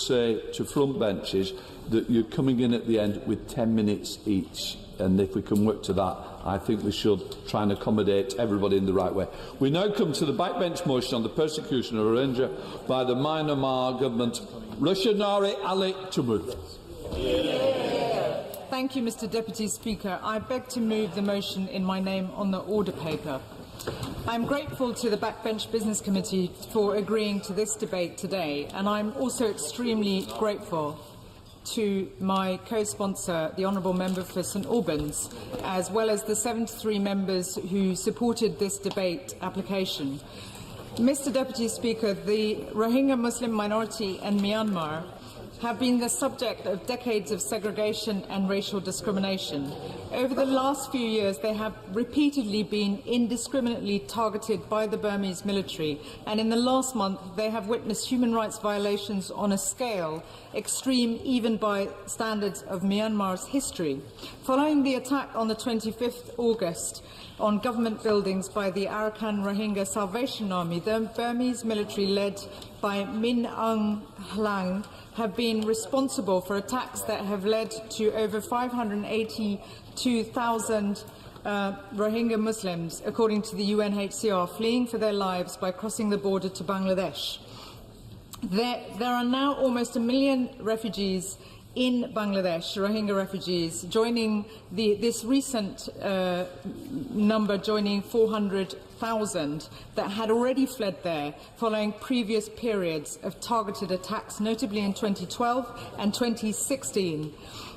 say to front benches that you're coming in at the end with 10 minutes each. And if we can work to that, I think we should try and accommodate everybody in the right way. We now come to the backbench motion on the persecution of Rohingya by the Myanmar government. Rushanari Ali to move. Thank you, Mr. Deputy Speaker. I beg to move the motion in my name on the order paper. I am grateful to the Backbench Business Committee for agreeing to this debate today, and I am also extremely grateful to my co-sponsor, the Honourable Member for St Albans, as well as the 73 members who supported this debate application. Mr. Deputy Speaker, the Rohingya Muslim minority in Myanmar have been the subject of decades of segregation and racial discrimination. Over the last few years, they have repeatedly been indiscriminately targeted by the Burmese military, and in the last month, they have witnessed human rights violations on a scale extreme even by standards of Myanmar's history. Following the attack on the 25th August on government buildings by the Arakan Rohingya Salvation Army, the Burmese military, led by Min Aung Hlaing, have been responsible for attacks that have led to over 582,000 Rohingya Muslims, according to the UNHCR, fleeing for their lives by crossing the border to Bangladesh. There are now almost 1 million refugees in Bangladesh, Rohingya refugees, joining this recent number joining 400,000 that had already fled there following previous periods of targeted attacks, notably in 2012 and 2016.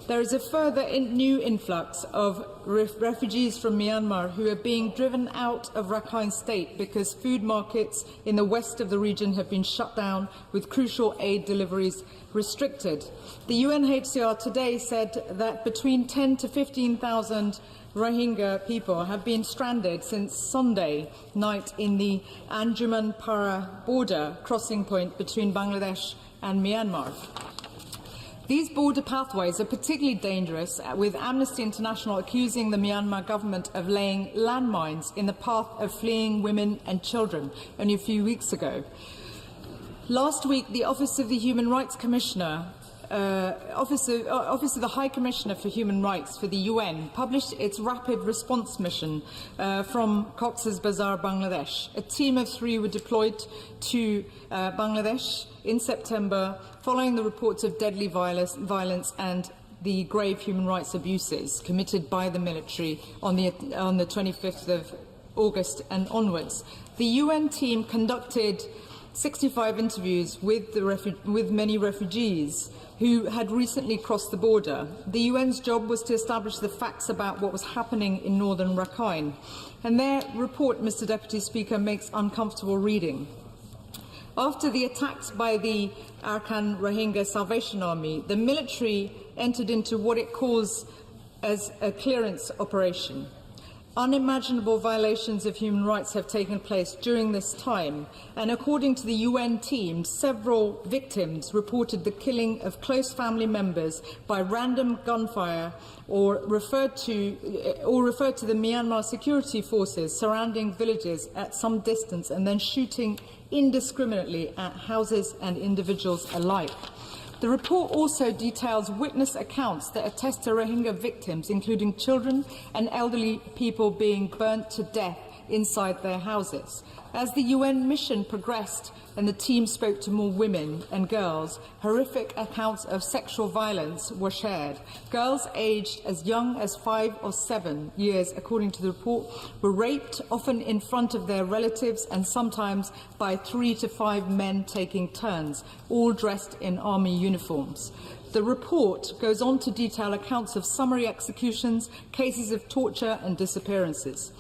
There is a further new influx of refugees from Myanmar who are being driven out of Rakhine State because food markets in the west of the region have been shut down, with crucial aid deliveries restricted. The UNHCR today said that between 10 to 15,000 Rohingya people have been stranded since Sunday night in the Anjuman-Para border crossing point between Bangladesh and Myanmar. These border pathways are particularly dangerous, with Amnesty International accusing the Myanmar government of laying landmines in the path of fleeing women and children only a few weeks ago. Last week, the Office of the Human Rights Commissioner, Office of the High Commissioner for Human Rights for the UN, published its rapid response mission from Cox's Bazar, Bangladesh. A team of 3 were deployed to Bangladesh in September, following the reports of deadly violence and the grave human rights abuses committed by the military on the 25th of August and onwards. The UN team conducted 65 interviews with many refugees who had recently crossed the border. The UN's job was to establish the facts about what was happening in northern Rakhine. And their report, Mr. Deputy Speaker, makes uncomfortable reading. After the attacks by the Arakan Rohingya Salvation Army, the military entered into what it calls as a clearance operation. Unimaginable violations of human rights have taken place during this time, and according to the UN team, several victims reported the killing of close family members by random gunfire, or referred to the Myanmar security forces surrounding villages at some distance and then shooting indiscriminately at houses and individuals alike. The report also details witness accounts that attest to Rohingya victims, including children and elderly people, being burnt to death inside their houses. As the UN mission progressed and the team spoke to more women and girls, horrific accounts of sexual violence were shared. Girls aged as young as 5 or 7 years, according to the report, were raped, often in front of their relatives and sometimes by 3 to 5 men taking turns, all dressed in army uniforms. The report goes on to detail accounts of summary executions, cases of torture and disappearances.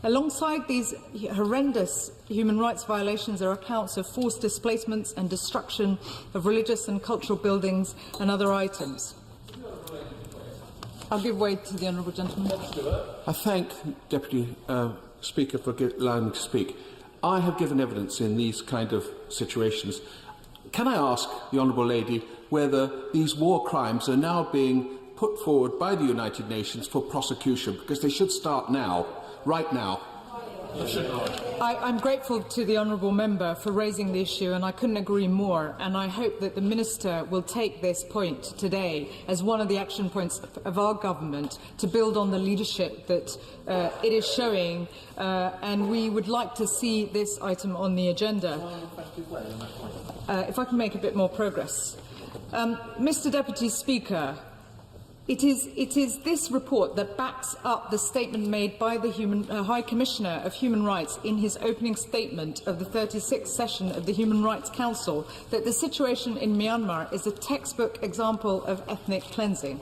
Alongside these horrendous human rights violations are accounts of forced displacements and destruction of religious and cultural buildings and other items. I'll give way to the honourable gentleman. I thank Deputy Speaker for allowing me to speak. I have given evidence in these kind of situations. Can I ask the Honourable Lady whether these war crimes are now being put forward by the United Nations for prosecution, because they should start now, right now? I'm grateful to the honourable member for raising the issue, and I couldn't agree more. And I hope that the Minister will take this point today as one of the action points of our government to build on the leadership that it is showing. And we would like to see this item on the agenda. If I can make a bit more progress. Mr. Deputy Speaker, it is this report that backs up the statement made by the High Commissioner of Human Rights in his opening statement of the 36th session of the Human Rights Council that the situation in Myanmar is a textbook example of ethnic cleansing.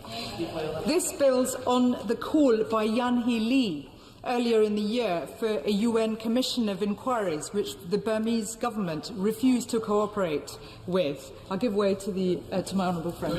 This builds on the call by Yan Hee Lee earlier in the year for a UN Commission of Inquiries, which the Burmese government refused to cooperate with. I'll give way to my honourable friend.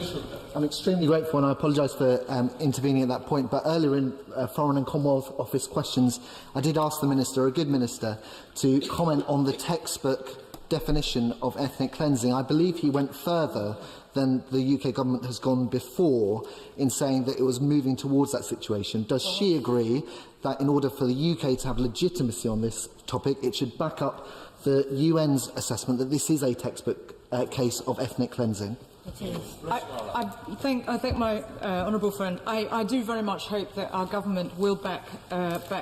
I'm extremely grateful, and I apologise for intervening at that point. But earlier in Foreign and Commonwealth Office questions, I did ask the Minister, a good Minister, to comment on the textbook definition of ethnic cleansing. I believe he went further than the UK government has gone before in saying that it was moving towards that situation. Does she agree that in order for the UK to have legitimacy on this topic, it should back up the UN's assessment that this is a textbook case of ethnic cleansing? I think my honourable friend, I do very much hope that our government will back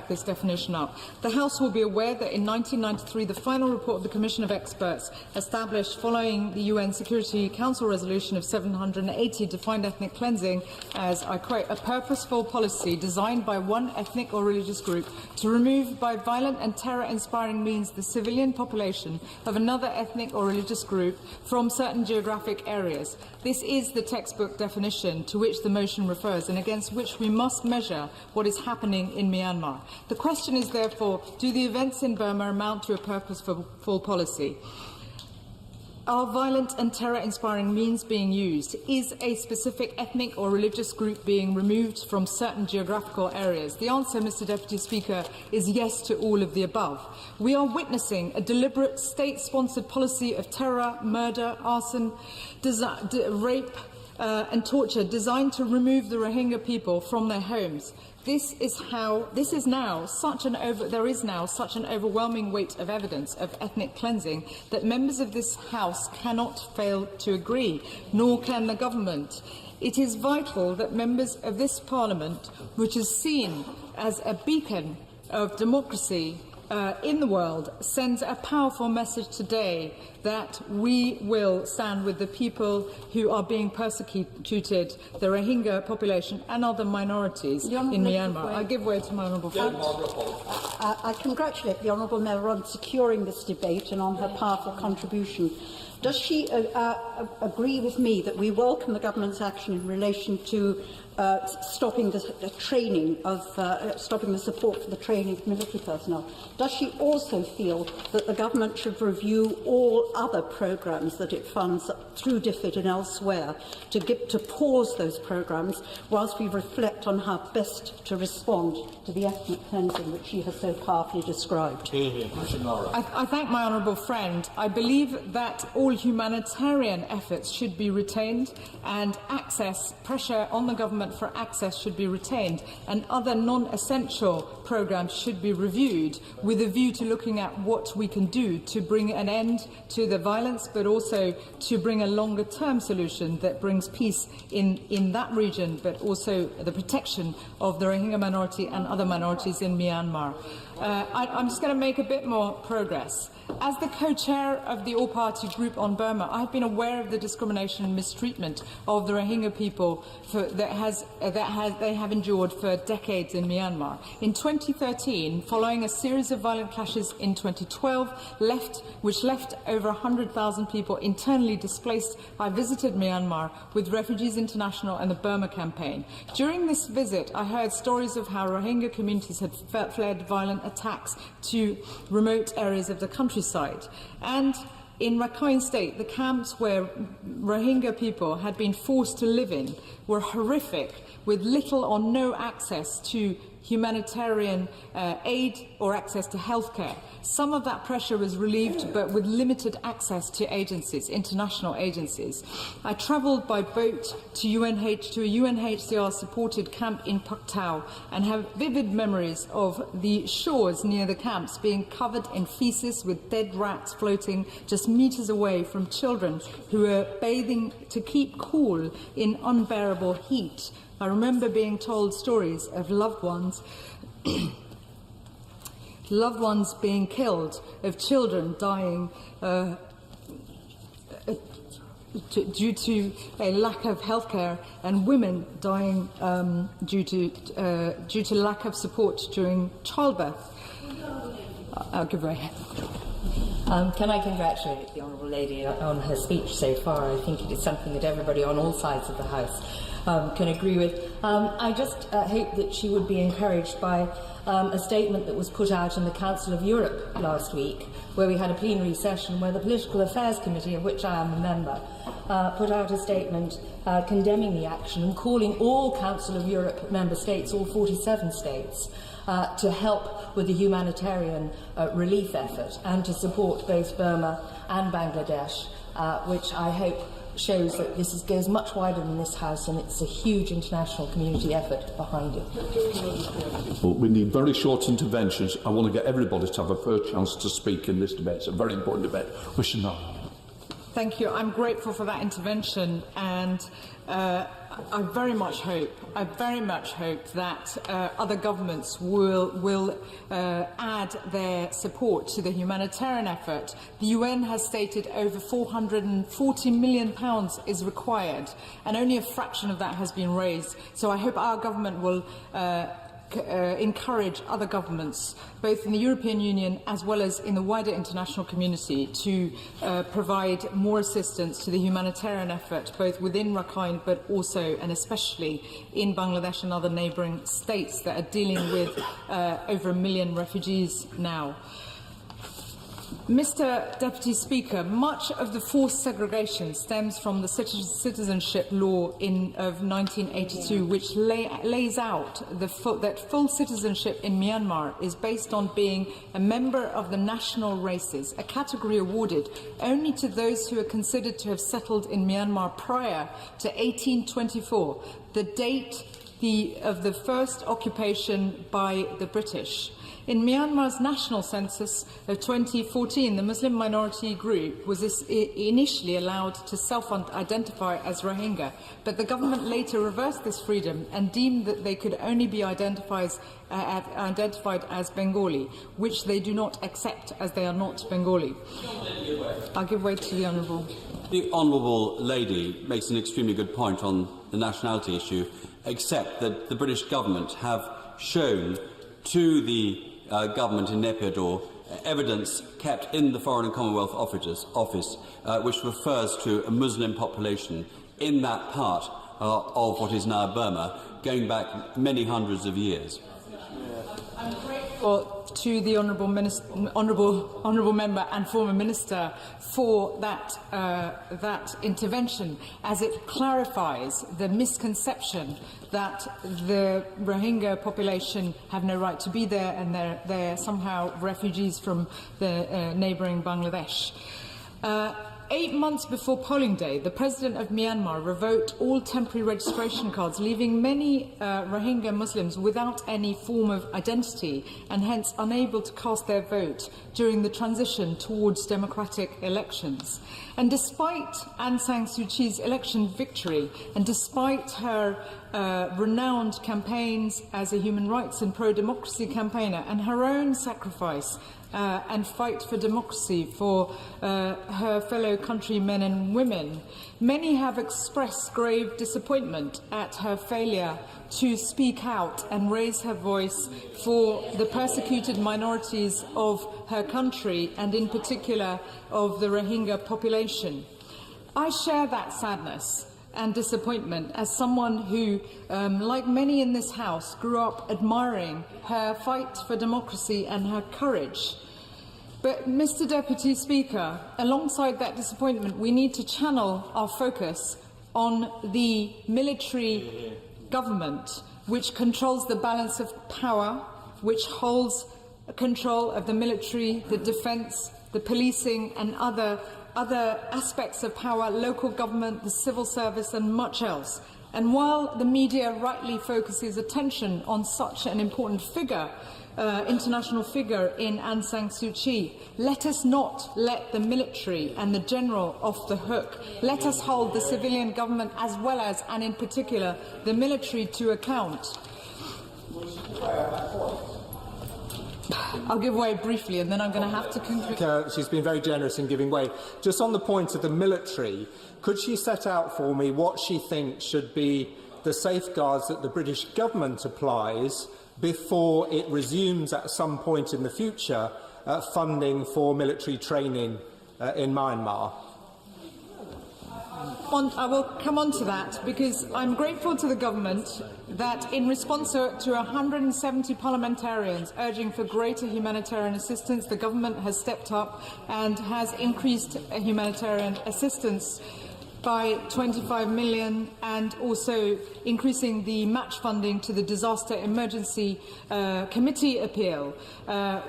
this definition up. The House will be aware that in 1993 the final report of the Commission of Experts established following the UN Security Council resolution of 780 defined ethnic cleansing as, I quote, a purposeful policy designed by one ethnic or religious group to remove by violent and terror-inspiring means the civilian population of another ethnic or religious group from certain geographic areas. This is the textbook definition to which the motion refers and against which we must measure what is happening in Myanmar. The question is therefore, do the events in Burma amount to a purposeful policy? Are violent and terror-inspiring means being used? Is a specific ethnic or religious group being removed from certain geographical areas? The answer, Mr. Deputy Speaker, is yes to all of the above. We are witnessing a deliberate state-sponsored policy of terror, murder, arson, rape and torture designed to remove the Rohingya people from their homes. There is now such an overwhelming weight of evidence of ethnic cleansing that members of this House cannot fail to agree, nor can the government. It is vital that members of this Parliament, which is seen as a beacon of democracy in the world, sends a powerful message today that we will stand with the people who are being persecuted, the Rohingya population and other minorities in Myanmar. I give way to my honourable friend. I congratulate the honourable member on securing this debate and on her powerful contribution. Does she agree with me that we welcome the government's action in relation to stopping the training of stopping the support for the training of military personnel? Does she also feel that the government should review all other programmes that it funds through DFID and elsewhere to pause those programmes whilst we reflect on how best to respond to the ethnic cleansing which she has so powerfully described? I thank my honourable friend. I believe that all humanitarian efforts should be retained and pressure on the government for access should be retained, and other non-essential programmes should be reviewed with a view to looking at what we can do to bring an end to the violence, but also to bring a longer-term solution that brings peace in that region, but also the protection of the Rohingya minority and other minorities in Myanmar. I'm just going to make a bit more progress. As the co-chair of the all-party group on Burma, I have been aware of the discrimination and mistreatment of the Rohingya people that they have endured for decades in Myanmar. In 2013, following a series of violent clashes in 2012, which left over 100,000 people internally displaced, I visited Myanmar with Refugees International and the Burma Campaign. During this visit, I heard stories of how Rohingya communities had fled violent attacks to remote areas of the countryside. And in Rakhine State, the camps where Rohingya people had been forced to live in were horrific, with little or no access to humanitarian aid or access to healthcare. Some of that pressure was relieved, but with limited access to agencies, international agencies. I travelled by boat to a UNHCR-supported camp in Paktau and have vivid memories of the shores near the camps being covered in feces with dead rats floating just metres away from children who were bathing to keep cool in unbearable heat. I remember being told stories of loved ones being killed, of children dying due to a lack of healthcare, and women dying due to lack of support during childbirth. I'll give way. Can I congratulate the Honourable Lady on her speech so far? I think it is something that everybody on all sides of the House can agree with. I just hope that she would be encouraged by a statement that was put out in the Council of Europe last week, where we had a plenary session where the Political Affairs Committee, of which I am a member, put out a statement condemning the action and calling all Council of Europe member states, all 47 states, to help with the humanitarian relief effort and to support both Burma and Bangladesh, which I hope shows that this goes much wider than this House, and it's a huge international community effort behind it. Well, we need very short interventions. I want to get everybody to have a fair chance to speak in this debate. It's a very important debate. Thank you. I'm grateful for that intervention, and I very much hope that other governments will add their support to the humanitarian effort. The UN has stated over £440 million is required, and only a fraction of that has been raised. So I hope our government will encourage other governments, both in the European Union as well as in the wider international community, to provide more assistance to the humanitarian effort, both within Rakhine but also and especially in Bangladesh and other neighbouring states that are dealing with over 1 million refugees now. Mr. Deputy Speaker, much of the forced segregation stems from the citizenship law of 1982, which lays out that full citizenship in Myanmar is based on being a member of the national races, a category awarded only to those who are considered to have settled in Myanmar prior to 1824, the date of the first occupation by the British. In Myanmar's national census of 2014, the Muslim minority group was initially allowed to self-identify as Rohingya, but the government later reversed this freedom and deemed that they could only be identified as Bengali, which they do not accept as they are not Bengali. I'll give way to the Honourable. The Honourable Lady makes an extremely good point on the nationality issue, except that the British government have shown to the government in Naypyidaw evidence kept in the Foreign and Commonwealth Office, which refers to a Muslim population in that part of what is now Burma, going back many hundreds of years. I'm grateful to the honourable member and former minister for that intervention, as it clarifies the misconception that the Rohingya population have no right to be there and they're somehow refugees from the neighbouring Bangladesh. 8 months before polling day, the President of Myanmar revoked all temporary registration cards, leaving many Rohingya Muslims without any form of identity and hence unable to cast their vote during the transition towards democratic elections. And despite Aung San Suu Kyi's election victory, and despite her renowned campaigns as a human rights and pro-democracy campaigner, and her own sacrifice and fight for democracy for her fellow countrymen and women, many have expressed grave disappointment at her failure to speak out and raise her voice for the persecuted minorities of her country, and in particular of the Rohingya population. I share that sadness and disappointment as someone who, like many in this House, grew up admiring her fight for democracy and her courage. But, Mr. Deputy Speaker, alongside that disappointment, we need to channel our focus on the military government, which controls the balance of power, which holds control of the military, the defence, the policing and other aspects of power, local government, the civil service and much else. And while the media rightly focuses attention on such an important figure, international figure in Aung San Suu Kyi, let us not let the military and the general off the hook. Let us hold the civilian government as well as, and in particular, the military to account. I'll give way briefly and then I'm going to have to conclude. She's been very generous in giving way. Just on the point of the military, could she set out for me what she thinks should be the safeguards that the British government applies before it resumes at some point in the future funding for military training in Myanmar? I will come on to that because I'm grateful to the government that in response to 170 parliamentarians urging for greater humanitarian assistance, the government has stepped up and has increased humanitarian assistance by 25 million and also increasing the match funding to the Disaster Emergency Committee appeal,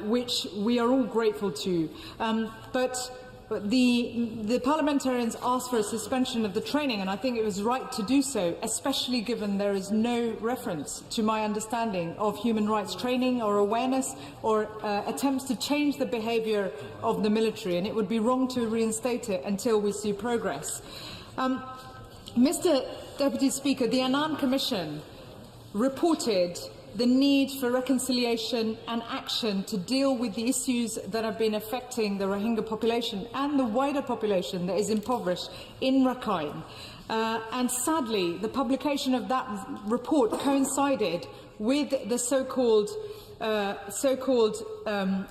which we are all grateful to. But the parliamentarians asked for a suspension of the training, and I think it was right to do so, especially given there is no reference, to my understanding, of human rights training or awareness or attempts to change the behaviour of the military, and it would be wrong to reinstate it until we see progress. Mr. Deputy Speaker, the Annan Commission reported the need for reconciliation and action to deal with the issues that have been affecting the Rohingya population and the wider population that is impoverished in Rakhine. And sadly, the publication of that report coincided with the so-called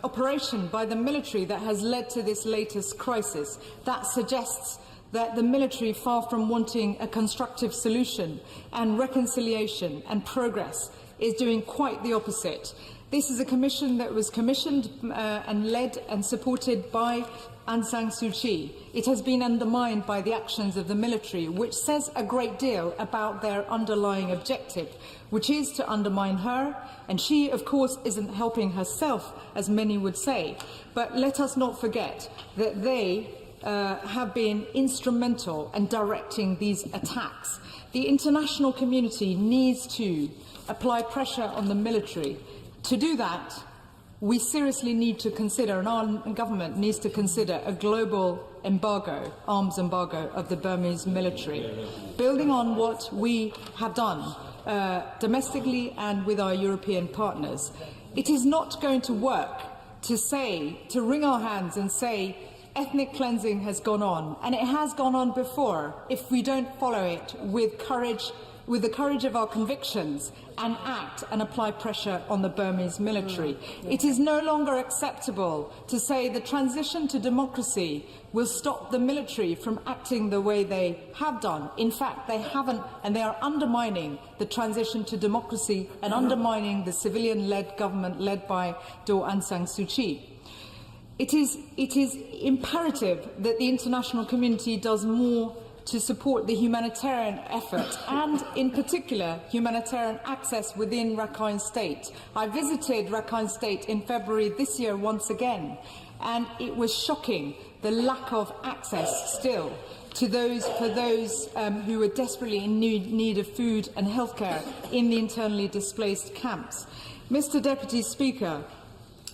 operation by the military that has led to this latest crisis. That suggests that the military, far from wanting a constructive solution and reconciliation and progress, is doing quite the opposite. This is a commission that was commissioned and led and supported by Aung San Suu Kyi. It has been undermined by the actions of the military, which says a great deal about their underlying objective, which is to undermine her, and she, of course, isn't helping herself, as many would say. But let us not forget that they have been instrumental in directing these attacks. The international community needs to apply pressure on the military. To do that, we seriously need to consider, and our government needs to consider, a global embargo, arms embargo of the Burmese military, building on what we have done domestically and with our European partners. It is not going to work to wring our hands and say, ethnic cleansing has gone on, and it has gone on before, if we don't follow it with courage, with the courage of our convictions, and act and apply pressure on the Burmese military. It is no longer acceptable to say the transition to democracy will stop the military from acting the way they have done. In fact, they haven't, and they are undermining the transition to democracy and undermining the civilian-led government led by Aung San Suu Kyi. It is imperative that the international community does more to support the humanitarian effort and, in particular, humanitarian access within Rakhine State. I visited Rakhine State in February this year once again, and it was shocking, the lack of access still to those who are desperately in need of food and healthcare in the internally displaced camps. Mr. Deputy Speaker,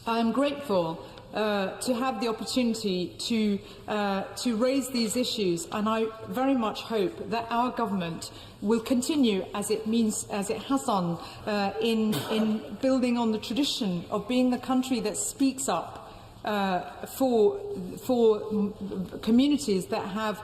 I am grateful to have the opportunity to raise these issues, and I very much hope that our government will continue, as it has done, in building on the tradition of being the country that speaks up for communities that have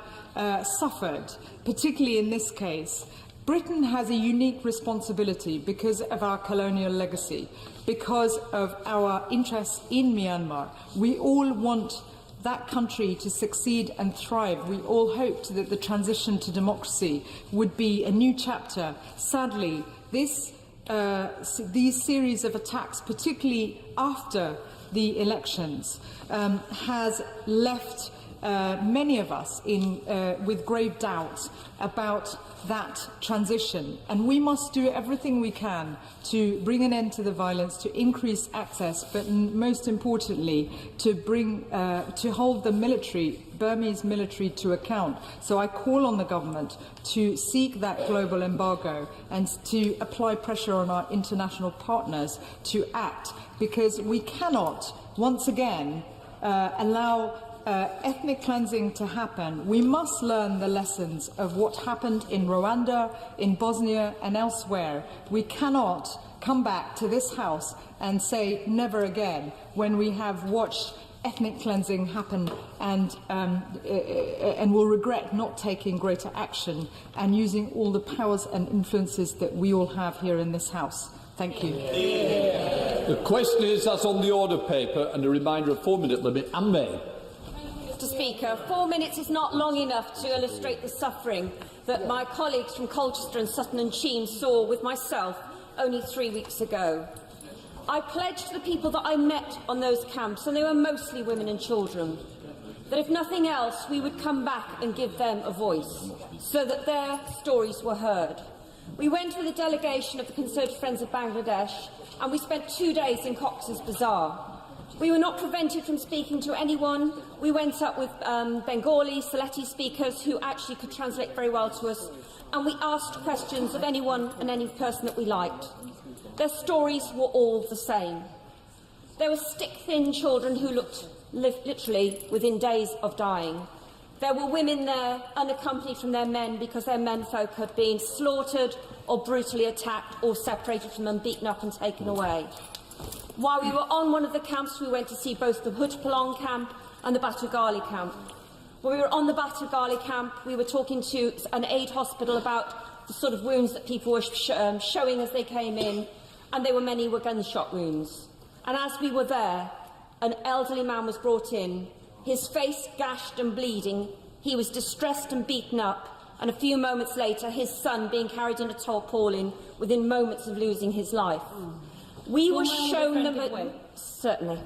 suffered, particularly in this case. Britain has a unique responsibility because of our colonial legacy, because of our interests in Myanmar. We all want that country to succeed and thrive. We all hoped that the transition to democracy would be a new chapter. Sadly, these series of attacks, particularly after the elections, has left many of us with grave doubts about that transition, and we must do everything we can to bring an end to the violence, to increase access, but most importantly to hold the Burmese military to account. So I call on the government to seek that global embargo and to apply pressure on our international partners to act, because we cannot once again allow ethnic cleansing to happen. We must learn the lessons of what happened in Rwanda, in Bosnia and elsewhere. We cannot come back to this House and say never again when we have watched ethnic cleansing happen and will regret not taking greater action and using all the powers and influences that we all have here in this House. Thank you. The question is, that's on the order paper, and a reminder of 4-minute limit. Anne May. Mr. Speaker, 4 minutes is not long enough to illustrate the suffering that my colleagues from Colchester and Sutton and Cheam saw with myself only 3 weeks ago. I pledged to the people that I met on those camps, and they were mostly women and children, that if nothing else, we would come back and give them a voice, so that their stories were heard. We went with a delegation of the Conservative Friends of Bangladesh, and we spent 2 days in Cox's Bazar. We were not prevented from speaking to anyone. We went up with Bengali, Sylheti speakers who actually could translate very well to us, and we asked questions of anyone and any person that we liked. Their stories were all the same. There were stick-thin children who lived literally within days of dying. There were women there unaccompanied from their men because their menfolk had been slaughtered or brutally attacked or separated from them, beaten up and taken away. While we were on one of the camps, we went to see both the Hutpalong camp and the Batugali camp. When we were on the Batugali camp, we were talking to an aid hospital about the sort of wounds that people were showing as they came in, and many were gunshot wounds. And as we were there, an elderly man was brought in, his face gashed and bleeding, he was distressed and beaten up, and a few moments later, his son being carried in a tarpaulin within moments of losing his life. We were shown them certainly.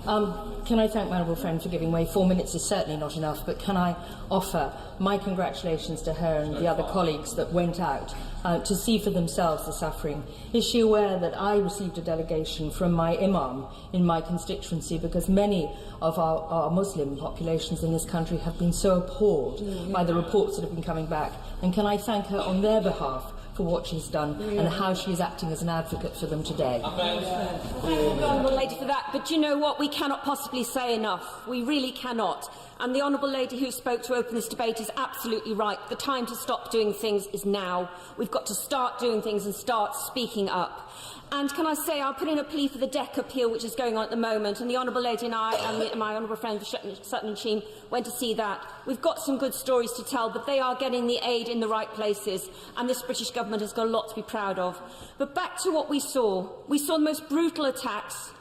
Can I thank my honourable friend for giving way? 4 minutes is certainly not enough, but can I offer my congratulations to her and the other colleagues that went out to see for themselves the suffering? Is she aware that I received a delegation from my imam in my constituency, because many of our Muslim populations in this country have been so appalled by the reports that have been coming back? And can I thank her on their behalf for what she's done and how she is acting as an advocate for them today? Honourable Lady for that, but you know what? We cannot possibly say enough. We really cannot. And the Honourable Lady who spoke to open this debate is absolutely right. The time to stop doing things is now. We've got to start doing things and start speaking up. And can I say, I'll put in a plea for the DEC appeal, which is going on at the moment, and the Honourable Lady and I and my Honourable friend Sutton and Cheam went to see that. We've got some good stories to tell, but they are getting the aid in the right places, and this British government has got a lot to be proud of. But back to what we saw. We saw the most brutal attacks.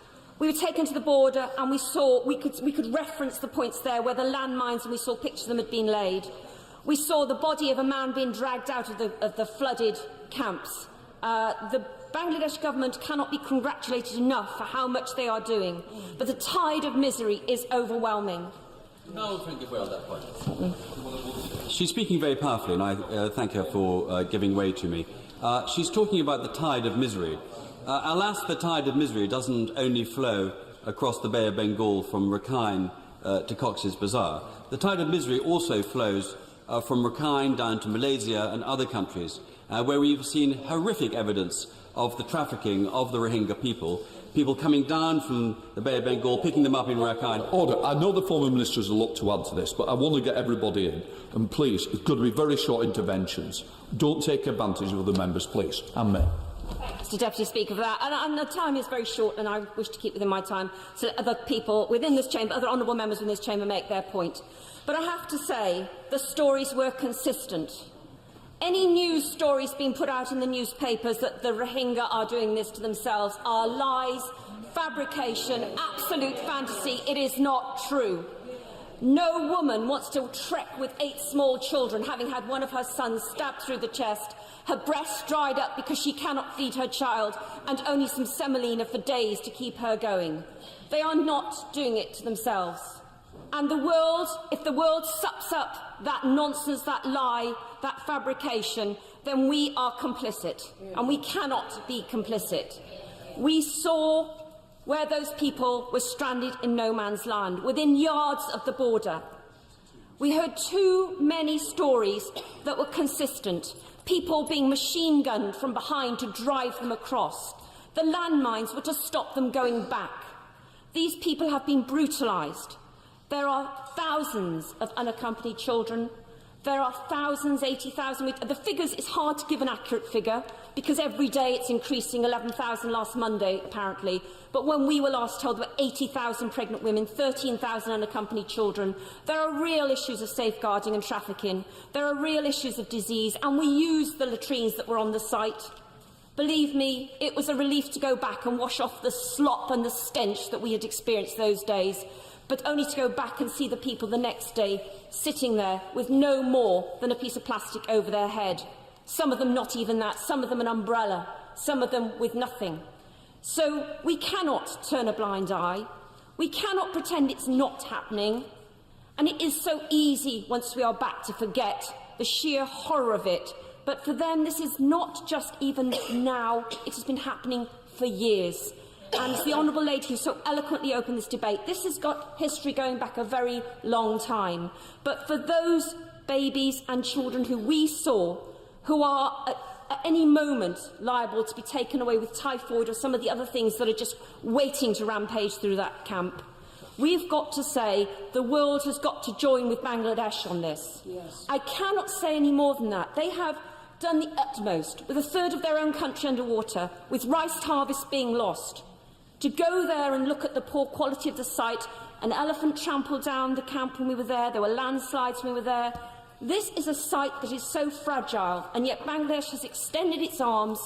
We were taken to the border, and we could reference the points there where the landmines, and we saw pictures of them had been laid. We saw the body of a man being dragged out of the flooded camps. The Bangladesh government cannot be congratulated enough for how much they are doing, but the tide of misery is overwhelming. No, thank you for that point. She's speaking very powerfully, and I thank her for giving way to me. She's talking about the tide of misery. Alas, the tide of misery doesn't only flow across the Bay of Bengal from Rakhine to Cox's Bazar. The tide of misery also flows from Rakhine down to Malaysia and other countries, where we've seen horrific evidence of the trafficking of the Rohingya people coming down from the Bay of Bengal, picking them up in Rakhine. Order. I know the former ministers will look to add to this, but I want to get everybody in. And please, it's going to be very short interventions. Don't take advantage of the members, please. Anne May. Mr Deputy Speaker for that. And the time is very short, and I wish to keep within my time so that other people within this chamber, other honourable members within this chamber, make their point. But I have to say, the stories were consistent. Any news stories being put out in the newspapers that the Rohingya are doing this to themselves are lies, fabrication, absolute fantasy. It is not true. No woman wants to trek with 8 small children, having had one of her sons stabbed through the chest, her breasts dried up because she cannot feed her child, and only some semolina for days to keep her going. They are not doing it to themselves. And the world, if the world sups up that nonsense, that lie, that fabrication, then we are complicit. And we cannot be complicit. We saw where those people were stranded in no man's land, within yards of the border. We heard too many stories that were consistent. People being machine gunned from behind to drive them across. The landmines were to stop them going back. These people have been brutalised. There are thousands of unaccompanied children. There are thousands, 80,000. The figures, it's hard to give an accurate figure because every day it's increasing, 11,000 last Monday, apparently. But when we were last told, there were 80,000 pregnant women, 13,000 unaccompanied children. There are real issues of safeguarding and trafficking. There are real issues of disease, and we used the latrines that were on the site. Believe me, it was a relief to go back and wash off the slop and the stench that we had experienced those days, but only to go back and see the people the next day sitting there with no more than a piece of plastic over their head. Some of them not even that, some of them an umbrella, some of them with nothing. So we cannot turn a blind eye. We cannot pretend it's not happening. And it is so easy once we are back to forget the sheer horror of it. But for them, this is not just even now. It has been happening for years. And as the Honourable Lady who so eloquently opened this debate, this has got history going back a very long time. But for those babies and children who we saw, who are at any moment liable to be taken away with typhoid or some of the other things that are just waiting to rampage through that camp, we've got to say the world has got to join with Bangladesh on this. Yes. I cannot say any more than that. They have done the utmost, with a third of their own country underwater, with rice harvests being lost. To go there and look at the poor quality of the site, an elephant trampled down the camp when we were there were landslides when we were there. This is a site that is so fragile, and yet Bangladesh has extended its arms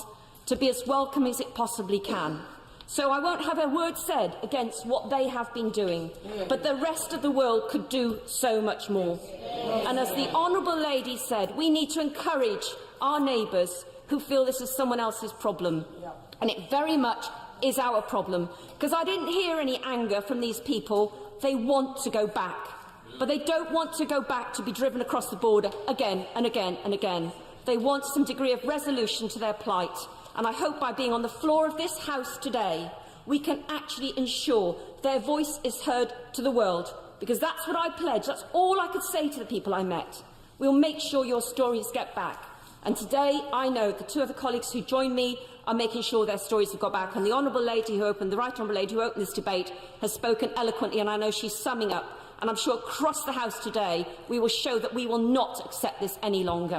to be as welcoming as it possibly can. So I won't have a word said against what they have been doing, but the rest of the world could do so much more. And as the Honourable Lady said, we need to encourage our neighbours who feel this is someone else's problem. And it very much is our problem, because I didn't hear any anger from these people. They want to go back, but they don't want to go back to be driven across the border again and again and again. They want some degree of resolution to their plight, and I hope by being on the floor of this House today we can actually ensure their voice is heard to the world, because that's what I pledged. That's all I could say to the people I met. We'll make sure your stories get back. And today, I know the two other colleagues who joined me are making sure their stories have got back. And the Honourable Lady who opened, the Right Honourable Lady who opened this debate has spoken eloquently, and I know she's summing up. And I'm sure across the House today, we will show that we will not accept this any longer.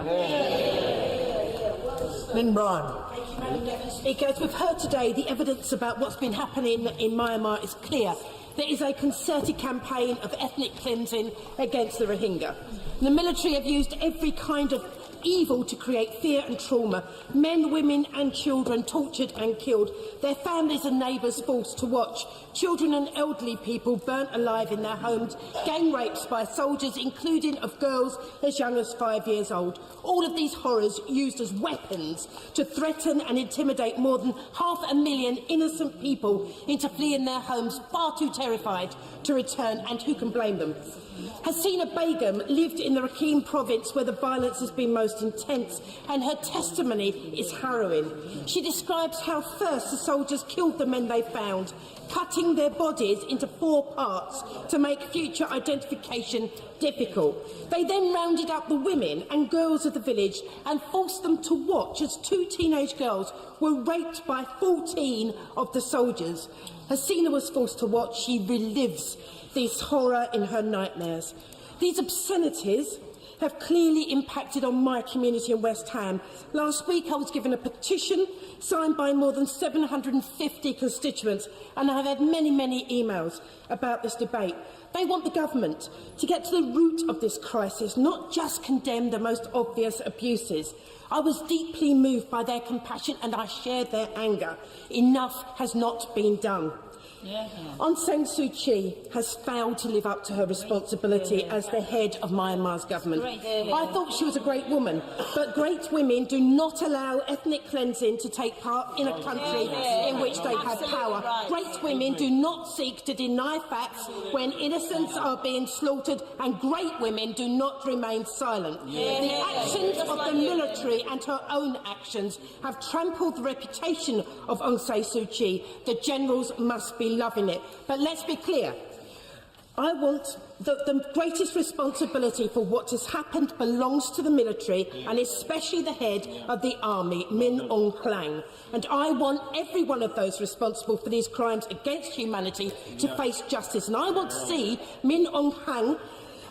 Lynn Bryan. Speaker, as we've heard today, the evidence about what's been happening in Myanmar is clear. There is a concerted campaign of ethnic cleansing against the Rohingya. The military have used every kind of evil to create fear and trauma. Men, women and children tortured and killed. Their families and neighbours forced to watch. Children and elderly people burnt alive in their homes. Gang rapes by soldiers, including of girls as young as 5 years old. All of these horrors used as weapons to threaten and intimidate more than 500,000 innocent people into fleeing their homes, far too terrified to return, and who can blame them? Hasina Begum lived in the Rakhine province where the violence has been most intense, and her testimony is harrowing. She describes how first the soldiers killed the men they found, cutting their bodies into 4 parts to make future identification difficult. They then rounded up the women and girls of the village and forced them to watch as 2 teenage girls were raped by 14 of the soldiers. Hasina was forced to watch. She relives this horror in her nightmares. These obscenities have clearly impacted on my community in West Ham. Last week I was given a petition signed by more than 750 constituents, and I have had many, many emails about this debate. They want the government to get to the root of this crisis, not just condemn the most obvious abuses. I was deeply moved by their compassion and I shared their anger. Enough has not been done. Aung San Suu Kyi has failed to live up to her responsibility as the head of Myanmar's government. I thought she was a great woman, but great women do not allow ethnic cleansing to take part in a country in which they have power. Great women do not seek to deny facts when innocents are being slaughtered, and great women do not remain silent. The actions of the military and her own actions have trampled the reputation of Aung San Suu Kyi. The generals must be loving it. But let's be clear. I want the greatest responsibility for what has happened belongs to the military, and especially the head of the army, Min Aung Hlaing. And I want every one of those responsible for these crimes against humanity to face justice. And I want to see Min Aung Hlaing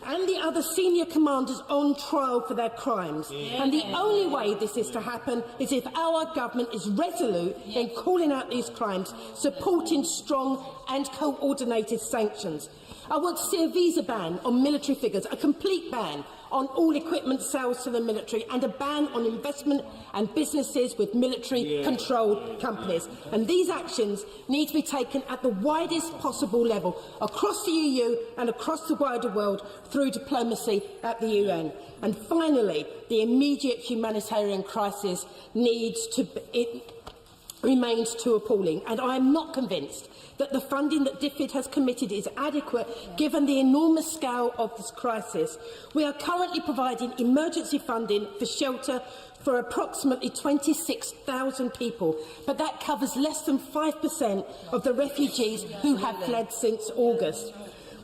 and the other senior commanders on trial for their crimes. And the only way this is to happen is if our government is resolute in calling out these crimes, supporting strong and coordinated sanctions. I want to see a visa ban on military figures, a complete ban on all equipment sales to the military, and a ban on investment and businesses with military-controlled companies. And these actions need to be taken at the widest possible level, across the EU and across the wider world, through diplomacy at the UN. And finally, the immediate humanitarian crisis remains too appalling, and I am not convinced that the funding that DFID has committed is adequate given the enormous scale of this crisis. We are currently providing emergency funding for shelter for approximately 26,000 people, but that covers less than 5% of the refugees who have fled since August.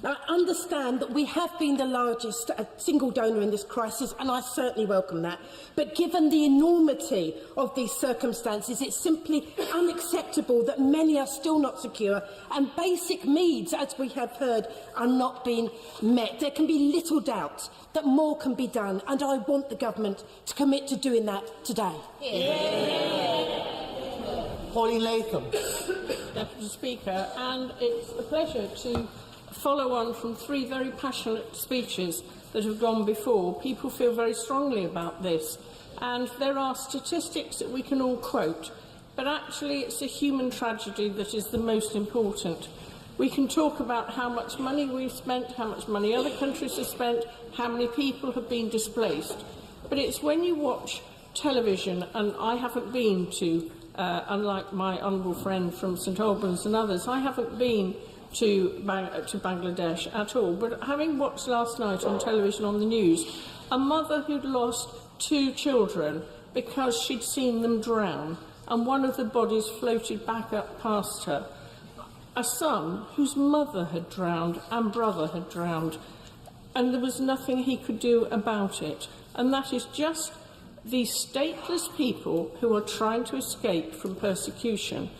I understand that we have been the largest single donor in this crisis, and I certainly welcome that. But given the enormity of these circumstances, it's simply unacceptable that many are still not secure, and basic needs, as we have heard, are not being met. There can be little doubt that more can be done, and I want the government to commit to doing that today. Pauline Latham. Deputy Speaker, and it's a pleasure to follow on from three very passionate speeches that have gone before. People feel very strongly about this, and there are statistics that we can all quote, but actually it's a human tragedy that is the most important. We can talk about how much money we've spent, how much money other countries have spent, how many people have been displaced, but it's when you watch television, and I haven't been to, unlike my honourable friend from St Albans and others, I haven't been to Bangladesh at all, but having watched last night on television on the news, a mother who'd lost 2 children because she'd seen them drown, and one of the bodies floated back up past her, a son whose mother had drowned and brother had drowned, and there was nothing he could do about it. And that is just these stateless people who are trying to escape from persecution.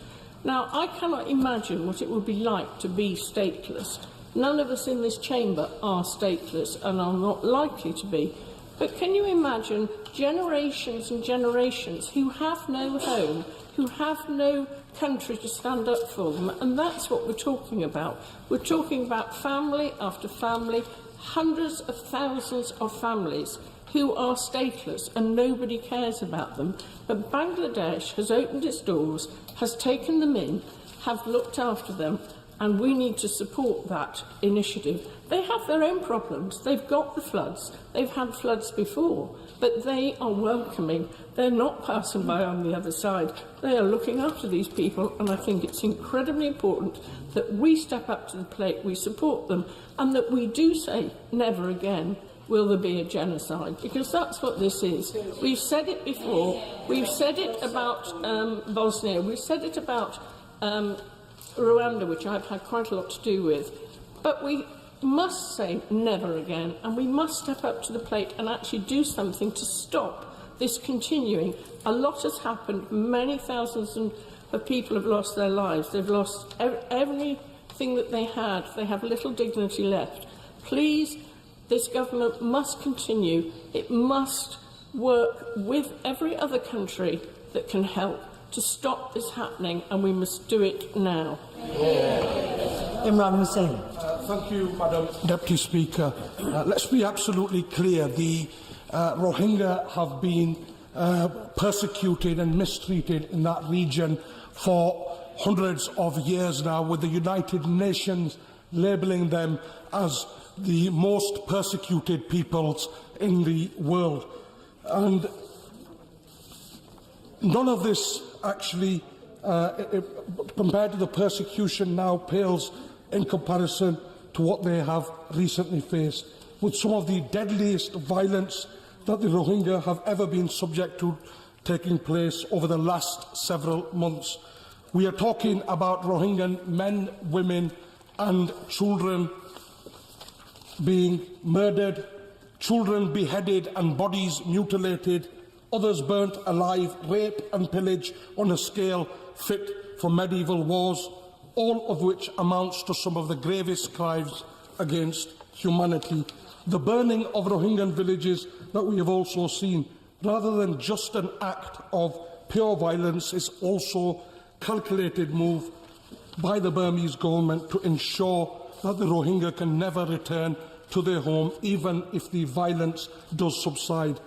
Now, I cannot imagine what it would be like to be stateless. None of us in this chamber are stateless and are not likely to be. But can you imagine generations and generations who have no home, who have no country to stand up for them? And that's what we're talking about. We're talking about family after family, hundreds of thousands of families who are stateless and nobody cares about them. But Bangladesh has opened its doors, has taken them in, have looked after them, and we need to support that initiative. They have their own problems. They've got the floods. They've had floods before, but they are welcoming. They're not passing by on the other side. They are looking after these people, and I think it's incredibly important that we step up to the plate, we support them, and that we do say, never again will there be a genocide, because that's what this is. We've said it before. We've said it about Bosnia. We've said it about Rwanda, which I've had quite a lot to do with. But we must say never again, and we must step up to the plate and actually do something to stop this continuing. A lot has happened. Many thousands of people have lost their lives. They've lost everything that they had. They have little dignity left. Please, this government must continue. It must work with every other country that can help to stop this happening, and we must do it now. Imran Hussain. Thank you, Madam Deputy Speaker. Let's be absolutely clear. The Rohingya have been persecuted and mistreated in that region for hundreds of years now, with the United Nations labelling them as the most persecuted peoples in the world. And none of this actually, compared to the persecution now, pales in comparison to what they have recently faced, with some of the deadliest violence that the Rohingya have ever been subject to taking place over the last several months. We are talking about Rohingya men, women and children being murdered, children beheaded and bodies mutilated, others burnt alive, rape and pillage on a scale fit for medieval wars, all of which amounts to some of the gravest crimes against humanity. The burning of Rohingya villages that we have also seen, rather than just an act of pure violence, is also a calculated move by the Burmese government to ensure that the Rohingya can never return to their home, even if the violence does subside.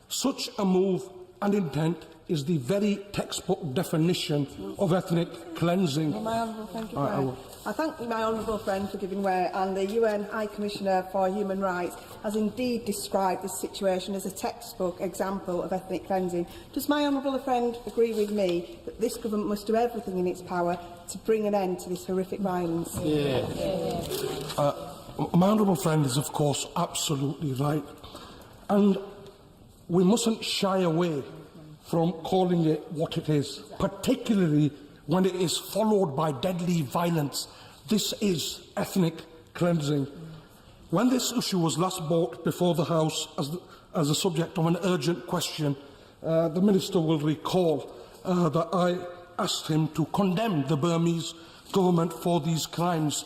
Such a move and intent is the very textbook definition of ethnic cleansing. My honourable friend, I thank my honourable friend for giving way, and the UN High Commissioner for Human Rights has indeed described this situation as a textbook example of ethnic cleansing. Does my honourable friend agree with me that this government must do everything in its power to bring an end to this horrific violence? My honourable friend is, of course, absolutely right. And we mustn't shy away from calling it what it is, particularly when it is followed by deadly violence. This is ethnic cleansing. When this issue was last brought before the House as the subject of an urgent question, the Minister will recall that I asked him to condemn the Burmese government for these crimes.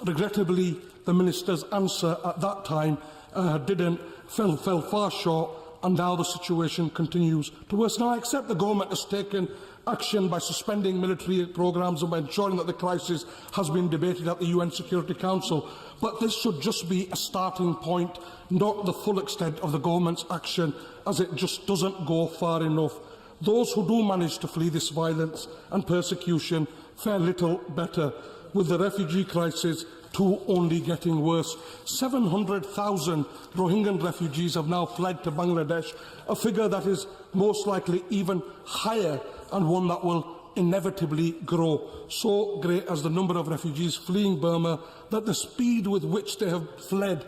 Regrettably, the Minister's answer at that time fell far short, and now the situation continues to worsen. Now, I accept the government has taken action by suspending military programmes and by ensuring that the crisis has been debated at the UN Security Council. But this should just be a starting point, not the full extent of the government's action, as it just doesn't go far enough. Those who do manage to flee this violence and persecution fare little better, with the refugee crisis too only getting worse. 700,000 Rohingya refugees have now fled to Bangladesh, a figure that is most likely even higher and one that will inevitably grow. So great as the number of refugees fleeing Burma that the speed with which they have fled,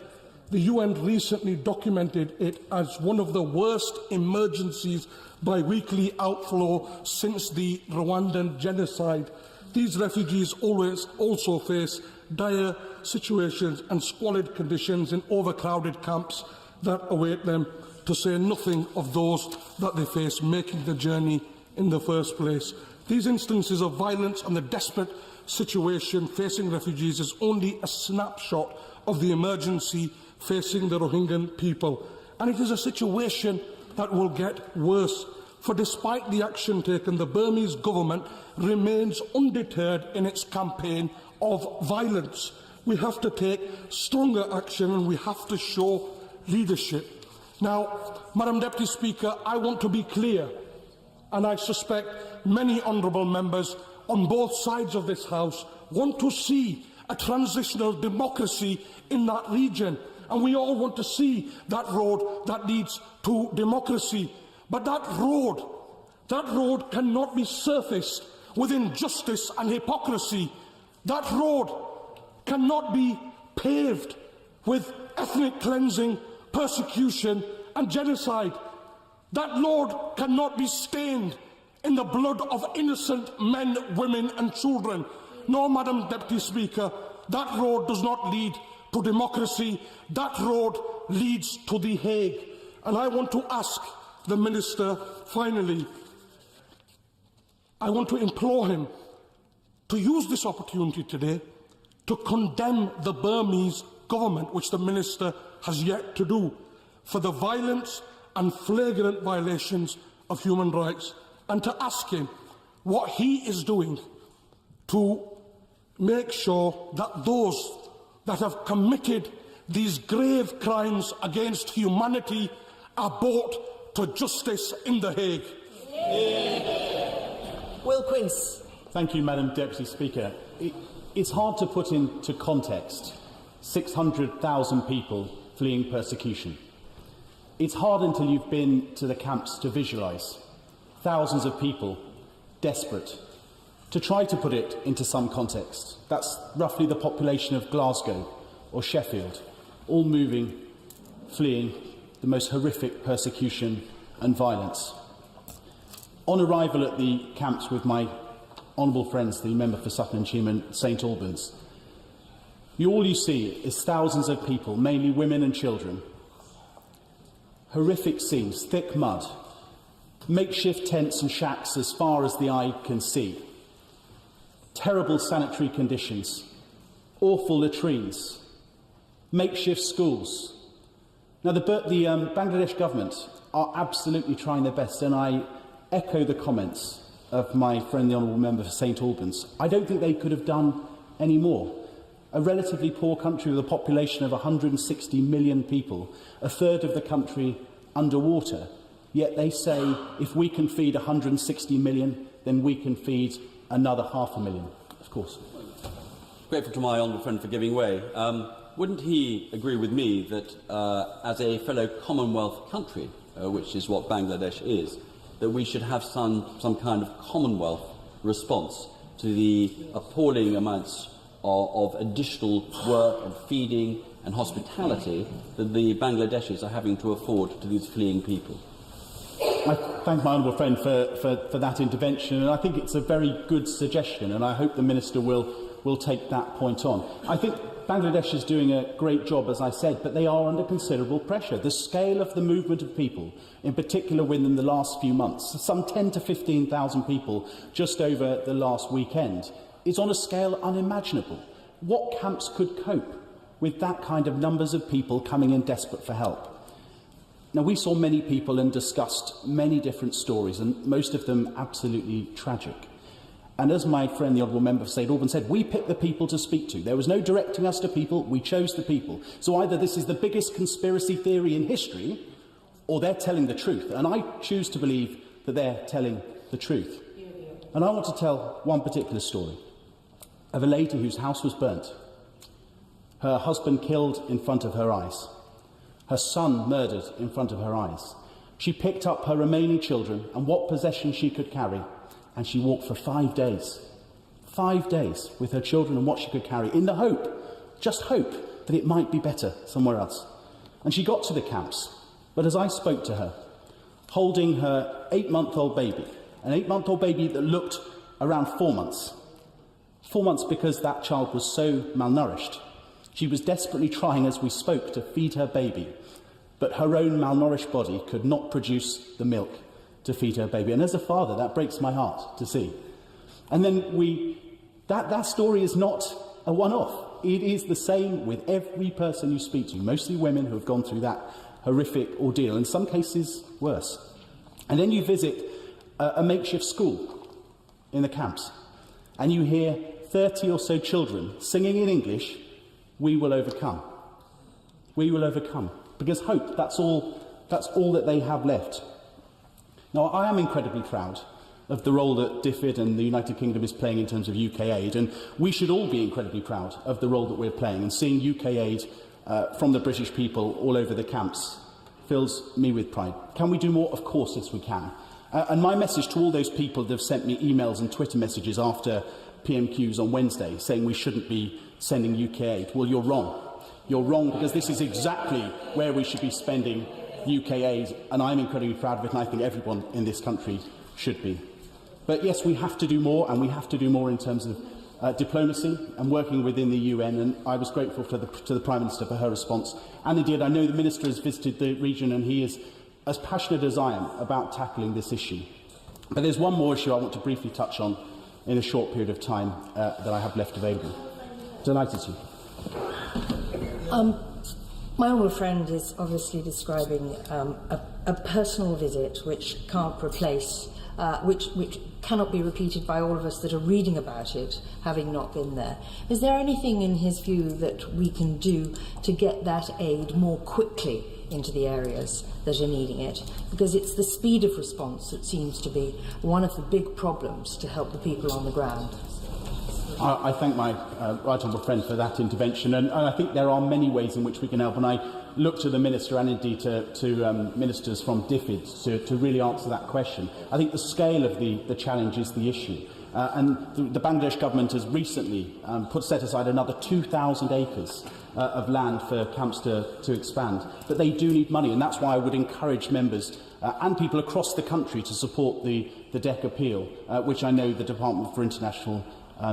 the UN recently documented it as one of the worst emergencies by weekly outflow since the Rwandan genocide. These refugees also face dire situations and squalid conditions in overcrowded camps that await them, to say nothing of those that they face making the journey in the first place. These instances of violence and the desperate situation facing refugees is only a snapshot of the emergency facing the Rohingya people. And it is a situation that will get worse. For despite the action taken, the Burmese government remains undeterred in its campaign of violence. We have to take stronger action and we have to show leadership. Now, Madam Deputy Speaker, I want to be clear, and I suspect many honourable members on both sides of this House want to see a transitional democracy in that region, and we all want to see that road that leads to democracy. But that road cannot be surfaced with injustice and hypocrisy. That road cannot be paved with ethnic cleansing, persecution and genocide. That road cannot be stained in the blood of innocent men, women and children. No, Madam Deputy Speaker, that road does not lead to democracy. That road leads to The Hague. And I want to ask the Minister, finally, I want to implore him to use this opportunity today to condemn the Burmese government, which the Minister has yet to do, for the violence and flagrant violations of human rights, and to ask him what he is doing to make sure that those that have committed these grave crimes against humanity are brought to justice in The Hague. Will Quince. Thank you, Madam Deputy Speaker. It's hard to put into context 600,000 people fleeing persecution. It's hard until you've been to the camps to visualise thousands of people desperate. To try to put it into some context, that's roughly the population of Glasgow or Sheffield, all moving, fleeing the most horrific persecution and violence. On arrival at the camps with my honourable friends, the member for Sutton and Cheam and St Albans, all you see is thousands of people, mainly women and children. Horrific scenes, thick mud, makeshift tents and shacks as far as the eye can see, terrible sanitary conditions, awful latrines, makeshift schools. Now, the Bangladesh government are absolutely trying their best, and I echo the comments of my friend, the honourable member for St Albans. I don't think they could have done any more. A relatively poor country with a population of 160 million people, a third of the country underwater, yet they say if we can feed 160 million, then we can feed another 500,000, of course. Grateful to my honourable friend for giving way. Wouldn't he agree with me that as a fellow Commonwealth country, which is what Bangladesh is, that we should have some kind of Commonwealth response to the appalling amounts of additional work and feeding and hospitality that the Bangladeshis are having to afford to these fleeing people? I thank my honourable friend for that intervention, and I think it's a very good suggestion, and I hope the Minister will take that point on. I think Bangladesh is doing a great job, as I said, but they are under considerable pressure. The scale of the movement of people, in particular within the last few months, some 10 to 15,000 people just over the last weekend, is on a scale unimaginable. What camps could cope with that kind of numbers of people coming in desperate for help? Now, we saw many people and discussed many different stories, and most of them absolutely tragic. And as my friend, the honourable member for St Albans said, we picked the people to speak to. There was no directing us to people, we chose the people. So either this is the biggest conspiracy theory in history, or they're telling the truth. And I choose to believe that they're telling the truth. And I want to tell one particular story of a lady whose house was burnt, her husband killed in front of her eyes, her son murdered in front of her eyes. She picked up her remaining children and what possessions she could carry, and she walked for 5 days. 5 days with her children and what she could carry, in the hope, just hope, that it might be better somewhere else. And she got to the camps, but as I spoke to her, holding her 8-month-old baby, an 8-month-old baby that looked around 4 months. 4 months because that child was so malnourished. She was desperately trying, as we spoke, to feed her baby, but her own malnourished body could not produce the milk to feed her baby. And as a father, that breaks my heart to see. And then that story is not a one-off. It is the same with every person you speak to, mostly women who have gone through that horrific ordeal, in some cases worse. And then you visit a makeshift school in the camps, and you hear 30 or so children singing in English, "We will overcome. We will overcome." Because hope, that's all that they have left. Now, I am incredibly proud of the role that DFID and the United Kingdom is playing in terms of UK aid, and we should all be incredibly proud of the role that we're playing, and seeing UK aid from the British people all over the camps fills me with pride. Can we do more? Of course, yes, we can. And my message to all those people that have sent me emails and Twitter messages after PMQs on Wednesday saying we shouldn't be sending UK aid, well, you're wrong. You're wrong, because this is exactly where we should be spending UK aid, and I'm incredibly proud of it, and I think everyone in this country should be. But yes, we have to do more, and we have to do more in terms of diplomacy and working within the UN, and I was grateful to the Prime Minister for her response. And indeed, I know the Minister has visited the region, and he is as passionate as I am about tackling this issue. But there's one more issue I want to briefly touch on in a short period of time that I have left available. Delighted to. My honourable friend is obviously describing a personal visit which can't replace, which cannot be repeated by all of us that are reading about it, having not been there. Is there anything in his view that we can do to get that aid more quickly into the areas that are needing it, because it's the speed of response that seems to be one of the big problems to help the people on the ground. I thank my right honourable friend for that intervention, and I think there are many ways in which we can help, and I look to the Minister and indeed to ministers from DFID to really answer that question. I think the scale of the challenge is the issue. And the Bangladesh government has recently set aside another 2,000 acres of land for camps to expand. But they do need money, and that's why I would encourage members and people across the country to support the DEC appeal, which I know the Department for International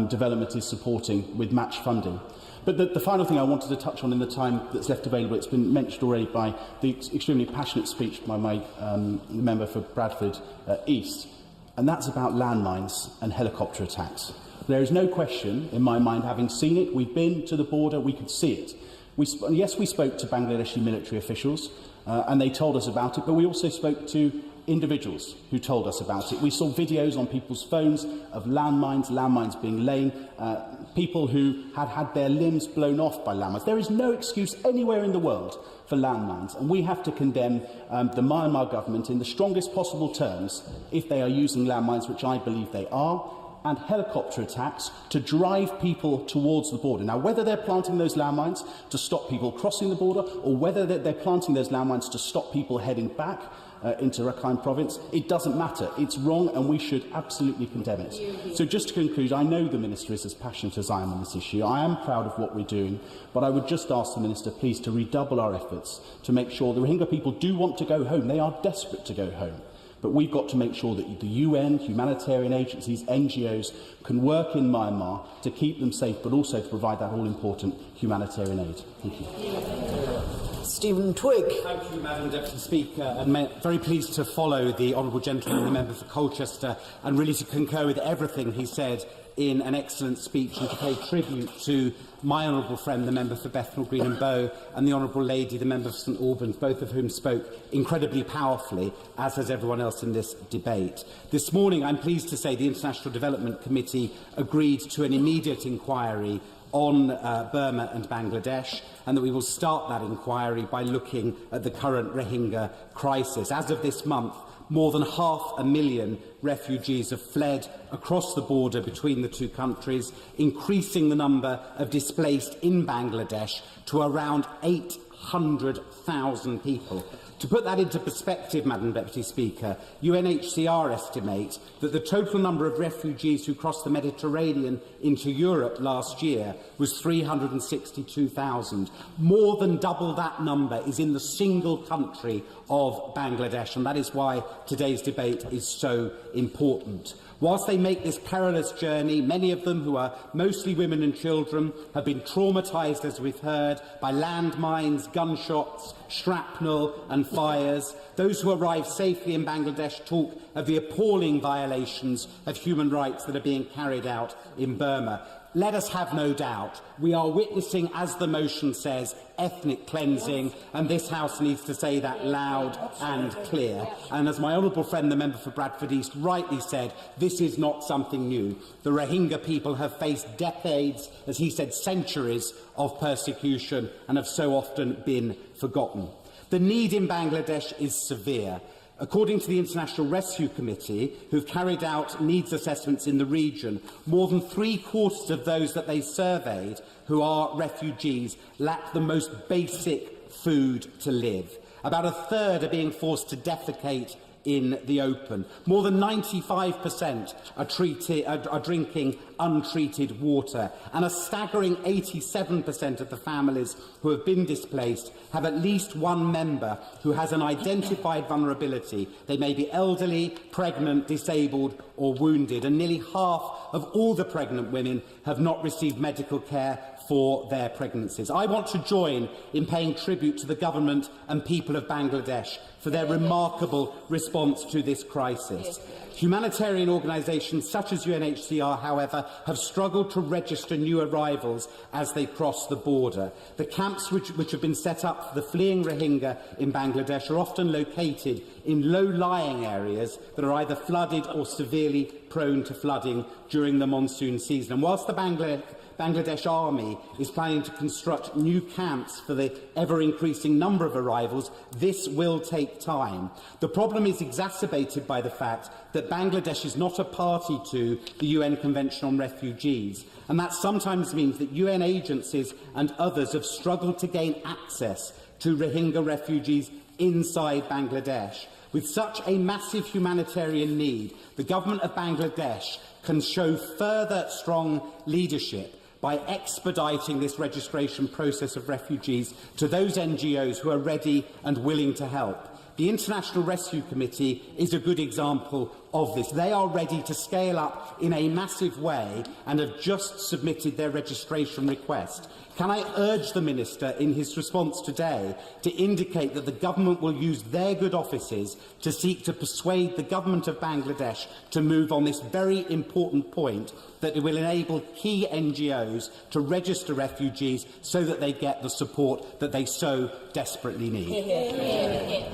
Development is supporting with match funding. But the final thing I wanted to touch on in the time that's left available, it's been mentioned already by the extremely passionate speech by my member for Bradford East, and that's about landmines and helicopter attacks. There is no question in my mind, having seen it, we've been to the border, we could see it. Yes, we spoke to Bangladeshi military officials and they told us about it, but we also spoke to individuals who told us about it. We saw videos on people's phones of landmines being laid, people who had had their limbs blown off by landmines. There is no excuse anywhere in the world for landmines, and we have to condemn the Myanmar government in the strongest possible terms if they are using landmines, which I believe they are, and helicopter attacks to drive people towards the border. Now, whether they're planting those landmines to stop people crossing the border, or whether they're planting those landmines to stop people heading back into Rakhine province, it doesn't matter. It's wrong, and we should absolutely condemn it. So just to conclude, I know the Minister is as passionate as I am on this issue. I am proud of what we're doing, but I would just ask the Minister, please, to redouble our efforts to make sure the Rohingya people do want to go home. They are desperate to go home. But we've got to make sure that the UN, humanitarian agencies, NGOs can work in Myanmar to keep them safe, but also to provide that all-important humanitarian aid. Thank you. Stephen Twigg. Thank you, Madam Deputy Speaker. And very pleased to follow the honourable gentleman, the member for Colchester, and really to concur with everything he said in an excellent speech, and to pay tribute to my honourable friend, the member for Bethnal Green and Bow, and the honourable lady, the member for St Albans, both of whom spoke incredibly powerfully, as has everyone else in this debate. This morning, I'm pleased to say the International Development Committee agreed to an immediate inquiry on Burma and Bangladesh, and that we will start that inquiry by looking at the current Rohingya crisis. As of this month, more than 500,000 refugees have fled across the border between the two countries, increasing the number of displaced in Bangladesh to around 800,000 people. To put that into perspective, Madam Deputy Speaker, UNHCR estimate that the total number of refugees who crossed the Mediterranean into Europe last year was 362,000. More than double that number is in the single country of Bangladesh, and that is why today's debate is so important. Whilst they make this perilous journey, many of them, who are mostly women and children, have been traumatised, as we've heard, by landmines, gunshots, shrapnel and fires. Those who arrive safely in Bangladesh talk of the appalling violations of human rights that are being carried out in Burma. Let us have no doubt, we are witnessing, as the motion says, ethnic cleansing, and this House needs to say that loud and clear. And as my honourable friend, the member for Bradford East, rightly said, this is not something new. The Rohingya people have faced decades, as he said, centuries of persecution, and have so often been forgotten. The need in Bangladesh is severe. According to the International Rescue Committee, who've carried out needs assessments in the region, more than 3/4 of those that they surveyed who are refugees lack the most basic food to live. About a third are being forced to defecate in the open. More than 95% are drinking untreated water, and a staggering 87% of the families who have been displaced have at least one member who has an identified vulnerability. They may be elderly, pregnant, disabled or wounded, and nearly half of all the pregnant women have not received medical care for their pregnancies. I want to join in paying tribute to the government and people of Bangladesh for their remarkable response to this crisis. Humanitarian organisations such as UNHCR, however, have struggled to register new arrivals as they cross the border. The camps which have been set up for the fleeing Rohingya in Bangladesh are often located in low-lying areas that are either flooded or severely prone to flooding during the monsoon season. And whilst the Bangladesh Army is planning to construct new camps for the ever-increasing number of arrivals, this will take time. The problem is exacerbated by the fact that Bangladesh is not a party to the UN Convention on Refugees, and that sometimes means that UN agencies and others have struggled to gain access to Rohingya refugees inside Bangladesh. With such a massive humanitarian need, the government of Bangladesh can show further strong leadership by expediting this registration process of refugees to those NGOs who are ready and willing to help. The International Rescue Committee is a good example of this. They are ready to scale up in a massive way and have just submitted their registration request. Can I urge the Minister in his response today to indicate that the government will use their good offices to seek to persuade the government of Bangladesh to move on this very important point, that it will enable key NGOs to register refugees so that they get the support that they so desperately need?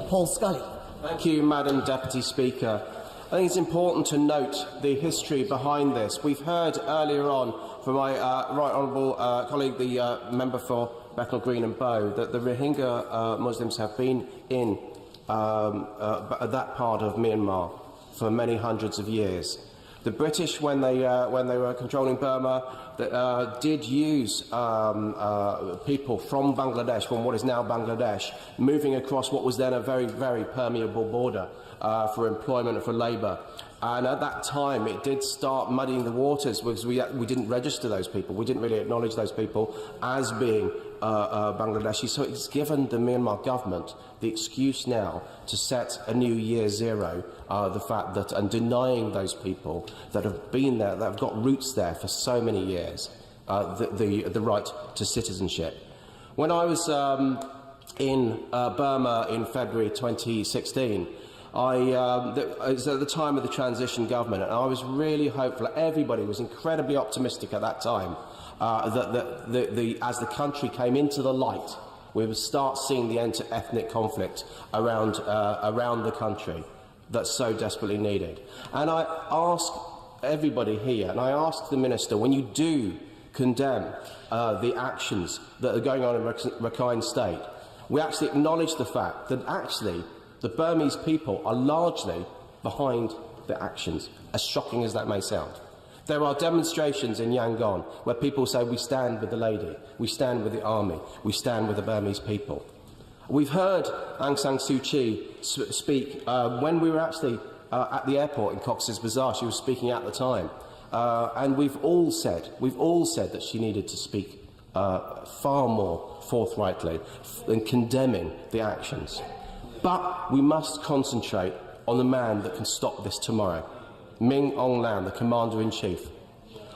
Paul Scully. Thank you, Madam Deputy Speaker. I think it's important to note the history behind this. We've heard earlier on from my right honourable colleague, the member for Bethnal Green and Bow, that the Rohingya Muslims have been in that part of Myanmar for many hundreds of years. The British, when they were controlling Burma, did use people from Bangladesh, from what is now Bangladesh, moving across what was then a very, very permeable border for employment and for labour. And at that time, it did start muddying the waters because we didn't register those people. We didn't really acknowledge those people as being Bangladeshi. So it's given the Myanmar government the excuse now to set a new year zero, the fact that, and denying those people that have been there, that have got roots there for so many years, the right to citizenship. When I was in Burma in February 2016, it was at the time of the transition government, and I was really hopeful. Everybody was incredibly optimistic at that time that as the country came into the light, we would start seeing the end to ethnic conflict around the country that's so desperately needed. And I ask everybody here, and I ask the Minister, when you do condemn the actions that are going on in Rakhine State, we actually acknowledge the fact that actually the Burmese people are largely behind the actions, as shocking as that may sound. There are demonstrations in Yangon where people say, we stand with the lady, we stand with the army, we stand with the Burmese people. We've heard Aung San Suu Kyi speak when we were actually at the airport in Cox's Bazar. She was speaking at the time. And we've all said that she needed to speak far more forthrightly in condemning the actions. But we must concentrate on the man that can stop this tomorrow, Min Aung Hlaing, the Commander-in-Chief.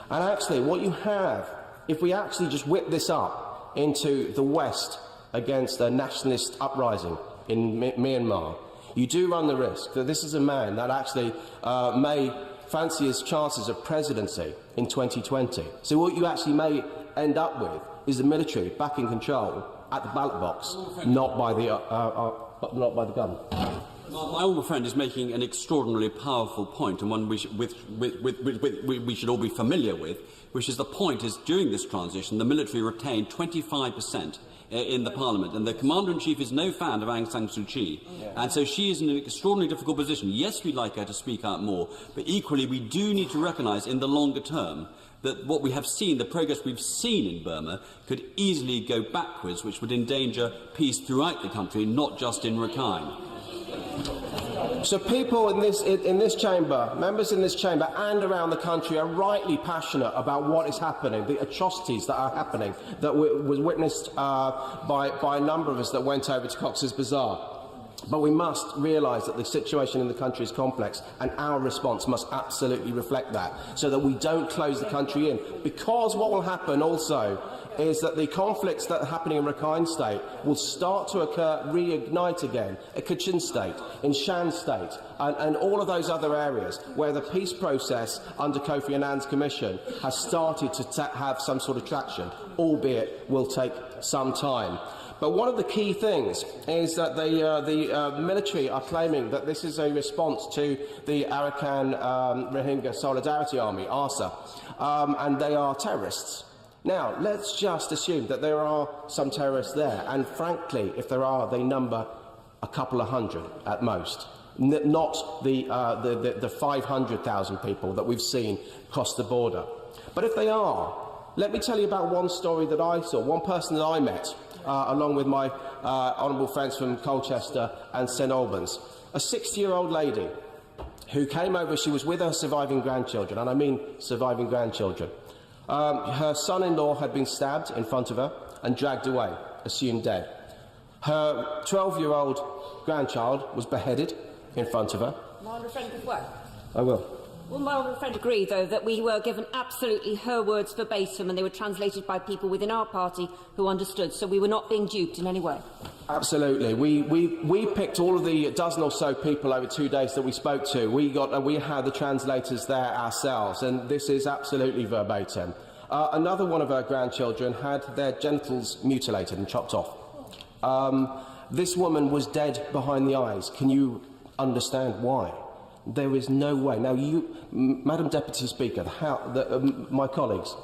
And actually, what you have, if we actually just whip this up into the West against a nationalist uprising in Myanmar, you do run the risk that this is a man that actually may fancy his chances of presidency in 2020. So what you actually may end up with is the military back in control at the ballot box, not by the gun. My honourable friend is making an extraordinarily powerful point, and one we should all be familiar with, which is the point is, during this transition, the military retained 25% in the Parliament, and the Commander-in-Chief is no fan of Aung San Suu Kyi, and so she is in an extraordinarily difficult position. Yes, we'd like her to speak out more, but equally we do need to recognise in the longer term that what we have seen, the progress we've seen in Burma, could easily go backwards, which would endanger peace throughout the country, not just in Rakhine. So people in this chamber, members in this chamber and around the country are rightly passionate about what is happening, the atrocities that are happening, that was witnessed by a number of us that went over to Cox's Bazar. But we must realise that the situation in the country is complex, and our response must absolutely reflect that, so that we don't close the country in. Because what will happen also is that the conflicts that are happening in Rakhine State will start to reignite again at Kachin State, in Shan State, and all of those other areas where the peace process under Kofi Annan's commission has started to have some sort of traction, albeit will take some time. But one of the key things is that the military are claiming that this is a response to the Arakan Rohingya Solidarity Army, ARSA, and they are terrorists. Now, let's just assume that there are some terrorists there, and frankly, if there are, they number a couple of hundred at most, not the 500,000 people that we've seen cross the border. But if they are, let me tell you about one story that I saw, one person that I met, along with my honourable friends from Colchester and St Albans, a 60-year-old lady who came over. She was with her surviving grandchildren, and I mean surviving grandchildren. Her son-in-law had been stabbed in front of her and dragged away, assumed dead. Her 12-year-old grandchild was beheaded in front of her. My honourable friend could work. I will. Will my honourable friend agree, though, that we were given absolutely her words verbatim and they were translated by people within our party who understood, so we were not being duped in any way? Absolutely. We picked all of the dozen or so people over 2 days that we spoke to. We had the translators there ourselves, and this is absolutely verbatim. Another one of her grandchildren had their genitals mutilated and chopped off. This woman was dead behind the eyes. Can you understand why? There is no way. Now, Madam Deputy Speaker, my colleagues,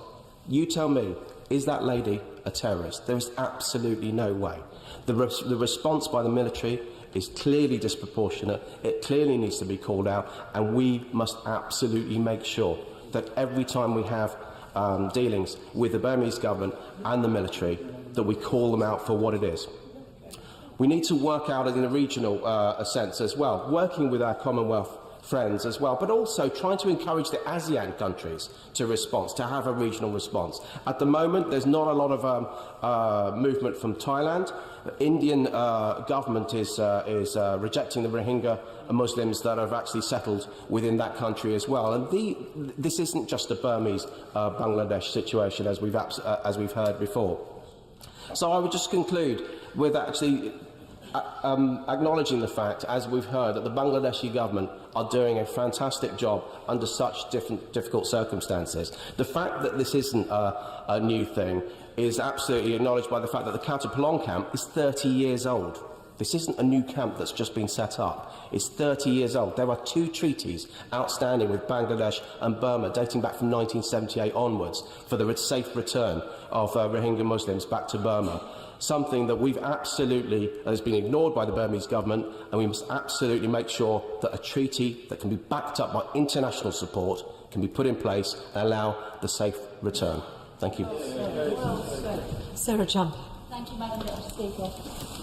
you tell me, is that lady a terrorist? There is absolutely no way. The response by the military is clearly disproportionate. It clearly needs to be called out, and we must absolutely make sure that every time we have dealings with the Burmese government and the military, that we call them out for what it is. We need to work out in a regional sense as well, working with our Commonwealth friends as well, but also trying to encourage the ASEAN countries to have a regional response. At the moment, there's not a lot of movement from Thailand. The Indian government is rejecting the Rohingya Muslims that have actually settled within that country as well. And this isn't just a Burmese-Bangladesh situation, as we've heard before. So I would just conclude with actually acknowledging the fact, as we've heard, that the Bangladeshi government are doing a fantastic job under such difficult circumstances. The fact that this isn't a new thing is absolutely acknowledged by the fact that the Kutupalong camp is 30 years old. This isn't a new camp that's just been set up. It's 30 years old. There are 2 treaties outstanding with Bangladesh and Burma dating back from 1978 onwards for the safe return of Rohingya Muslims back to Burma. Something that has been ignored by the Burmese government, and we must absolutely make sure that a treaty that can be backed up by international support can be put in place and allow the safe return. Thank you. Sarah Jump. Thank you, Madam Deputy Speaker.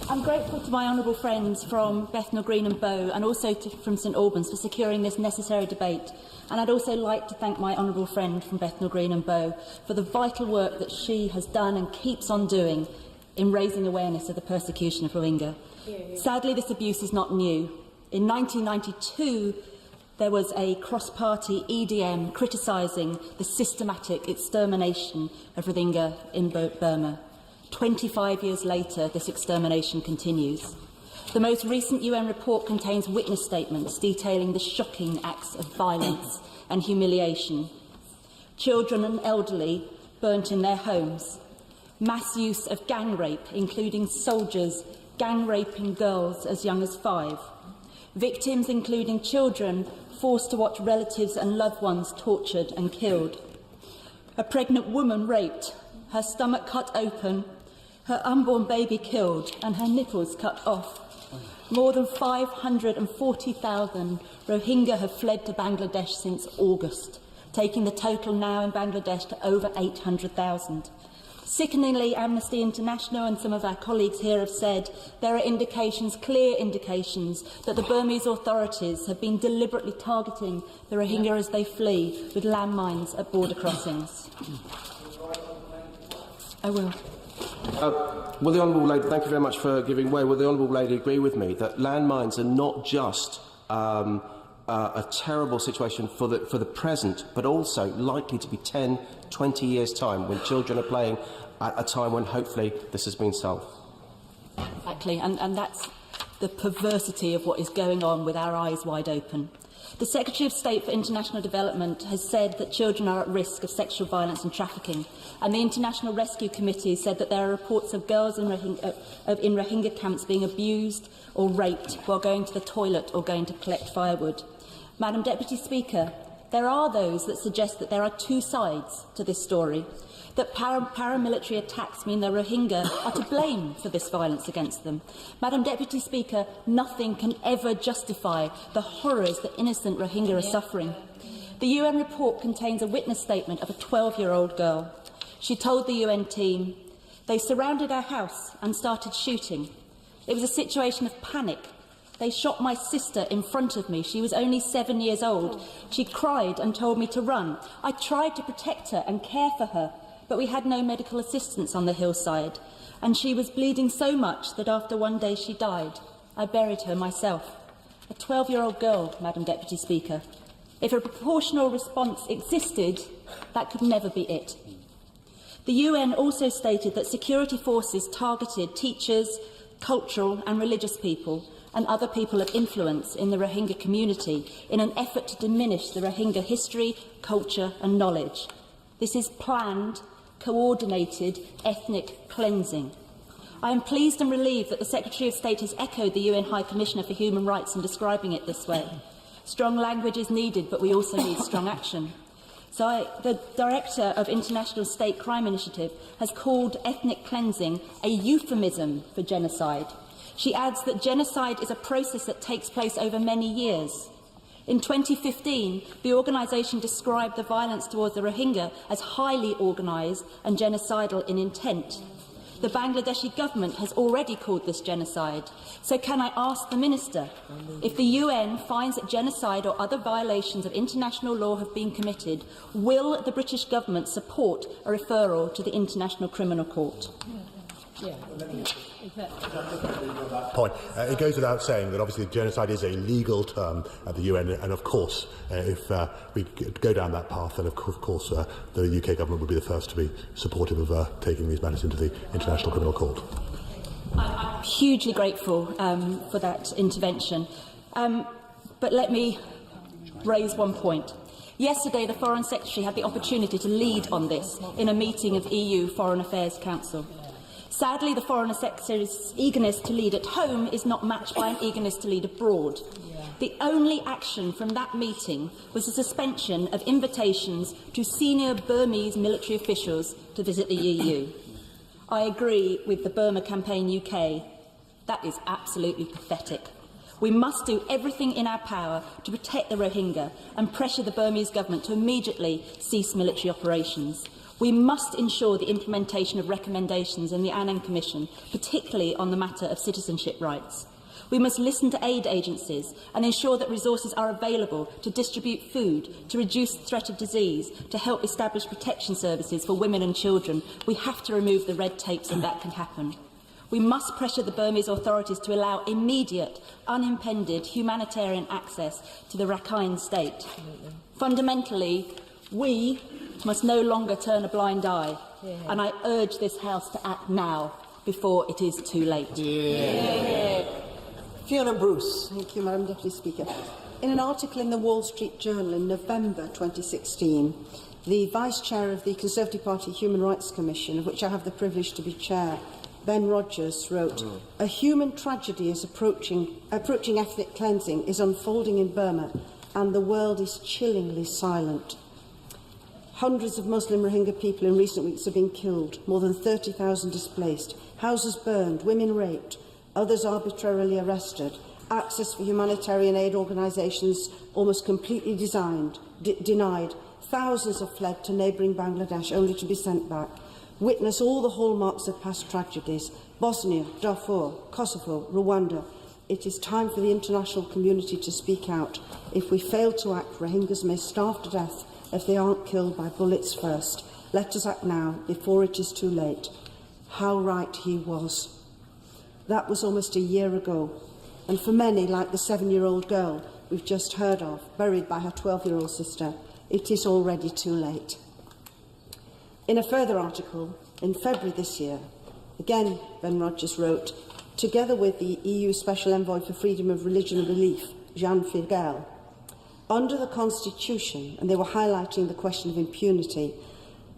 I'm grateful to my honourable friends from Bethnal Green and Bow, and also from St Albans, for securing this necessary debate. And I'd also like to thank my honourable friend from Bethnal Green and Bow for the vital work that she has done and keeps on doing in raising awareness of the persecution of Rohingya. Sadly, this abuse is not new. In 1992, there was a cross-party EDM criticising the systematic extermination of Rohingya in Burma. 25 years later, this extermination continues. The most recent UN report contains witness statements detailing the shocking acts of violence and humiliation. Children and elderly burnt in their homes. Mass use of gang rape, including soldiers gang raping girls as young as 5. Victims, including children, forced to watch relatives and loved ones tortured and killed. A pregnant woman raped, her stomach cut open, her unborn baby killed, and her nipples cut off. More than 540,000 Rohingya have fled to Bangladesh since August, taking the total now in Bangladesh to over 800,000. Sickeningly, Amnesty International and some of our colleagues here have said there are clear indications, that the Burmese authorities have been deliberately targeting the Rohingya as they flee with landmines at border crossings. I will. Will the Honourable Lady, thank you very much for giving way. Will the Honourable Lady agree with me that landmines are not just a terrible situation for the present, but also likely to be 10, 20 years' time, when children are playing at a time when hopefully this has been solved? Exactly, and that's the perversity of what is going on with our eyes wide open. The Secretary of State for International Development has said that children are at risk of sexual violence and trafficking, and the International Rescue Committee said that there are reports of girls in Rohingya camps being abused or raped while going to the toilet or going to collect firewood. Madam Deputy Speaker, there are those that suggest that there are two sides to this story, that paramilitary attacks mean the Rohingya are to blame for this violence against them. Madam Deputy Speaker, nothing can ever justify the horrors that innocent Rohingya are suffering. The UN report contains a witness statement of a 12-year-old girl. She told the UN team, "They surrounded our house and started shooting. It was a situation of panic. They shot my sister in front of me. She was only 7 years old. She cried and told me to run. I tried to protect her and care for her, but we had no medical assistance on the hillside, and she was bleeding so much that after one day she died. I buried her myself." A 12-year-old girl, Madam Deputy Speaker. If a proportional response existed, that could never be it. The UN also stated that security forces targeted teachers, cultural and religious people, and other people of influence in the Rohingya community in an effort to diminish the Rohingya history, culture and knowledge. This is planned, coordinated ethnic cleansing. I am pleased and relieved that the Secretary of State has echoed the UN High Commissioner for Human Rights in describing it this way. Strong language is needed, but we also need strong action. The Director of International State Crime Initiative has called ethnic cleansing a euphemism for genocide. She adds that genocide is a process that takes place over many years. In 2015, the organisation described the violence towards the Rohingya as highly organised and genocidal in intent. The Bangladeshi government has already called this genocide. So can I ask the Minister, if the UN finds that genocide or other violations of international law have been committed, will the British government support a referral to the International Criminal Court? Point. It goes without saying that obviously genocide is a legal term at the UN, and of course, if we go down that path, then of course the UK government would be the first to be supportive of taking these matters into the International Criminal Court. I'm hugely grateful for that intervention, but let me raise one point. Yesterday, the Foreign Secretary had the opportunity to lead on this in a meeting of EU Foreign Affairs Council. Sadly, the Foreign Secretary's eagerness to lead at home is not matched by an eagerness to lead abroad. The only action from that meeting was the suspension of invitations to senior Burmese military officials to visit the EU. I agree with the Burma Campaign UK. That is absolutely pathetic. We must do everything in our power to protect the Rohingya and pressure the Burmese government to immediately cease military operations. We must ensure the implementation of recommendations in the Annan Commission, particularly on the matter of citizenship rights. We must listen to aid agencies and ensure that resources are available to distribute food, to reduce the threat of disease, to help establish protection services for women and children. We have to remove the red tape so that can happen. We must pressure the Burmese authorities to allow immediate, unimpeded humanitarian access to the Rakhine state. Fundamentally, we must no longer turn a blind eye, and I urge this House to act now, before it is too late. Fiona Bruce. Thank you, Madam Deputy Speaker. In an article in the Wall Street Journal in November 2016, the Vice-Chair of the Conservative Party Human Rights Commission, of which I have the privilege to be Chair, Ben Rogers, wrote, "A human tragedy is approaching ethnic cleansing is unfolding in Burma, and the world is chillingly silent. Hundreds of Muslim Rohingya people in recent weeks have been killed, more than 30,000 displaced, houses burned, women raped, others arbitrarily arrested, access for humanitarian aid organisations almost completely denied, thousands have fled to neighbouring Bangladesh only to be sent back. Witness all the hallmarks of past tragedies, Bosnia, Darfur, Kosovo, Rwanda. It is time for the international community to speak out. If we fail to act, Rohingyas may starve to death if they aren't killed by bullets first. Let us act now, before it is too late." How right he was. That was almost a year ago, and for many, like the 7-year-old girl we've just heard of, buried by her 12-year-old sister, it is already too late. In a further article, in February this year, again Ben Rogers wrote, together with the EU Special Envoy for Freedom of Religion and Belief, Jean Fidel. Under the Constitution, and they were highlighting the question of impunity,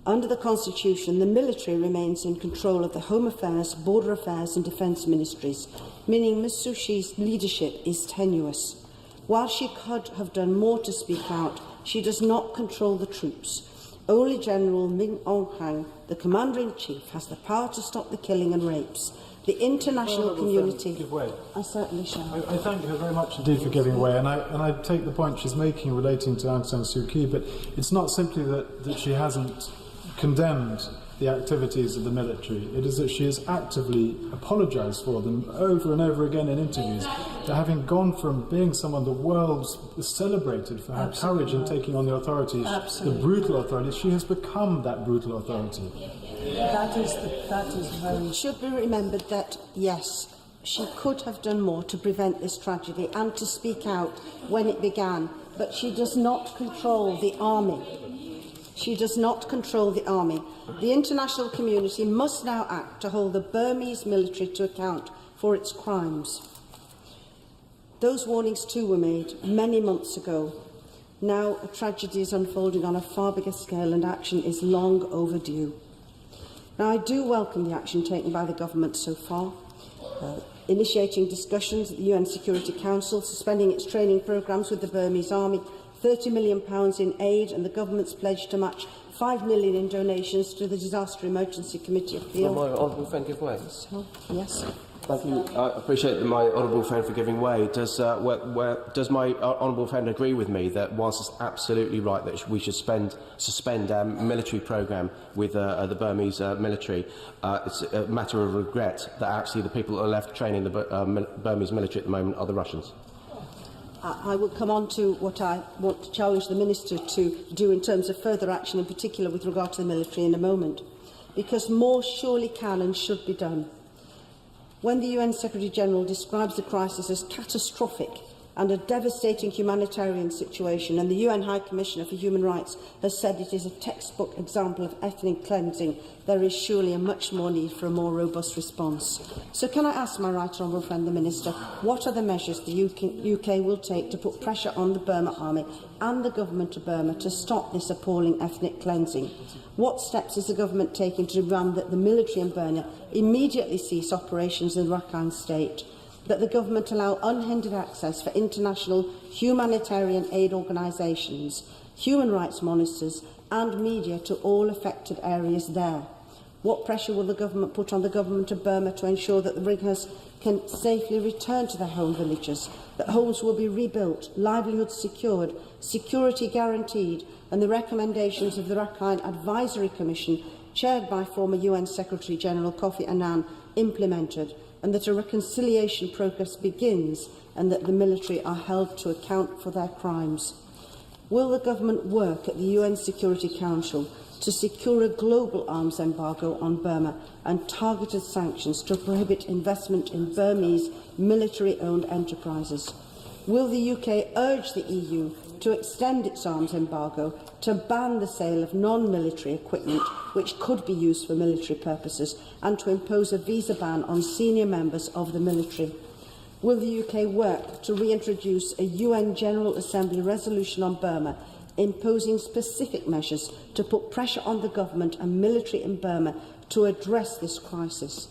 under the Constitution, the military remains in control of the Home Affairs, Border Affairs and Defence Ministries, meaning Ms Suu Kyi's leadership is tenuous. While she could have done more to speak out, she does not control the troops. Only General Min Aung Hlaing, the Commander-in-Chief, has the power to stop the killing and rapes. The international community... Give way. I certainly shall. I thank her very much indeed for giving way, and I take the point she's making relating to Aung San Suu Kyi, but it's not simply that she hasn't condemned the activities of the military. It is that she has actively apologised for them over and over again in interviews, to having gone from being someone the world celebrated for her courage in taking on the authorities, the brutal authorities. She has become that brutal authority. That is very... It should be remembered that, yes, she could have done more to prevent this tragedy and to speak out when it began, but she does not control the army. She does not control the army. The international community must now act to hold the Burmese military to account for its crimes. Those warnings too were made many months ago. Now a tragedy is unfolding on a far bigger scale and action is long overdue. Now I do welcome the action taken by the government so far, initiating discussions at the UN Security Council, suspending its training programmes with the Burmese army, £30 million in aid, and the government's pledge to match £5 million in donations to the Disaster Emergency Committee appeal. My honourable friend give way. Yes. Thank you. I appreciate my honourable friend for giving way. Does my honourable friend agree with me that whilst it's absolutely right that we should suspend our military programme with the Burmese military, it's a matter of regret that actually the people that are left training the Burmese military at the moment are the Russians? I will come on to what I want to challenge the Minister to do in terms of further action, in particular with regard to the military, in a moment, because more surely can and should be done. When the UN Secretary-General describes the crisis as catastrophic and a devastating humanitarian situation, and the UN High Commissioner for Human Rights has said it is a textbook example of ethnic cleansing, there is surely a much more need for a more robust response. So can I ask my right honourable friend, the Minister, what are the measures the UK will take to put pressure on the Burma Army and the government of Burma to stop this appalling ethnic cleansing? What steps is the government taking to demand that the military in Burma immediately cease operations in Rakhine State, that the government allow unhindered access for international humanitarian aid organisations, human rights monitors and media to all affected areas there? What pressure will the government put on the government of Burma to ensure that the Rohingyas can safely return to their home villages, that homes will be rebuilt, livelihoods secured, security guaranteed, and the recommendations of the Rakhine Advisory Commission, chaired by former UN Secretary-General Kofi Annan, implemented, and that a reconciliation process begins and that the military are held to account for their crimes? Will the government work at the UN Security Council to secure a global arms embargo on Burma and targeted sanctions to prohibit investment in Burmese military-owned enterprises? Will the UK urge the EU to extend its arms embargo to ban the sale of non-military equipment which could be used for military purposes and to impose a visa ban on senior members of the military? Will the UK work to reintroduce a UN General Assembly resolution on Burma imposing specific measures to put pressure on the government and military in Burma to address this crisis?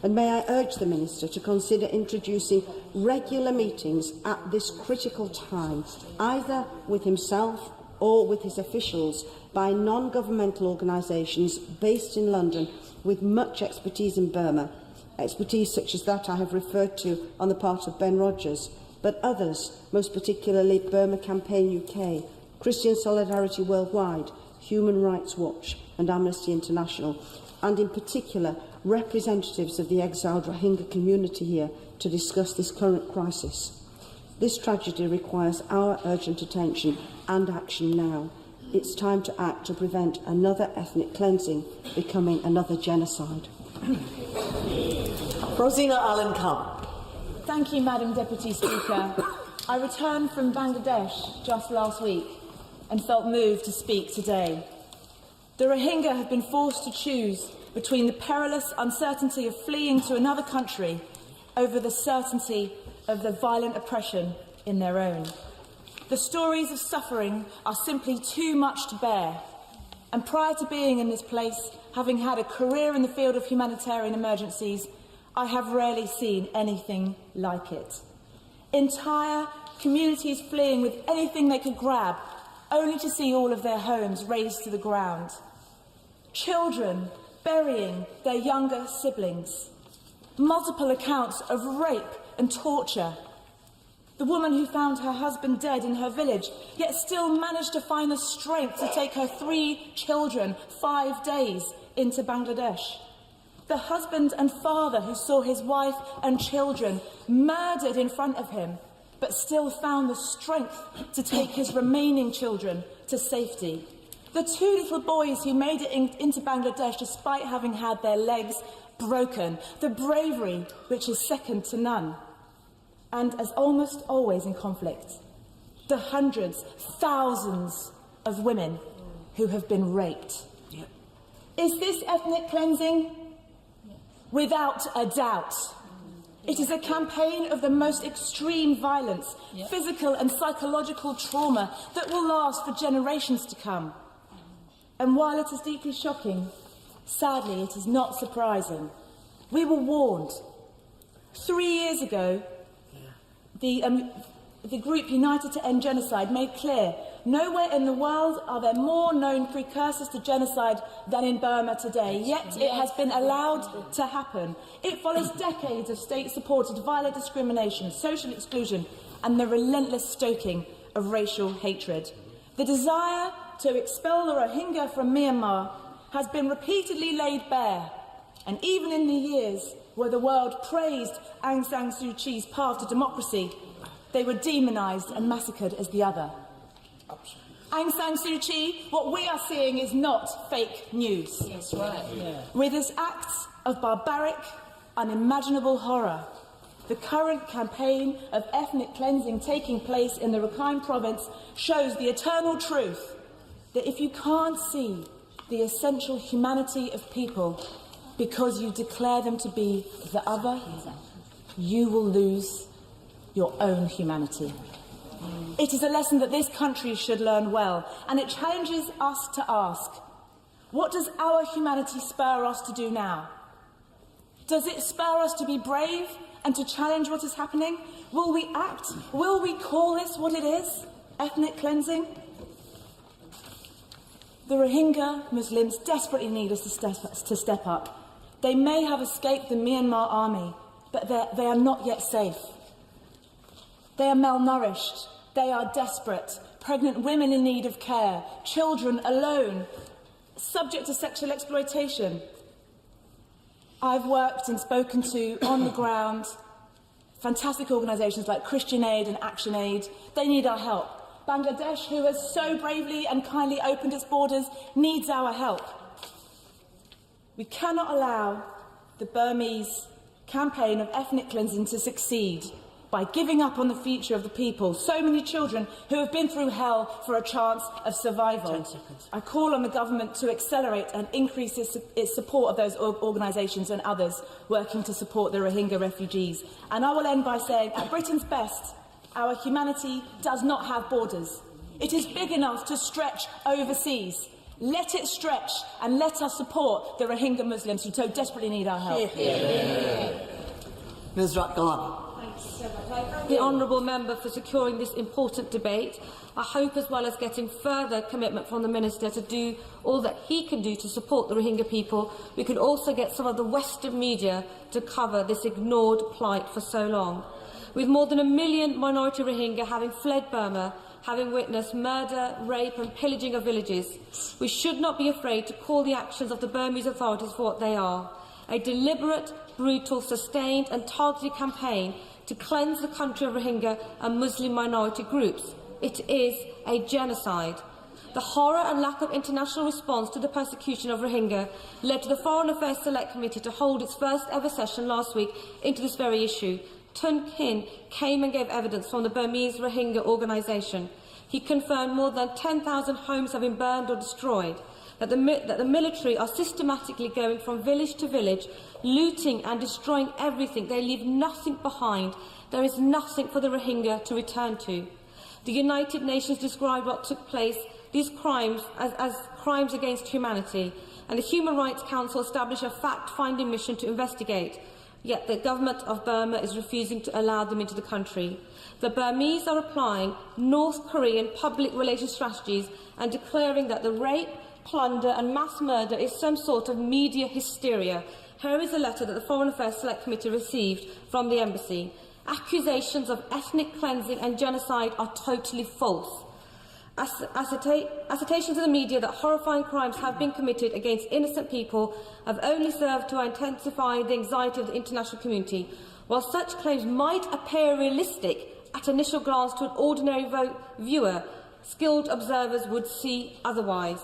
And may I urge the Minister to consider introducing regular meetings at this critical time, either with himself or with his officials, by non-governmental organisations based in London with much expertise in Burma, expertise such as that I have referred to on the part of Ben Rogers, but others, most particularly Burma Campaign UK, Christian Solidarity Worldwide, Human Rights Watch and Amnesty International, and in particular representatives of the exiled Rohingya community here to discuss this current crisis. This tragedy requires our urgent attention and action now. It's time to act to prevent another ethnic cleansing becoming another genocide. Rosina Allen-Cump. Thank you, Madam Deputy Speaker. I returned from Bangladesh just last week and felt moved to speak today. The Rohingya have been forced to choose between the perilous uncertainty of fleeing to another country over the certainty of the violent oppression in their own. The stories of suffering are simply too much to bear, and prior to being in this place, having had a career in the field of humanitarian emergencies, I have rarely seen anything like it. Entire communities fleeing with anything they could grab, only to see all of their homes razed to the ground. Children burying their younger siblings. Multiple accounts of rape and torture. The woman who found her husband dead in her village, yet still managed to find the strength to take her 3 children 5 days into Bangladesh. The husband and father who saw his wife and children murdered in front of him, but still found the strength to take his remaining children to safety. The 2 little boys who made it into Bangladesh despite having had their legs broken. The bravery which is second to none. And as almost always in conflict, the hundreds, thousands of women who have been raped. Yep. Is this ethnic cleansing? Without a doubt. It is a campaign of the most extreme violence, physical and psychological trauma that will last for generations to come. And while it is deeply shocking, sadly it is not surprising. We were warned. 3 years ago, the group United to End Genocide made clear nowhere in the world are there more known precursors to genocide than in Burma today, yet it has been allowed to happen. It follows decades of state-supported violent discrimination, social exclusion and the relentless stoking of racial hatred. The desire to expel the Rohingya from Myanmar has been repeatedly laid bare, and even in the years where the world praised Aung San Suu Kyi's path to democracy, they were demonised and massacred as the other. Aung San Suu Kyi, what we are seeing is not fake news. That's right. Yeah. With its acts of barbaric, unimaginable horror, the current campaign of ethnic cleansing taking place in the Rakhine province shows the eternal truth that if you can't see the essential humanity of people because you declare them to be the other, you will lose your own humanity. It is a lesson that this country should learn well, and it challenges us to ask, what does our humanity spur us to do now? Does it spur us to be brave and to challenge what is happening? Will we act? Will we call this what it is? Ethnic cleansing? The Rohingya Muslims desperately need us to step up. They may have escaped the Myanmar army, but they are not yet safe. They are malnourished. They are desperate. Pregnant women in need of care. Children alone. Subject to sexual exploitation. I've worked and spoken to, on the ground, fantastic organisations like Christian Aid and Action Aid. They need our help. Bangladesh, who has so bravely and kindly opened its borders, needs our help. We cannot allow the Burmese campaign of ethnic cleansing to succeed by giving up on the future of the people, so many children who have been through hell for a chance of survival. I call on the government to accelerate and increase its support of those organisations and others working to support the Rohingya refugees. And I will end by saying, at Britain's best, our humanity does not have borders. It is big enough to stretch overseas. Let it stretch and let us support the Rohingya Muslims who so desperately need our help. Ms. Ratkalan. The honourable member for securing this important debate. I hope, as well as getting further commitment from the Minister to do all that he can do to support the Rohingya people, we could also get some of the Western media to cover this ignored plight for so long. With more than 1 million minority Rohingya having fled Burma, having witnessed murder, rape and pillaging of villages, we should not be afraid to call the actions of the Burmese authorities for what they are: a deliberate, brutal, sustained and targeted campaign to cleanse the country of Rohingya and Muslim minority groups. It is a genocide. The horror and lack of international response to the persecution of Rohingya led to the Foreign Affairs Select Committee to hold its first ever session last week into this very issue. Tun Kin came and gave evidence from the Burmese Rohingya organisation. He confirmed more than 10,000 homes have been burned or destroyed. that the military are systematically going from village to village, looting and destroying everything. They leave nothing behind. There is nothing for the Rohingya to return to. The United Nations described what took place, these crimes, as crimes against humanity, and the Human Rights Council established a fact-finding mission to investigate. Yet the government of Burma is refusing to allow them into the country. The Burmese are applying North Korean public relations strategies and declaring that the rape, plunder and mass murder is some sort of media hysteria. Here is a letter that the Foreign Affairs Select Committee received from the embassy. Accusations of ethnic cleansing and genocide are totally false. Assertions in the media that horrifying crimes have been committed against innocent people have only served to intensify the anxiety of the international community. While such claims might appear realistic at initial glance to an ordinary viewer, skilled observers would see otherwise.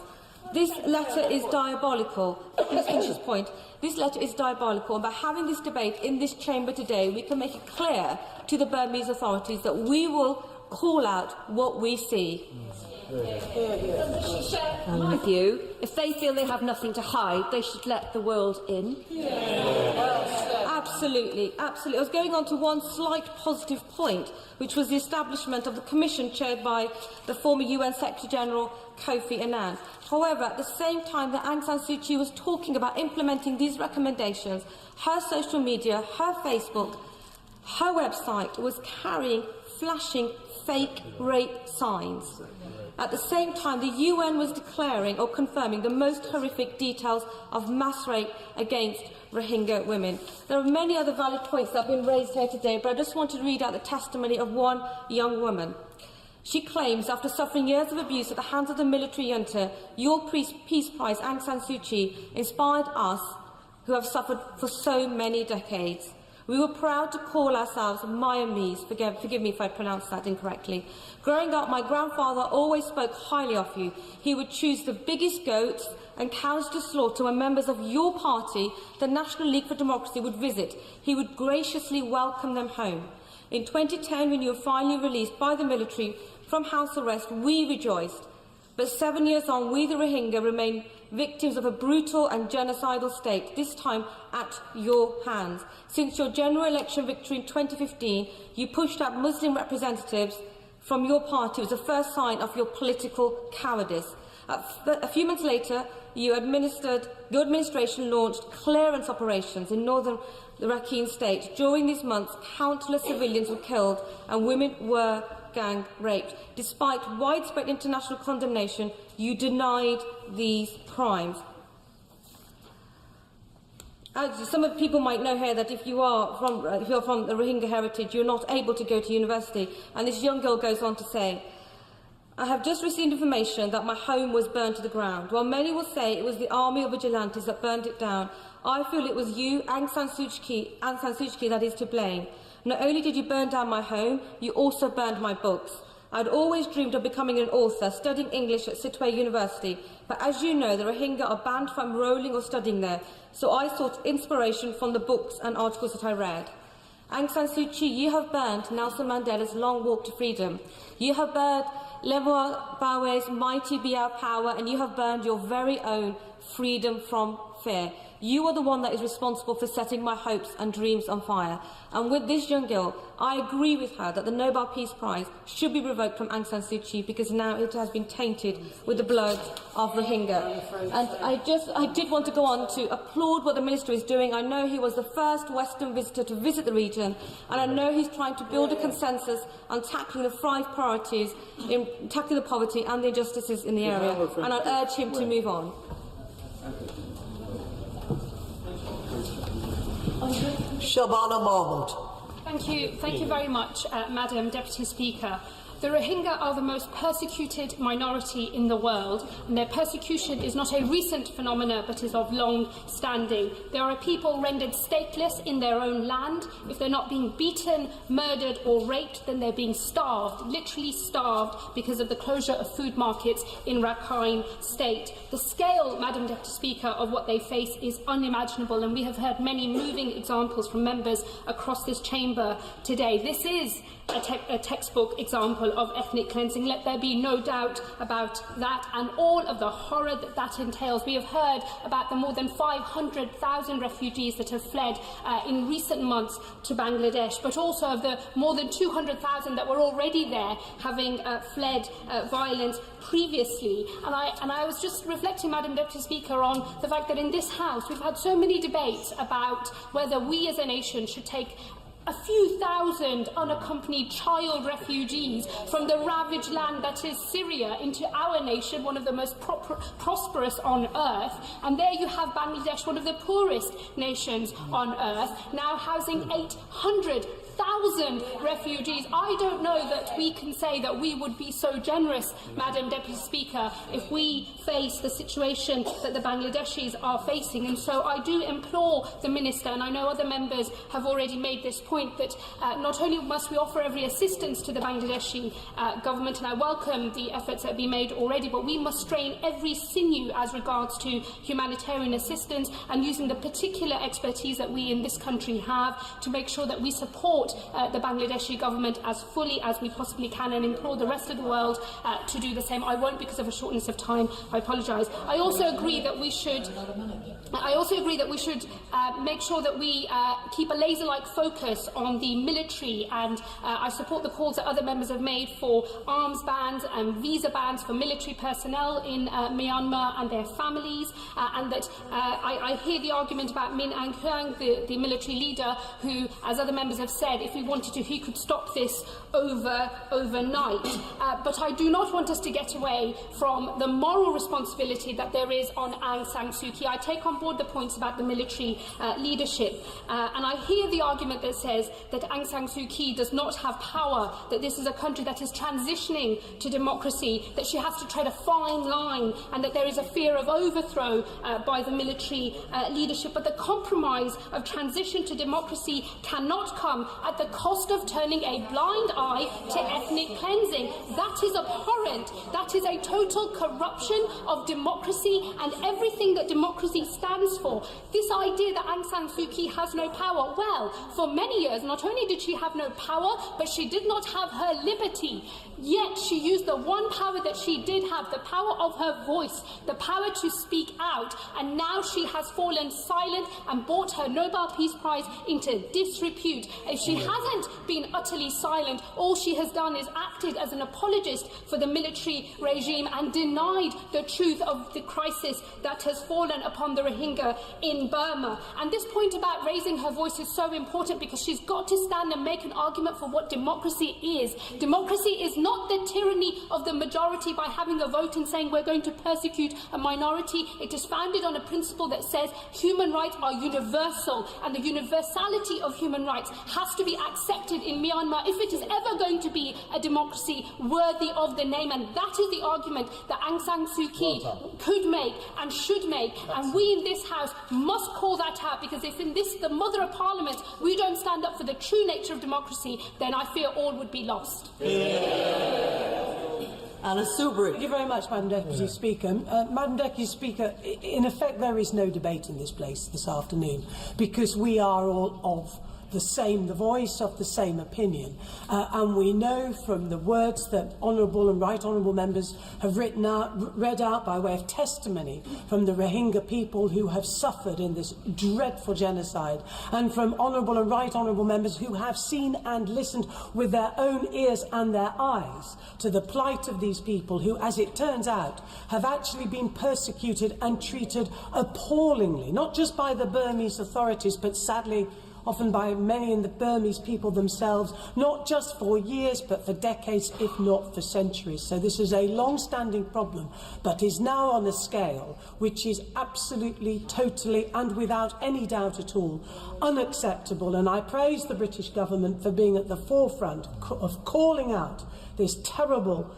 This letter is diabolical. Let's finish this point. This letter is diabolical, and by having this debate in this chamber today, we can make it clear to the Burmese authorities that we will call out what we see. I'm with you. If they feel they have nothing to hide, they should let the world in. Absolutely, absolutely. I was going on to one slight positive point, which was the establishment of the commission chaired by the former UN Secretary-General Kofi Annan. However, at the same time that Aung San Suu Kyi was talking about implementing these recommendations, her social media, her Facebook, her website was carrying flashing fake rape signs. At the same time, the UN was declaring or confirming the most horrific details of mass rape against Rohingya women. There are many other valid points that have been raised here today, but I just want to read out the testimony of one young woman. She claims, after suffering years of abuse at the hands of the military junta, your Peace Prize, Aung San Suu Kyi, inspired us, who have suffered for so many decades. We were proud to call ourselves Myanmarese. Forgive me if I pronounced that incorrectly. Growing up, my grandfather always spoke highly of you. He would choose the biggest goats and cows to slaughter when members of your party, the National League for Democracy, would visit. He would graciously welcome them home. In 2010, when you were finally released by the military from house arrest, we rejoiced. But 7 years on, we the Rohingya remain victims of a brutal and genocidal state, this time at your hands. Since your general election victory in 2015, you pushed out Muslim representatives from your party. It was the first sign of your political cowardice. A few months later, your administration launched clearance operations in northern Rakhine State. During these months, countless civilians were killed and women were gang raped. Despite widespread international condemnation, you denied these crimes. As some of the people might know here that if you're from the Rohingya heritage, you're not able to go to university. And this young girl goes on to say, I have just received information that my home was burned to the ground. While many will say it was the army of vigilantes that burned it down, I feel it was you, Aung San Suu Kyi, that is to blame. Not only did you burn down my home, you also burned my books. I'd always dreamed of becoming an author, studying English at Sitwe University, but as you know, the Rohingya are banned from enrolling or studying there, so I sought inspiration from the books and articles that I read. Aung San Suu Kyi, you have burned Nelson Mandela's Long Walk to Freedom. You have burned Lemuel Bawe's Mighty Be Our Power, and you have burned your very own Freedom from Fear. You are the one that is responsible for setting my hopes and dreams on fire. And with this young girl, I agree with her that the Nobel Peace Prize should be revoked from Aung San Suu Kyi because now it has been tainted with the blood of Rohingya. And I did want to go on to applaud what the Minister is doing. I know he was the first Western visitor to visit the region, and I know he's trying to build a consensus on tackling the 5 priorities in tackling the poverty and the injustices in the area. And I urge him to move on. Shabana Mahmood. Thank you very much, Madam Deputy Speaker. The Rohingya are the most persecuted minority in the world, and their persecution is not a recent phenomenon but is of long standing. There are people rendered stateless in their own land. If they're not being beaten, murdered or raped, then they're being starved, literally starved, because of the closure of food markets in Rakhine State. The scale, Madam Deputy Speaker, of what they face is unimaginable, and we have heard many moving examples from members across this chamber today. This is a textbook example of ethnic cleansing. Let there be no doubt about that and all of the horror that that entails. We have heard about the more than 500,000 refugees that have fled in recent months to Bangladesh, but also of the more than 200,000 that were already there, having fled violence previously. And I was just reflecting, Madam Deputy Speaker, on the fact that in this House we've had so many debates about whether we as a nation should take a few thousand unaccompanied child refugees from the ravaged land that is Syria into our nation, one of the most prosperous on earth. And there you have Bangladesh, one of the poorest nations on earth, now housing 800,000 refugees. I don't know that we can say that we would be so generous, Madam Deputy Speaker, if we face the situation that the Bangladeshis are facing. And so I do implore the Minister, and I know other members have already made this point, that not only must we offer every assistance to the Bangladeshi government, and I welcome the efforts that have been made already, but we must strain every sinew as regards to humanitarian assistance and using the particular expertise that we in this country have to make sure that we support the Bangladeshi government as fully as we possibly can, and implore the rest of the world to do the same. I won't because of a shortness of time. I apologise. I also agree that we should make sure that we keep a laser-like focus on the military, and I support the calls that other members have made for arms bans and visa bans for military personnel in Myanmar and their families, and that I hear the argument about Min Aung Hlaing, the military leader, who, as other members have said, if he wanted to, he could stop this overnight. But I do not want us to get away from the moral responsibility that there is on Aung San Suu Kyi. I take on board the points about the military leadership, and I hear the argument that says that Aung San Suu Kyi does not have power, that this is a country that is transitioning to democracy, that she has to tread a fine line, and that there is a fear of overthrow by the military leadership. But the compromise of transition to democracy cannot come at the cost of turning a blind eye to ethnic cleansing. That is abhorrent. That is a total corruption of democracy and everything that democracy stands for. This idea that Aung San Suu Kyi has no power, well, for many years, not only did she have no power, but she did not have her liberty. Yet she used the one power that she did have, the power of her voice, the power to speak out, and now she has fallen silent and brought her Nobel Peace Prize into disrepute. If she hasn't been utterly silent, all she has done is acted as an apologist for the military regime and denied the truth of the crisis that has fallen upon the Rohingya in Burma. And this point about raising her voice is so important because she's got to stand and make an argument for what democracy is. Democracy is not the tyranny of the majority by having a vote and saying we're going to persecute a minority. It is founded on a principle that says human rights are universal, and the universality of human rights has to be accepted in Myanmar if it is ever going to be a democracy worthy of the name. And that is the argument that Aung San Suu Kyi could make and should make, and we in this House must call that out, because if in this, the Mother of Parliament, we don't stand up for the true nature of democracy, then I fear all would be lost. Anna Soubry. Thank you very much, Madam Deputy Speaker. Madam Deputy Speaker, in effect there is no debate in this place this afternoon, because we are all of the voice of the same opinion. And we know from the words that honourable and right honourable members have read out by way of testimony from the Rohingya people who have suffered in this dreadful genocide, and from honourable and right honourable members who have seen and listened with their own ears and their eyes to the plight of these people who, as it turns out, have actually been persecuted and treated appallingly, not just by the Burmese authorities, but sadly often by many in the Burmese people themselves, not just for years, but for decades, if not for centuries. So this is a long-standing problem, but is now on a scale which is absolutely, totally, and without any doubt at all, unacceptable. And I praise the British government for being at the forefront of calling out this terrible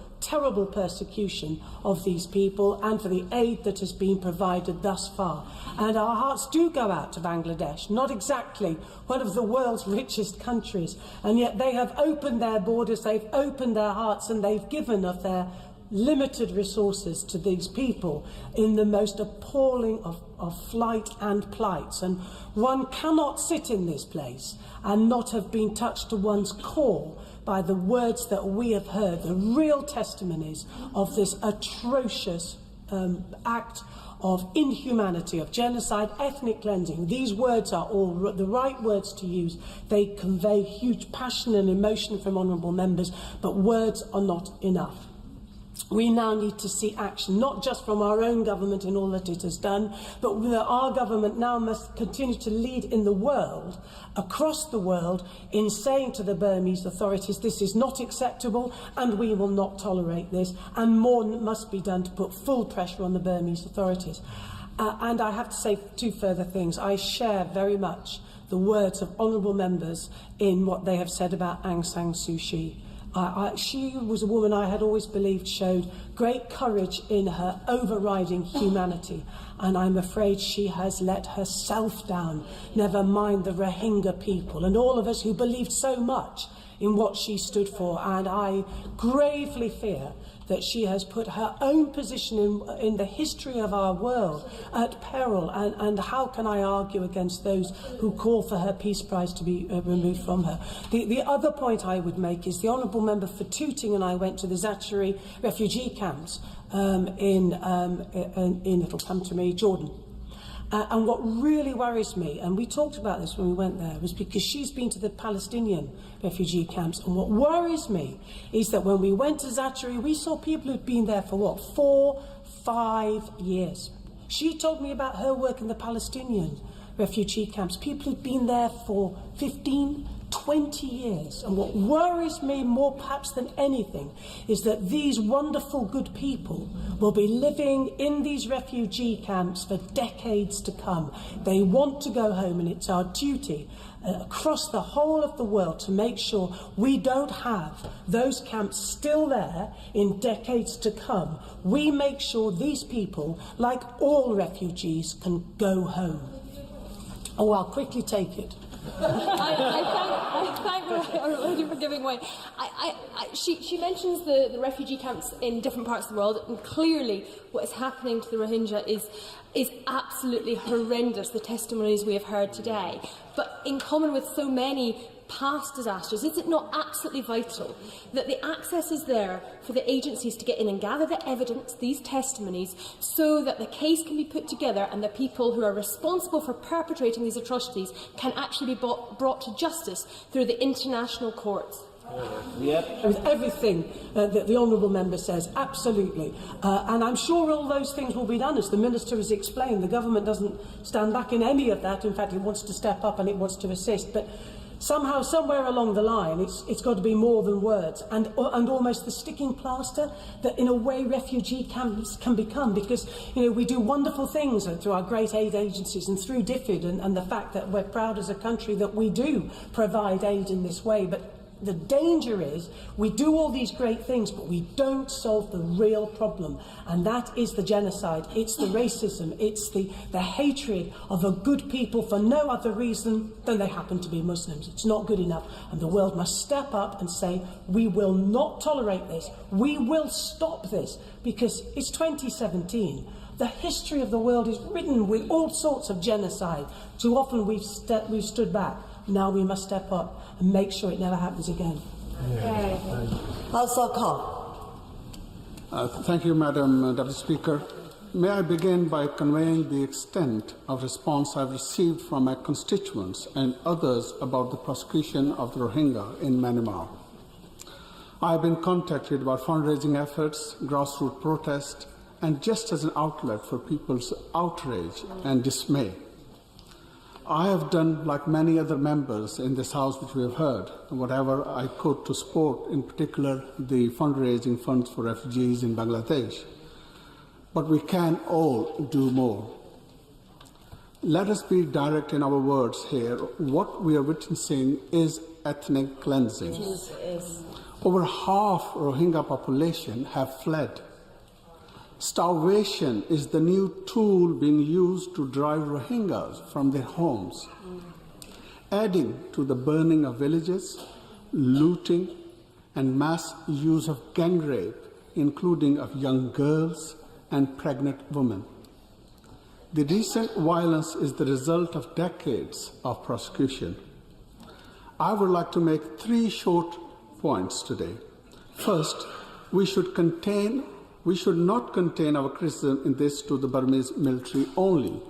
persecution of these people, and for the aid that has been provided thus far. And our hearts do go out to Bangladesh, not exactly one of the world's richest countries, and yet they have opened their borders, they've opened their hearts, and they've given of their limited resources to these people in the most appalling of flight and plights. And one cannot sit in this place and not have been touched to one's core by the words that we have heard, the real testimonies of this atrocious act of inhumanity, of genocide, ethnic cleansing. These words are all the right words to use. They convey huge passion and emotion from honourable members, but words are not enough. We now need to see action, not just from our own government in all that it has done, but our government now must continue to lead in the world, across the world, in saying to the Burmese authorities, this is not acceptable and we will not tolerate this, and more must be done to put full pressure on the Burmese authorities. And I have to say two further things. I share very much the words of honourable members in what they have said about Aung San Suu Kyi. She was a woman I had always believed showed great courage in her overriding humanity, and I'm afraid she has let herself down, never mind the Rohingya people and all of us who believed so much in what she stood for. And I gravely fear that she has put her own position in the history of our world at peril, and how can I argue against those who call for her Peace Prize to be removed from her? The other point I would make is the Honourable Member for Tooting and I went to the Zachary refugee camps in it'll come to me, Jordan. And what really worries me, and we talked about this when we went there, was because she's been to the Palestinian refugee camps, and what worries me is that when we went to Zachary, we saw people who'd been there for what, 4, 5 years. She told me about her work in the Palestinian refugee camps, people who'd been there for 15, 20 years. And what worries me more perhaps than anything is that these wonderful good people will be living in these refugee camps for decades to come. They want to go home, and it's our duty across the whole of the world to make sure we don't have those camps still there in decades to come. We make sure these people, like all refugees, can go home. Oh, I'll quickly take it. I thank our lady for giving way. She mentions the refugee camps in different parts of the world, and clearly what is happening to the Rohingya is absolutely horrendous, the testimonies we have heard today. But in common with so many past disasters, is it not absolutely vital that the access is there for the agencies to get in and gather the evidence, these testimonies, so that the case can be put together and the people who are responsible for perpetrating these atrocities can actually be brought to justice through the international courts? Yep. With everything that the honourable member says, absolutely. And I'm sure all those things will be done, as the Minister has explained. The government doesn't stand back in any of that. In fact, it wants to step up and it wants to assist. But somehow, somewhere along the line, it's got to be more than words, and almost the sticking plaster that, in a way, refugee camps can become. Because, you know, we do wonderful things through our great aid agencies and through DFID, and the fact that we're proud as a country that we do provide aid in this way. But the danger is we do all these great things, but we don't solve the real problem, and that is the genocide. It's the racism. It's the hatred of a good people for no other reason than they happen to be Muslims. It's not good enough, and the world must step up and say, we will not tolerate this. We will stop this, because it's 2017. The history of the world is written with all sorts of genocide. Too often we've stood back. Now we must step up and make sure it never happens again. Thank you, Madam Deputy Speaker. May I begin by conveying the extent of response I've received from my constituents and others about the prosecution of the Rohingya in Myanmar. I have been contacted about fundraising efforts, grassroots protests, and just as an outlet for people's outrage and dismay. I have done, like many other members in this House, which we have heard, whatever I could to support, in particular, the fundraising funds for refugees in Bangladesh. But we can all do more. Let us be direct in our words here. What we are witnessing is ethnic cleansing. It is. Over half Rohingya population have fled. Starvation is the new tool being used to drive Rohingyas from their homes, adding to the burning of villages, looting, and mass use of gang rape, including of young girls and pregnant women. The recent violence is the result of decades of prosecution. I would like to make 3 short points today. First, we should not contain our criticism in this to the Burmese military only.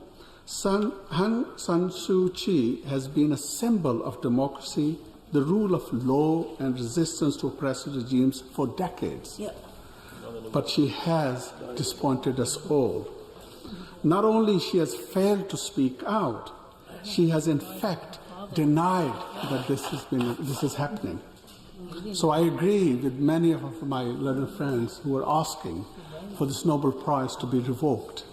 Aung San Suu Kyi has been a symbol of democracy, the rule of law and resistance to oppressive regimes for decades. But she has disappointed us all. Not only she has failed to speak out, she has in fact denied that this is happening. So I agree with many of my learned friends who are asking for this Nobel Prize to be revoked.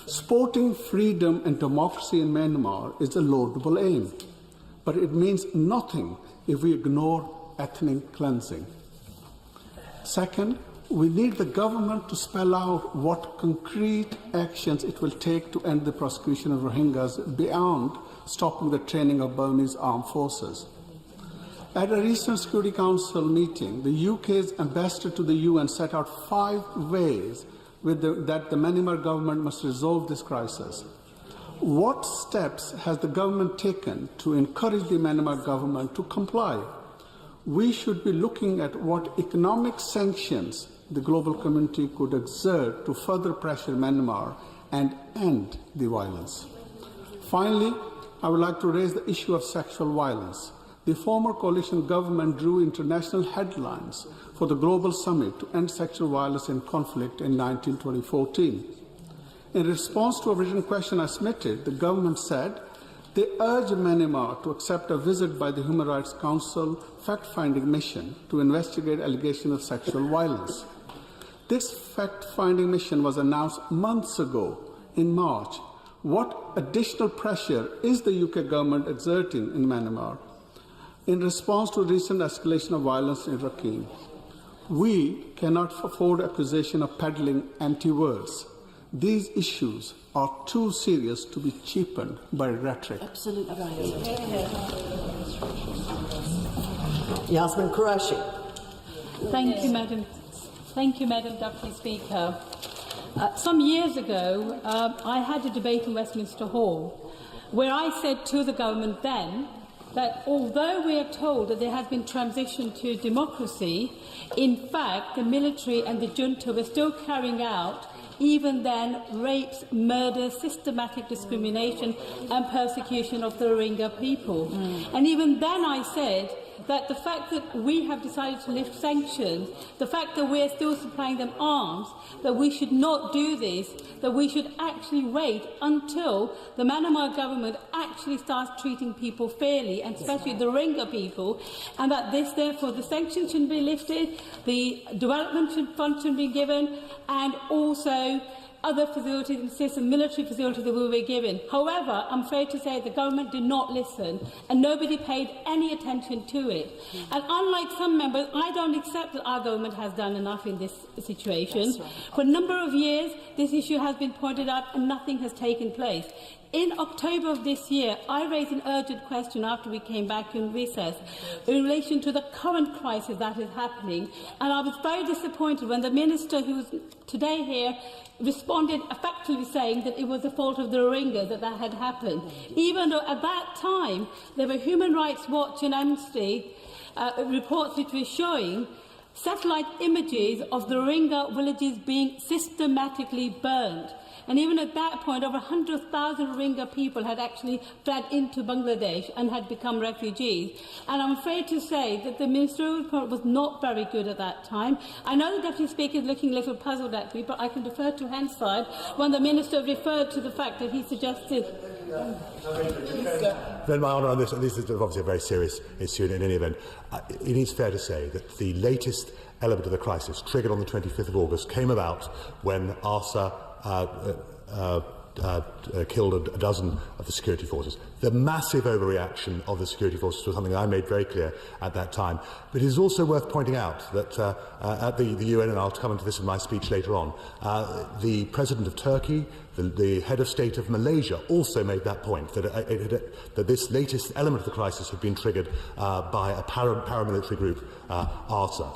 Supporting freedom and democracy in Myanmar is a laudable aim, but it means nothing if we ignore ethnic cleansing. Second, we need the government to spell out what concrete actions it will take to end the prosecution of Rohingyas beyond stopping the training of Burmese armed forces. At a recent Security Council meeting, the UK's ambassador to the UN set out 5 ways that the Myanmar government must resolve this crisis. What steps has the government taken to encourage the Myanmar government to comply? We should be looking at what economic sanctions the global community could exert to further pressure Myanmar and end the violence. Finally, I would like to raise the issue of sexual violence. The former coalition government drew international headlines for the global summit to end sexual violence in conflict in 2014. In response to a written question I submitted, the government said they urge Myanmar to accept a visit by the Human Rights Council fact-finding mission to investigate allegations of sexual violence. This fact-finding mission was announced months ago in March. What additional pressure is the UK government exerting in Myanmar? In response to the recent escalation of violence in Rakhine, we cannot afford accusation of peddling empty words. These issues are too serious to be cheapened by rhetoric. Absolutely right. Yasmin Qureshi. Thank you, Madam. Thank you, Madam Deputy Speaker. Some years ago, I had a debate in Westminster Hall where I said to the government then that although we are told that there has been transition to democracy, in fact, the military and the junta were still carrying out, even then, rapes, murder, systematic discrimination and persecution of the Rohingya people. And even then I said that the fact that we have decided to lift sanctions, the fact that we're still supplying them arms, that we should not do this, that we should actually wait until the Myanmar government actually starts treating people fairly, and especially the Rohingya people, and that this, therefore, the sanctions should be lifted, the development fund should be given, and also other facilities and system, military facilities that we were given. However, I'm afraid to say the government did not listen and nobody paid any attention to it. And unlike some members, I don't accept that our government has done enough in this situation. Right. For a number of years, this issue has been pointed out and nothing has taken place. In October of this year, I raised an urgent question after we came back in recess in relation to the current crisis that is happening, and I was very disappointed when the Minister, who is today here, responded effectively saying that it was the fault of the Rohingya that had happened, even though at that time there were Human Rights Watch and Amnesty reports which were showing satellite images of the Rohingya villages being systematically burned. And even at that point, over 100,000 Rohingya people had actually fled into Bangladesh and had become refugees. And I'm afraid to say that the ministerial report was not very good at that time. I know the Deputy Speaker is looking a little puzzled at me, but I can defer to Hansard when the Minister referred to the fact that he suggested... Then, my honour, on this is obviously a very serious issue in any event. It is fair to say that the latest element of the crisis, triggered on the 25th of August, came about when ARSA killed a dozen of the security forces. The massive overreaction of the security forces was something I made very clear at that time. But it is also worth pointing out that at the UN, and I'll come into this in my speech later on, the President of Turkey, the head of state of Malaysia also made that point, that this latest element of the crisis had been triggered by a paramilitary group, ARSA.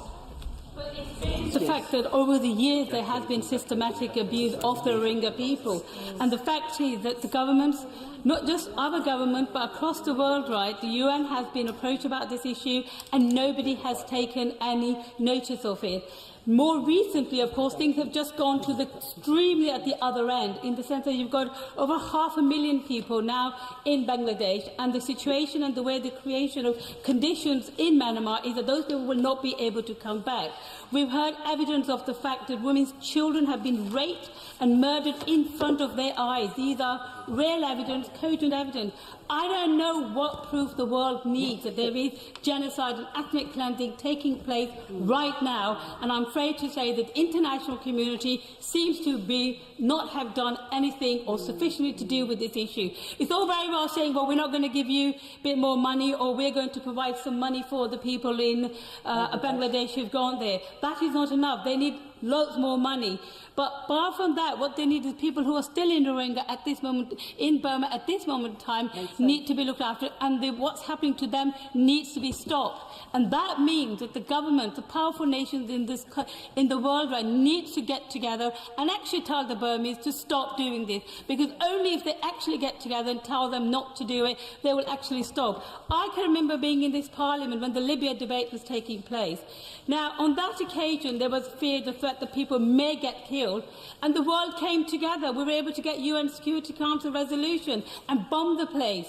the fact that over the years there has been systematic abuse of the Rohingya people. And the fact is that the governments, not just our government, but across the world, right, the UN has been approached about this issue and nobody has taken any notice of it. More recently, of course, things have just gone to the extremely at the other end, in the sense that you've got over 500,000 people now in Bangladesh, and the situation and the way the creation of conditions in Myanmar is that those people will not be able to come back. We've heard evidence of the fact that women's children have been raped and murdered in front of their eyes. These are real evidence, cogent evidence. I don't know what proof the world needs that there is genocide and ethnic cleansing taking place right now, and I'm afraid to say that the international community seems to be not have done anything or sufficiently to do with this issue. It's all very well saying, well, we're not going to give you a bit more money, or we're going to provide some money for the people in Bangladesh who've gone there. That is not enough. They need loads more money. But apart from that, what they need is people who are still in Rohingya at this moment, in Burma at this moment in time, need to be looked after, and what's happening to them needs to be stopped. And that means that the government, the powerful nations in the world right, needs to get together and actually tell the Burmese to stop doing this, because only if they actually get together and tell them not to do it, they will actually stop. I can remember being in this parliament when the Libya debate was taking place. Now, on that occasion, there was fear, the threat that people may get killed, and the world came together. We were able to get UN Security Council resolution and bomb the place.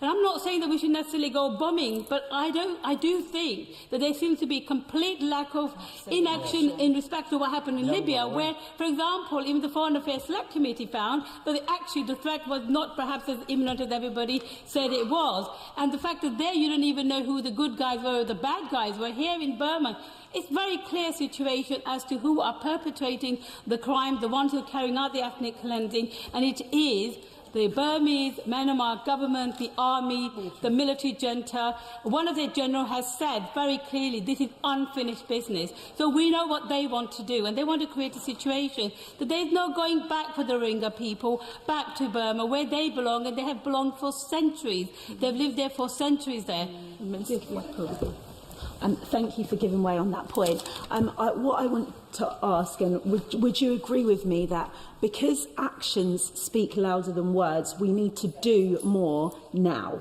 And I'm not saying that we should necessarily go bombing, but I do think that there seems to be complete lack of inaction in respect to what happened in Libya, where, for example, even the Foreign Affairs Select Committee found that actually the threat was not perhaps as imminent as everybody said it was. And the fact that there you don't even know who the good guys were or the bad guys were. Here in Burma, it's a very clear situation as to who are perpetrating the crime, the ones who are carrying out the ethnic cleansing, and it is the Burmese Myanmar government, the army, the military junta. One of their generals has said very clearly this is unfinished business. So we know what they want to do, and they want to create a situation that there's no going back for the Rohingya people, back to Burma, where they belong, and they have belonged for centuries. They've lived there for centuries there. Thank you for giving way on that point. What I want to ask, and would you agree with me that because actions speak louder than words, we need to do more now?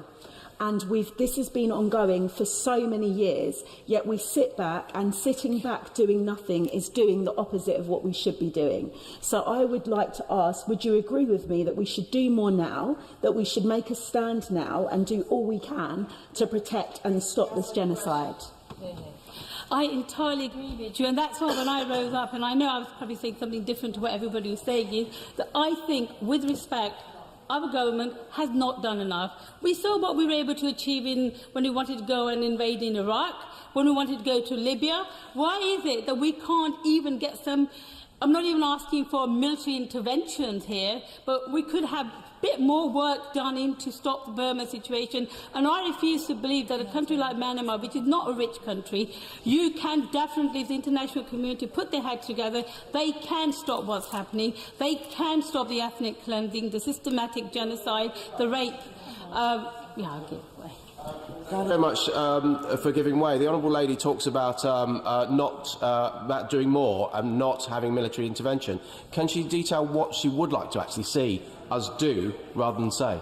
And this has been ongoing for so many years, yet we sit back, and sitting back doing nothing is doing the opposite of what we should be doing. So I would like to ask, would you agree with me that we should do more now, that we should make a stand now and do all we can to protect and stop this genocide? I entirely agree with you, and that's why when I rose up, and I know I was probably saying something different to what everybody was saying, is that I think, with respect, our government has not done enough. We saw what we were able to achieve when we wanted to go and invade in Iraq, when we wanted to go to Libya. Why is it that we can't even get some... I'm not even asking for military interventions here, but we could have a bit more work done in to stop the Burma situation. And I refuse to believe that a country like Myanmar, which is not a rich country, you can definitely, as the international community, put their heads together. They can stop what's happening. They can stop the ethnic cleansing, the systematic genocide, the rape. I'll give way. Thank you very much for giving way. The Honourable Lady talks about about doing more and not having military intervention. Can she detail what she would like to actually see us do rather than say?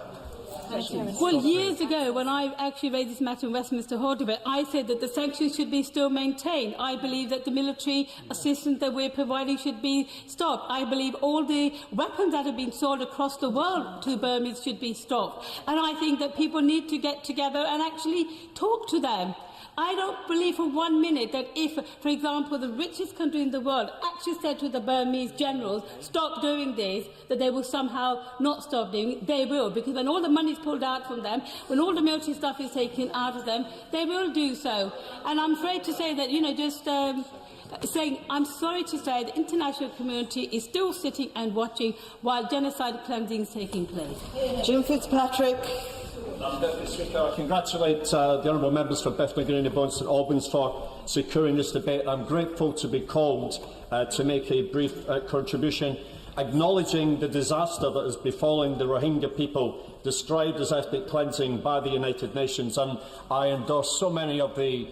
Well, years ago, when I actually raised this matter in Westminster Hall debate, I said that the sanctions should be still maintained. I believe that the military assistance that we're providing should be stopped. I believe all the weapons that have been sold across the world to Burmese should be stopped. And I think that people need to get together and actually talk to them. I don't believe for 1 minute that if, for example, the richest country in the world actually said to the Burmese generals, stop doing this, that they will somehow not stop doing it. They will, because when all the money is pulled out from them, when all the military stuff is taken out of them, they will do so. And I'm afraid to say that, I'm sorry to say the international community is still sitting and watching while genocide cleansing is taking place. Jim Fitzpatrick. Madam Deputy Speaker, I congratulate the honourable members for Bethnal Green and St Albans for securing this debate. I'm grateful to be called to make a brief contribution. acknowledging the disaster that is befalling the Rohingya people, described as ethnic cleansing by the United Nations, and I endorse so many of the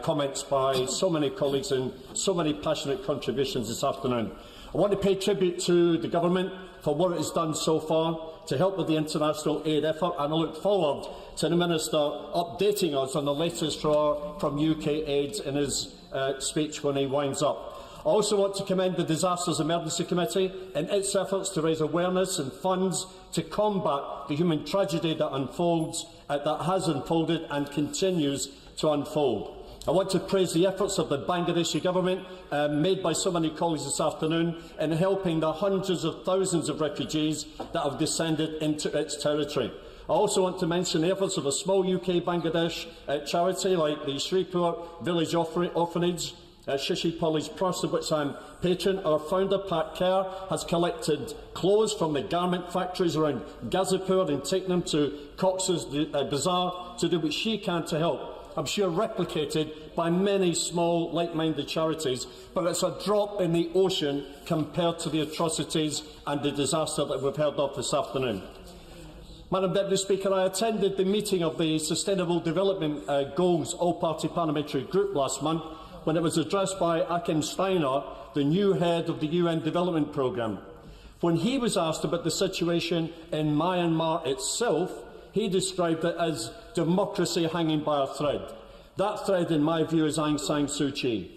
comments by so many colleagues and so many passionate contributions this afternoon. I want to pay tribute to the Government for what it has done so far to help with the international aid effort, and I look forward to the Minister updating us on the latest from UK aid in his speech when he winds up. I also want to commend the Disasters Emergency Committee in its efforts to raise awareness and funds to combat the human tragedy that has unfolded and continues to unfold. I want to praise the efforts of the Bangladeshi Government, made by so many colleagues this afternoon, in helping the hundreds of thousands of refugees that have descended into its territory. I also want to mention the efforts of a small UK Bangladesh charity like the Shripur Village Orphanage, Shishi Polly's Trust, of which I'm patron. Our founder, Pat Kerr, has collected clothes from the garment factories around Gazipur and taken them to Cox's Bazaar to do what she can to help. I'm sure replicated by many small, like-minded charities, but it's a drop in the ocean compared to the atrocities and the disaster that we've heard of this afternoon. Madam Deputy Speaker, I attended the meeting of the Sustainable Development Goals All-Party Parliamentary Group last month, when it was addressed by Achim Steiner, the new head of the UN Development Programme. When he was asked about the situation in Myanmar itself, he described it as democracy hanging by a thread. That thread, in my view, is Aung San Suu Kyi.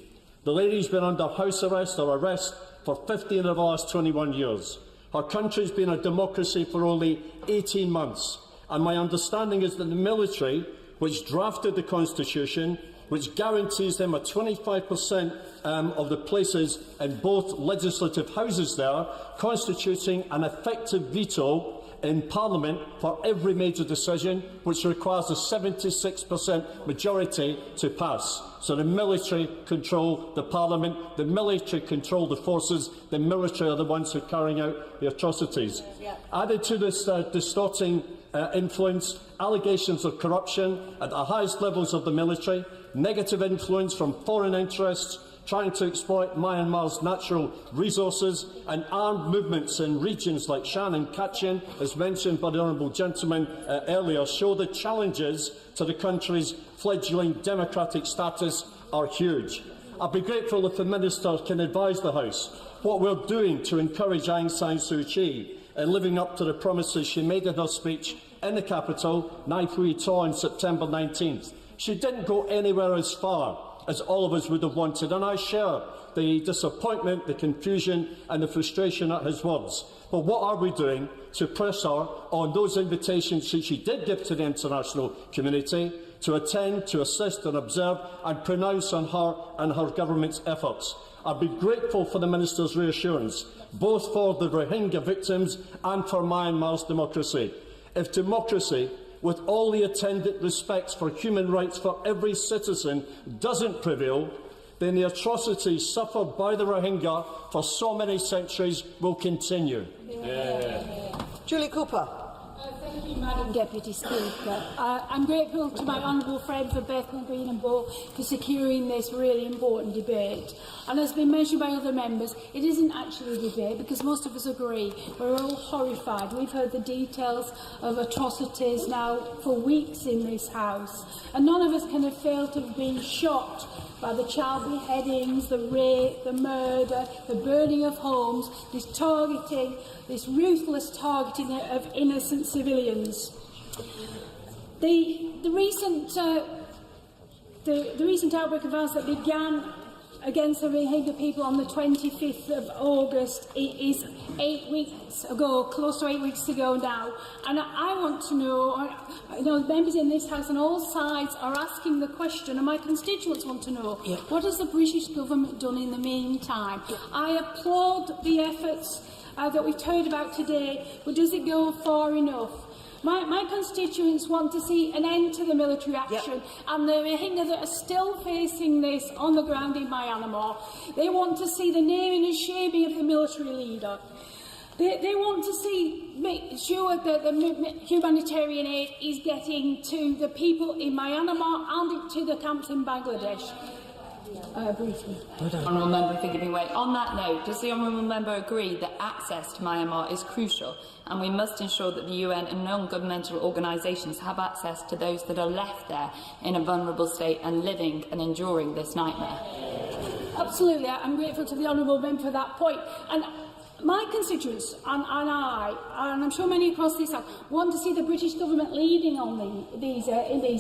The lady's been under house arrest or arrest for 15 of the last 21 years. Her country's been a democracy for only 18 months. And my understanding is that the military, which drafted the constitution, which guarantees them a 25% of the places in both legislative houses there, constituting an effective veto in Parliament for every major decision, which requires a 76% majority to pass. So the military control the Parliament, the military control the forces, the military are the ones who are carrying out the atrocities. Added to this distorting influence, allegations of corruption at the highest levels of the military, negative influence from foreign interests trying to exploit Myanmar's natural resources, and armed movements in regions like Shan and Kachin, as mentioned by the honourable gentleman earlier, show the challenges to the country's fledgling democratic status are huge. I'd be grateful if the Minister can advise the House what we're doing to encourage Aung San Suu Kyi in living up to the promises she made in her speech in the capital, Nai Phui Ta, on September 19th. She didn't go anywhere as far as all of us would have wanted, and I share the disappointment, the confusion and the frustration at his words. But what are we doing to press her on those invitations that she did give to the international community to attend, to assist and observe and pronounce on her and her government's efforts? I'd be grateful for the Minister's reassurance, both for the Rohingya victims and for Myanmar's democracy. If democracy, with all the attendant respects for human rights for every citizen, doesn't prevail, then the atrocities suffered by the Rohingya for so many centuries will continue. Julie Cooper. Thank you, Madam Deputy Speaker. I'm grateful to my honourable friend for Bethnal Green and Bow for securing this really important debate. And as has been mentioned by other members, it isn't actually a debate because most of us agree. We're all horrified. We've heard the details of atrocities now for weeks in this House. And none of us can have failed to have been shocked by the child beheadings, the rape, the murder, the burning of homes, this targeting, this ruthless targeting of innocent civilians. The recent outbreak of violence that began against the Rohingya people on the 25th of August is 8 weeks ago, close to 8 weeks ago now. And I want to know, members in this House on all sides are asking the question, and my constituents want to know, what has the British government done in the meantime? I applaud the efforts that we've heard about today, but does it go far enough? My constituents want to see an end to the military action, and the Rohingya that are still facing this on the ground in Myanmar, they want to see the naming and shaming of the military leader. They want to make sure that the humanitarian aid is getting to the people in Myanmar and to the camps in Bangladesh. briefly. Honourable Member for giving way. On that note, does the Honourable Member agree that access to Myanmar is crucial and we must ensure that the UN and non-governmental organisations have access to those that are left there in a vulnerable state and living and enduring this nightmare? Absolutely, I'm grateful to the Honourable Member for that point. And my constituents and I, and I'm sure many across this House, want to see the British government leading on in these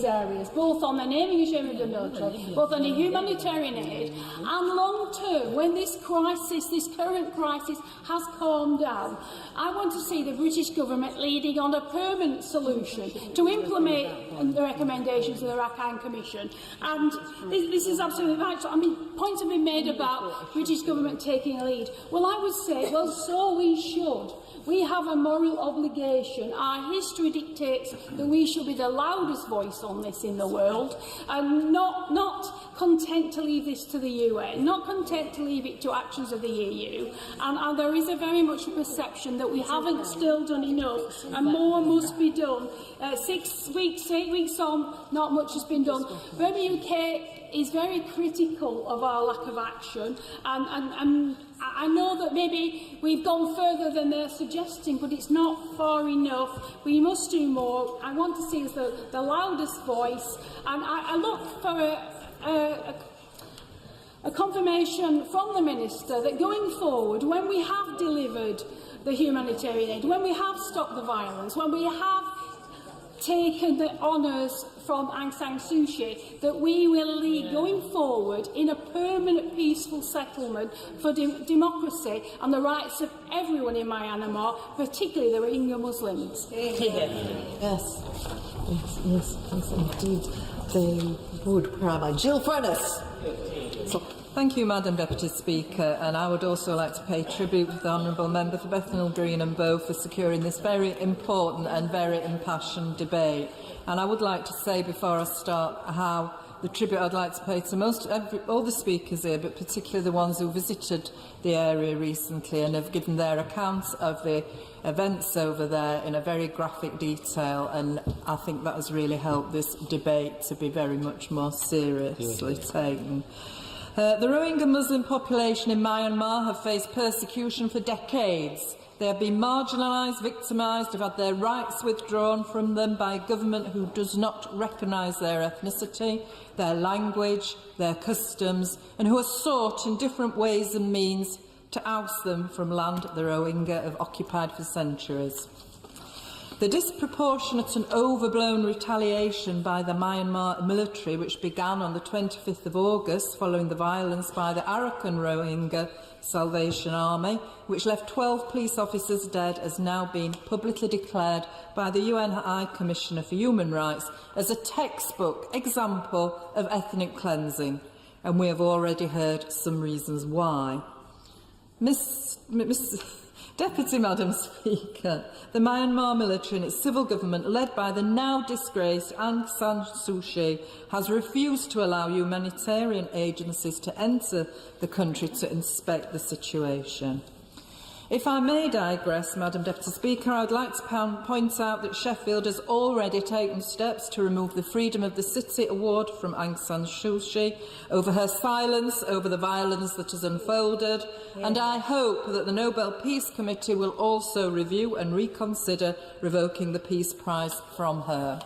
areas, both on the naming and shaming of the military, both on the humanitarian aid, and long term, when this crisis, this current crisis, has calmed down. I want to see the British government leading on a permanent solution to implement the recommendations of the Rakhine Commission. And this is absolutely right. So, I mean, points have been made about British government taking a lead. Well, I would say, well, so we should. We have a moral obligation. Our history dictates that we should be the loudest voice on this in the world, and not content to leave this to the UN, not content to leave it to actions of the EU. And there is a very much a perception that we haven't still done enough, and more must be done. 6 weeks, 8 weeks on, not much has been done. But the UK is very critical of our lack of action, and I know that maybe we've gone further than they're suggesting, but it's not far enough. We must do more. I want to see us the loudest voice, and I look for a confirmation from the Minister that going forward, when we have delivered the humanitarian aid, when we have stopped the violence, when we have taken the honours from Aung San Suu Kyi, that we will lead going forward in a permanent peaceful settlement for democracy and the rights of everyone in Myanmar, particularly the Rohingya Muslims. Yes, indeed they would. Jill Furness. Thank you, Madam Deputy Speaker, and I would also like to pay tribute to the Honourable Member for Bethnal Green and Bow for securing this very important and very impassioned debate. And I would like to say before I start how the tribute I'd like to pay to all the speakers here, but particularly the ones who visited the area recently and have given their accounts of the events over there in a very graphic detail, and I think that has really helped this debate to be very much more seriously taken. The Rohingya Muslim population in Myanmar have faced persecution for decades. They have been marginalised, victimised, have had their rights withdrawn from them by a government who does not recognise their ethnicity, their language, their customs, and who has sought in different ways and means to oust them from land the Rohingya have occupied for centuries. The disproportionate and overblown retaliation by the Myanmar military, which began on the 25th of August following the violence by the Arakan Rohingya Salvation Army, which left 12 police officers dead, has now been publicly declared by the UN High Commissioner for Human Rights as a textbook example of ethnic cleansing, and we have already heard some reasons why. Deputy Madam Speaker, the Myanmar military and its civil government, led by the now disgraced Aung San Suu Kyi, has refused to allow humanitarian agencies to enter the country to inspect the situation. If I may digress, Madam Deputy Speaker, I would like to point out that Sheffield has already taken steps to remove the Freedom of the City Award from Aung San Suu Kyi over her silence over the violence that has unfolded, and I hope that the Nobel Peace Committee will also review and reconsider revoking the Peace Prize from her.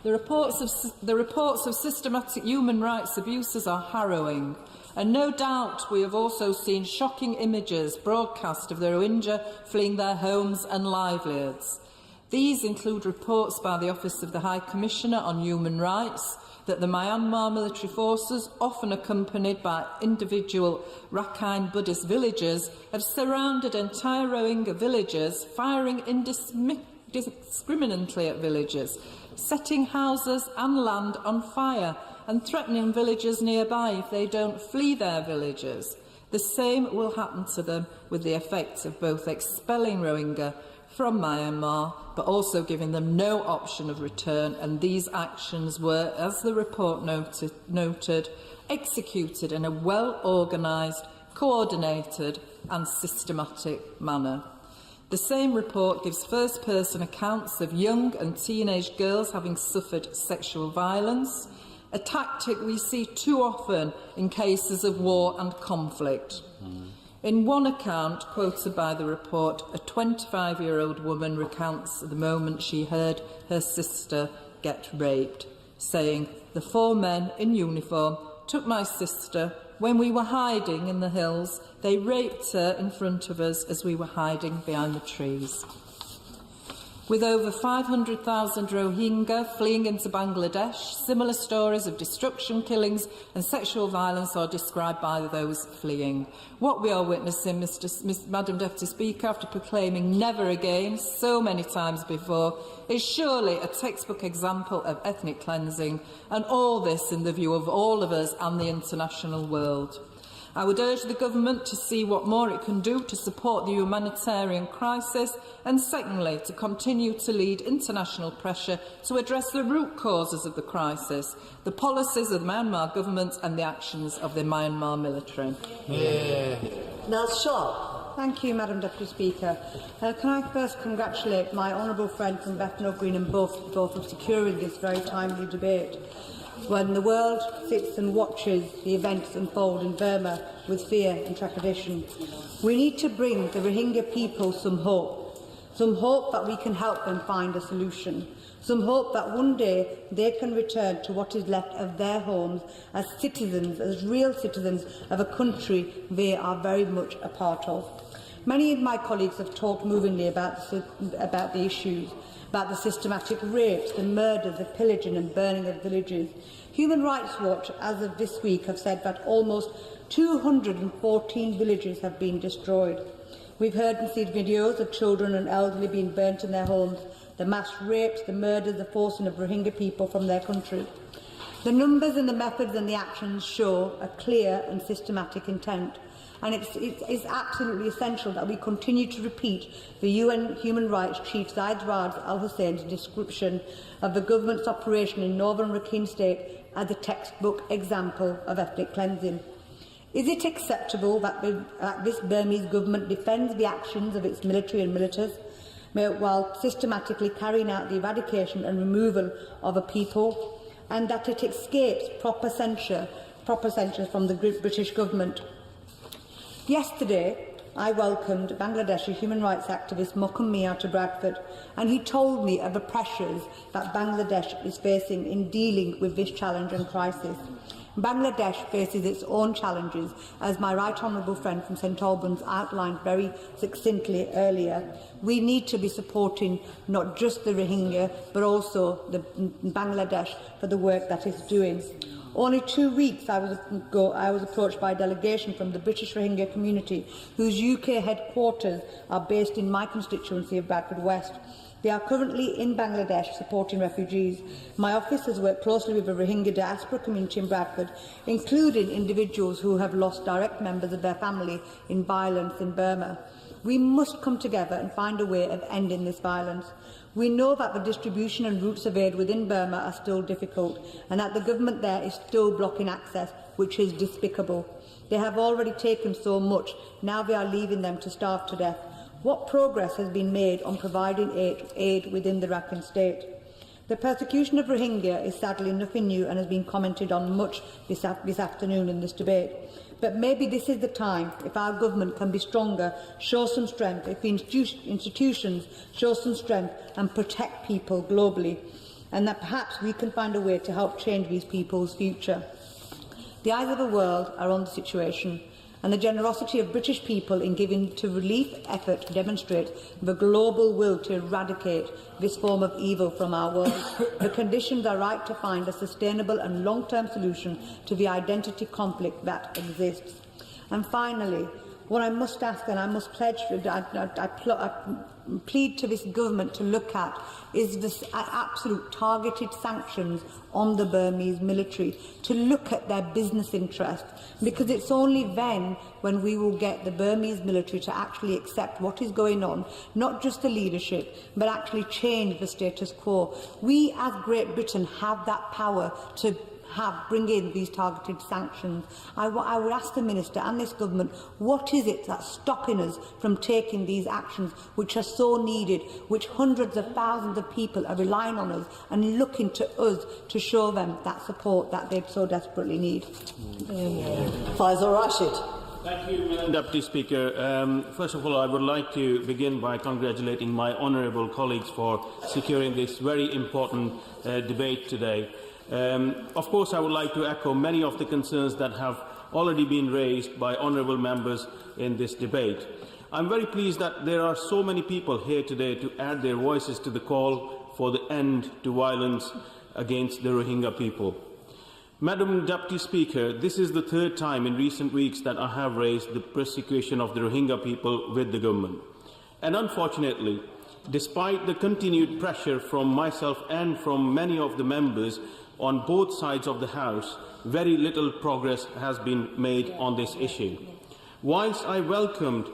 The reports of systematic human rights abuses are harrowing. And no doubt we have also seen shocking images broadcast of the Rohingya fleeing their homes and livelihoods. These include reports by the Office of the High Commissioner on Human Rights that the Myanmar military forces, often accompanied by individual Rakhine Buddhist villagers, have surrounded entire Rohingya villages, firing indiscriminately at villagers, setting houses and land on fire, and threatening villagers nearby if they don't flee their villages. The same will happen to them, with the effect of both expelling Rohingya from Myanmar, but also giving them no option of return, and these actions were, as the report noted, executed in a well-organised, coordinated and systematic manner. The same report gives first-person accounts of young and teenage girls having suffered sexual violence, a tactic we see too often in cases of war and conflict. In one account, quoted by the report, a 25-year-old woman recounts the moment she heard her sister get raped, saying, "The 4 men in uniform took my sister when we were hiding in the hills. They raped her in front of us as we were hiding behind the trees." With over 500,000 Rohingya fleeing into Bangladesh, similar stories of destruction, killings and sexual violence are described by those fleeing. What we are witnessing, Madam Deputy Speaker, after proclaiming never again so many times before, is surely a textbook example of ethnic cleansing, and all this in the view of all of us and the international world. I would urge the Government to see what more it can do to support the humanitarian crisis, and secondly, to continue to lead international pressure to address the root causes of the crisis, the policies of the Myanmar Government and the actions of the Myanmar military. Naz Shaw. Thank you, Madam Deputy Speaker. Can I first congratulate my honourable friend from Bethnal Green and Bow for securing this very timely debate. When the world sits and watches the events unfold in Burma with fear and trepidation, we need to bring the Rohingya people some hope that we can help them find a solution, some hope that one day they can return to what is left of their homes as citizens, as real citizens of a country they are very much a part of. Many of my colleagues have talked movingly about the issues, about the systematic rapes, the murders, the pillaging and burning of villages. Human Rights Watch, as of this week, have said that almost 214 villages have been destroyed. We've heard and seen videos of children and elderly being burnt in their homes, the mass rapes, the murders, the forcing of Rohingya people from their country. The numbers and the methods and the actions show a clear and systematic intent. And it's absolutely essential that we continue to repeat the UN Human Rights Chief Zaid Ra'ad Al Hussein's description of the government's operation in northern Rakhine State as a textbook example of ethnic cleansing. Is it acceptable that this Burmese government defends the actions of its military and militants while systematically carrying out the eradication and removal of a people, and that it escapes proper censure from the British government? Yesterday, I welcomed Bangladeshi human rights activist Mokum Mia to Bradford, and he told me of the pressures that Bangladesh is facing in dealing with this challenge and crisis. Bangladesh faces its own challenges, as my right honourable friend from St Albans outlined very succinctly earlier. We need to be supporting not just the Rohingya, but also the Bangladesh for the work that it's doing. Only 2 weeks ago, I was approached by a delegation from the British Rohingya community, whose UK headquarters are based in my constituency of Bradford West. They are currently in Bangladesh supporting refugees. My office has worked closely with the Rohingya diaspora community in Bradford, including individuals who have lost direct members of their family in violence in Burma. We must come together and find a way of ending this violence. We know that the distribution and routes of aid within Burma are still difficult, and that the government there is still blocking access, which is despicable. They have already taken so much, now they are leaving them to starve to death. What progress has been made on providing aid within the Rakhine State? The persecution of Rohingya is sadly nothing new and has been commented on much this afternoon in this debate. But maybe this is the time, if our government can be stronger, show some strength, if the institutions show some strength and protect people globally, and that perhaps we can find a way to help change these people's future. The eyes of the world are on the situation, and the generosity of British people in giving to relief effort demonstrate the global will to eradicate this form of evil from our world. The conditions are right to find a sustainable and long-term solution to the identity conflict that exists. And finally, what I must ask, and I must pledge, I plead to this government to look at, is this absolute targeted sanctions on the Burmese military, to look at their business interests, because it's only then when we will get the Burmese military to actually accept what is going on, not just the leadership, but actually change the status quo. We, as Great Britain, have that power to bring in these targeted sanctions. I would ask the Minister and this Government, what is it that's stopping us from taking these actions which are so needed, which hundreds of thousands of people are relying on us and looking to us to show them that support that they so desperately need? Faisal Rashid. Thank you, Madam Deputy Speaker. First of all, I would like to begin by congratulating my honourable colleagues for securing this very important debate today. Of course, I would like to echo many of the concerns that have already been raised by honourable members in this debate. I'm very pleased that there are so many people here today to add their voices to the call for the end to violence against the Rohingya people. Madam Deputy Speaker, this is the third time in recent weeks that I have raised the persecution of the Rohingya people with the government. And unfortunately, despite the continued pressure from myself and from many of the members on both sides of the House, very little progress has been made on this issue. Whilst I welcomed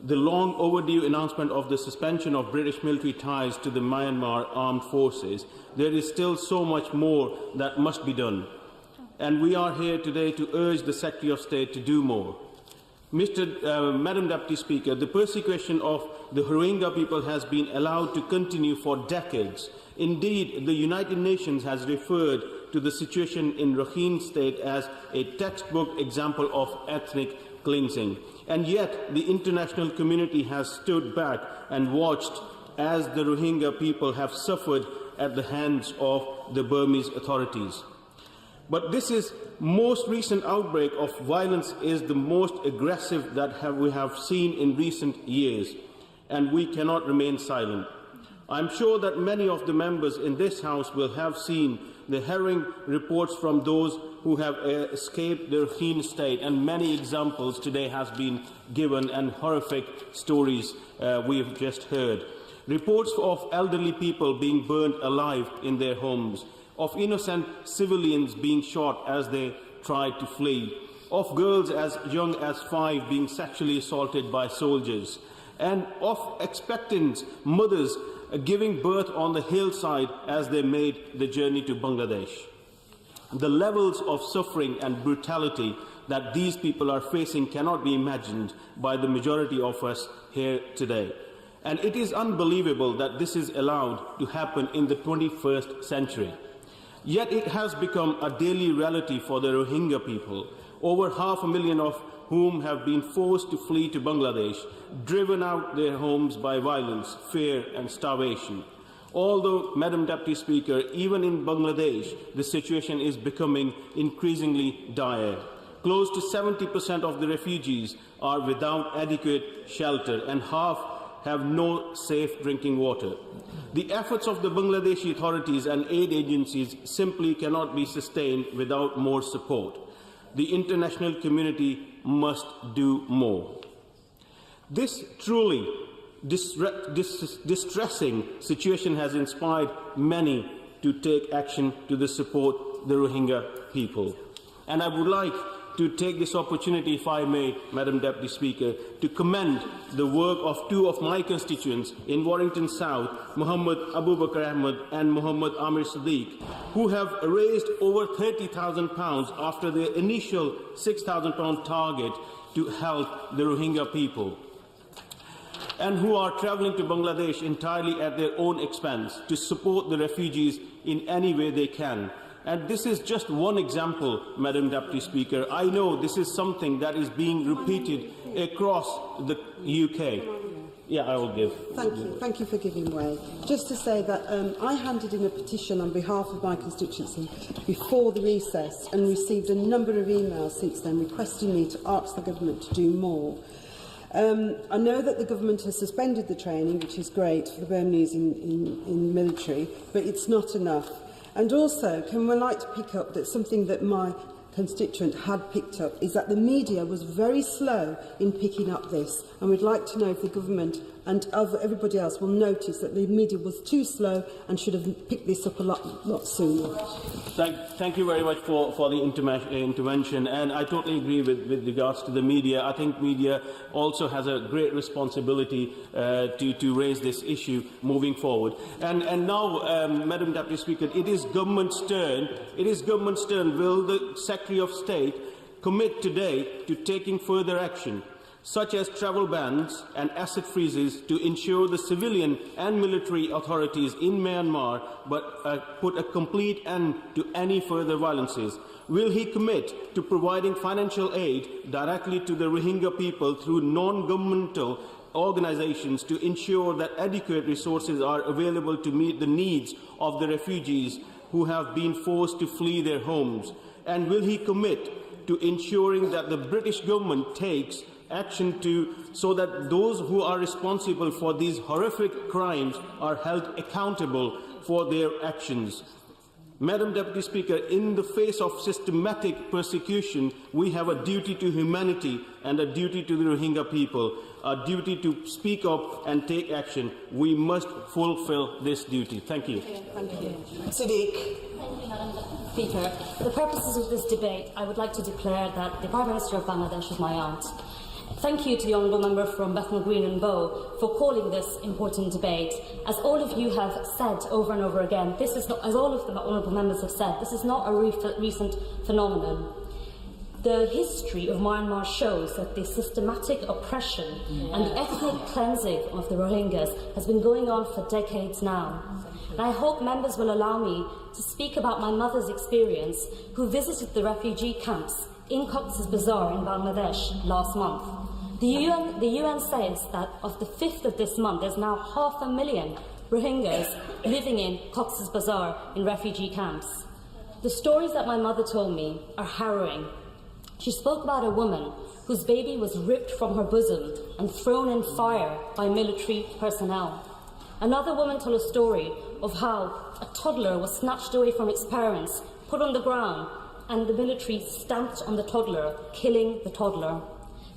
the long overdue announcement of the suspension of British military ties to the Myanmar armed forces, there is still so much more that must be done. And we are here today to urge the Secretary of State to do more. Madam Deputy Speaker, the persecution of the Rohingya people has been allowed to continue for decades. Indeed, the United Nations has referred to the situation in Rakhine State as a textbook example of ethnic cleansing. And yet, the international community has stood back and watched as the Rohingya people have suffered at the hands of the Burmese authorities. But this most recent outbreak of violence is the most aggressive that we have seen in recent years, and we cannot remain silent. I'm sure that many of the members in this House will have seen the harrowing reports from those who have escaped the Rakhine State, and many examples today have been given and horrific stories we've just heard. Reports of elderly people being burned alive in their homes, of innocent civilians being shot as they tried to flee, of girls as young as 5 being sexually assaulted by soldiers, and of expectant mothers giving birth on the hillside as they made the journey to Bangladesh. The levels of suffering and brutality that these people are facing cannot be imagined by the majority of us here today. And it is unbelievable that this is allowed to happen in the 21st century. Yet it has become a daily reality for the Rohingya people, over 500,000 of whom have been forced to flee to Bangladesh, driven out their homes by violence, fear and starvation. Although, Madam Deputy Speaker, even in Bangladesh, the situation is becoming increasingly dire. Close to 70% of the refugees are without adequate shelter, and half have no safe drinking water. The efforts of the Bangladeshi authorities and aid agencies simply cannot be sustained without more support. The international community must do more. This truly distressing situation has inspired many to take action to support the Rohingya people. And I would like to take this opportunity, if I may, Madam Deputy Speaker, to commend the work of 2 of my constituents in Warrington South, Muhammad Abu Bakr Ahmed and Muhammad Amir Siddiq, who have raised over £30,000 after their initial £6,000 target to help the Rohingya people, and who are travelling to Bangladesh entirely at their own expense to support the refugees in any way they can. And this is just one example, Madam Deputy Speaker. I know this is something that is being repeated across the UK. Yeah, I will give. Thank you for giving way. Just to say that I handed in a petition on behalf of my constituency before the recess and received a number of emails since then requesting me to ask the government to do more. I know that the government has suspended the training, which is great for the Burmese in military, but it's not enough. And also, can we like to pick up that something that my constituent had picked up is that the media was very slow in picking up this, and we'd like to know if the government and everybody else will notice that the media was too slow and should have picked this up a lot sooner. Thank you very much for the intervention, and I totally agree with regards to the media. I think media also has a great responsibility to raise this issue moving forward. And now, Madam Deputy Speaker, it is government's turn. It is government's turn. Will the Secretary of State commit today to taking further action, such as travel bans and asset freezes, to ensure the civilian and military authorities in Myanmar put a complete end to any further violences? Will he commit to providing financial aid directly to the Rohingya people through non-governmental organisations to ensure that adequate resources are available to meet the needs of the refugees who have been forced to flee their homes? And will he commit to ensuring that the British government takes action so that those who are responsible for these horrific crimes are held accountable for their actions? Madam Deputy Speaker, in the face of systematic persecution, we have a duty to humanity and a duty to the Rohingya people, a duty to speak up and take action. We must fulfil this duty. Thank you. Thank you. Sadiq. Speaker, for the purposes of this debate, I would like to declare that the Prime Minister of Bangladesh is my aunt. Thank you to the Honourable Member from Bethnal Green and Bow for calling this important debate. As all of you have said over and over again, this is not, as all of the Honourable Members have said, this is not a recent phenomenon. The history of Myanmar shows that the systematic oppression and the ethnic cleansing of the Rohingyas has been going on for decades now. And I hope members will allow me to speak about my mother's experience, who visited the refugee camps in Cox's Bazar in Bangladesh last month. The UN says that of the 5th of this month, there's now 500,000 Rohingyas living in Cox's Bazar in refugee camps. The stories that my mother told me are harrowing. She spoke about a woman whose baby was ripped from her bosom and thrown in fire by military personnel. Another woman told a story of how a toddler was snatched away from its parents, put on the ground, and the military stamped on the toddler, killing the toddler.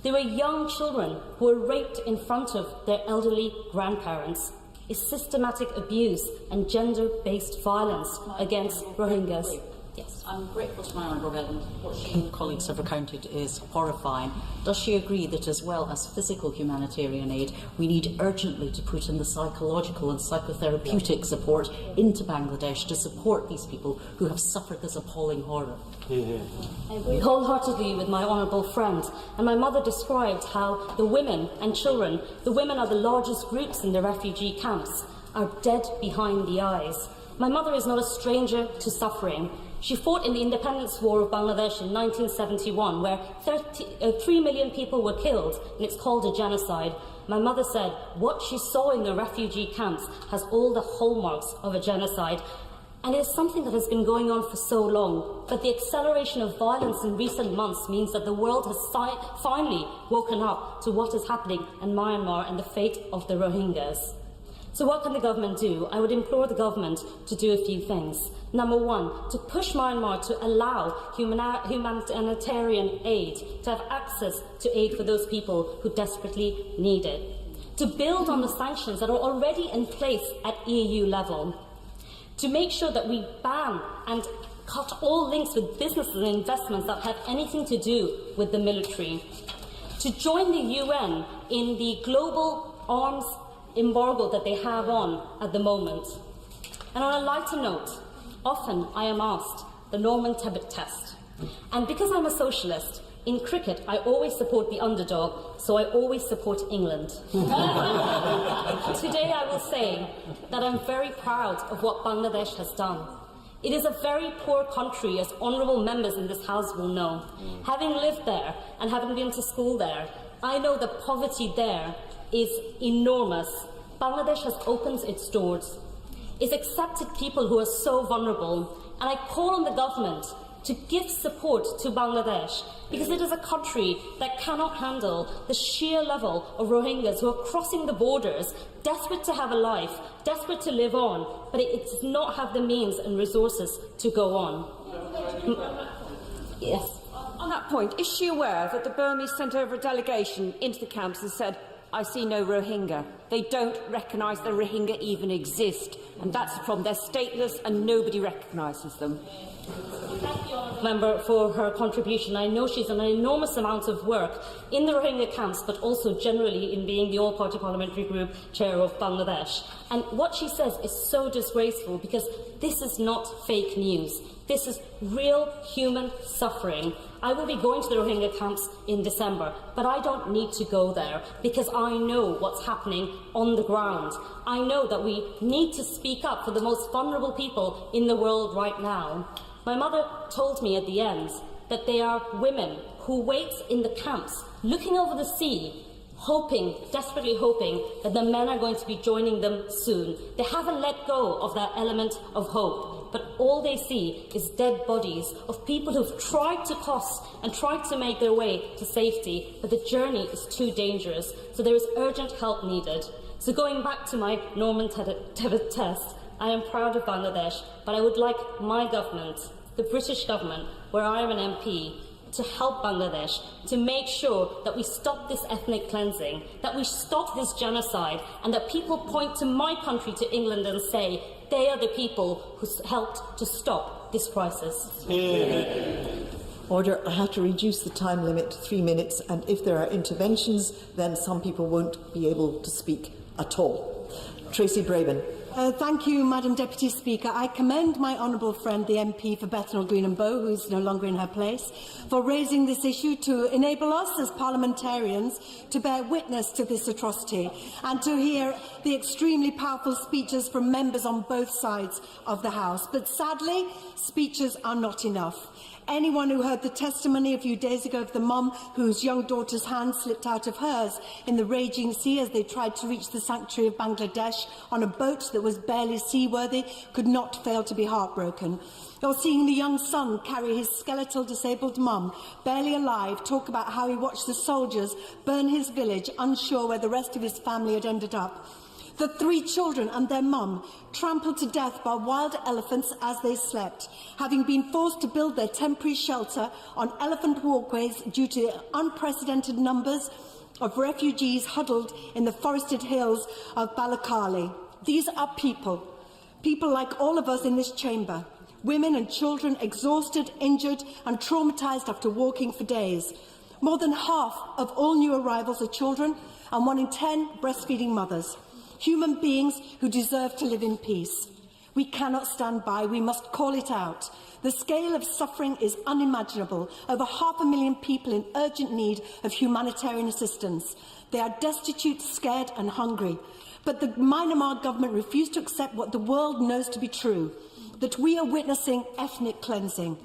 There were young children who were raped in front of their elderly grandparents. It's systematic abuse and gender-based violence against Rohingyas. Yes, I'm grateful to my honourable friend. What she and colleagues have recounted is horrifying. Does she agree that, as well as physical humanitarian aid, we need urgently to put in the psychological and psychotherapeutic support into Bangladesh to support these people who have suffered this appalling horror? I agree wholeheartedly with my honourable friend, and my mother described how the women and children, the women are the largest groups in the refugee camps, are dead behind the eyes. My mother is not a stranger to suffering. She fought in the independence war of Bangladesh in 1971, where 3 million people were killed, and it's called a genocide. My mother said what she saw in the refugee camps has all the hallmarks of a genocide. And it is something that has been going on for so long. But the acceleration of violence in recent months means that the world has finally woken up to what is happening in Myanmar and the fate of the Rohingyas. So what can the government do? I would implore the government to do a few things. Number one, to push Myanmar to allow humanitarian aid, to have access to aid for those people who desperately need it. To build on the sanctions that are already in place at EU level. To make sure that we ban and cut all links with businesses and investments that have anything to do with the military. To join the UN in the global arms embargo that they have on at the moment. And on a lighter note, often I am asked the Norman Tebbit test. And because I'm a socialist, in cricket I always support the underdog, so I always support England. Today I will say that I'm very proud of what Bangladesh has done. It is a very poor country, as honourable members in this House will know. Having lived there and having been to school there, I know the poverty there is enormous. Bangladesh has opened its doors. It's accepted people who are so vulnerable. And I call on the government to give support to Bangladesh, because it is a country that cannot handle the sheer level of Rohingyas who are crossing the borders, desperate to have a life, desperate to live on, but it does not have the means and resources to go on. Yes. On that point, is she aware that the Burmese sent over a delegation into the camps and said, I see no Rohingya? They don't recognise the Rohingya even exist, and that's the problem. They're stateless and nobody recognises them. Thank you, Member, for her contribution. I know she's done an enormous amount of work in the Rohingya camps, but also generally in being the All-Party Parliamentary Group Chair of Bangladesh. And what she says is so disgraceful, because this is not fake news. This is real human suffering. I will be going to the Rohingya camps in December, but I don't need to go there because I know what's happening on the ground. I know that we need to speak up for the most vulnerable people in the world right now. My mother told me at the end that they are women who wait in the camps, looking over the sea, hoping, desperately hoping, that the men are going to be joining them soon. They haven't let go of that element of hope, but all they see is dead bodies of people who've tried to cross and tried to make their way to safety, but the journey is too dangerous, so there is urgent help needed. So going back to my Norman Tebbit test, I am proud of Bangladesh, but I would like my government, the British government, where I am an MP, to help Bangladesh, to make sure that we stop this ethnic cleansing, that we stop this genocide, and that people point to my country, to England, and say they are the people who helped to stop this crisis. Order. I have to reduce the time limit to 3 minutes, and if there are interventions, then some people won't be able to speak at all. Tracy Brabin. Thank you, Madam Deputy Speaker. I commend my honourable friend, the MP for Bethnal Green and Bow, who is no longer in her place, for raising this issue to enable us as parliamentarians to bear witness to this atrocity and to hear the extremely powerful speeches from members on both sides of the House. But sadly, speeches are not enough. Anyone who heard the testimony a few days ago of the mum whose young daughter's hand slipped out of hers in the raging sea as they tried to reach the sanctuary of Bangladesh on a boat that was barely seaworthy could not fail to be heartbroken. Or seeing the young son carry his skeletal disabled mum, barely alive, talk about how he watched the soldiers burn his village, unsure where the rest of his family had ended up. The 3 children and their mum trampled to death by wild elephants as they slept, having been forced to build their temporary shelter on elephant walkways due to unprecedented numbers of refugees huddled in the forested hills of Balakali. These are people like all of us in this chamber, women and children exhausted, injured and traumatised after walking for days. More than half of all new arrivals are children, and 1 in 10 breastfeeding mothers. Human beings who deserve to live in peace. We cannot stand by. We must call it out. The scale of suffering is unimaginable. Over 500,000 people in urgent need of humanitarian assistance. They are destitute, scared and hungry. But the Myanmar government refused to accept what the world knows to be true, that we are witnessing ethnic cleansing.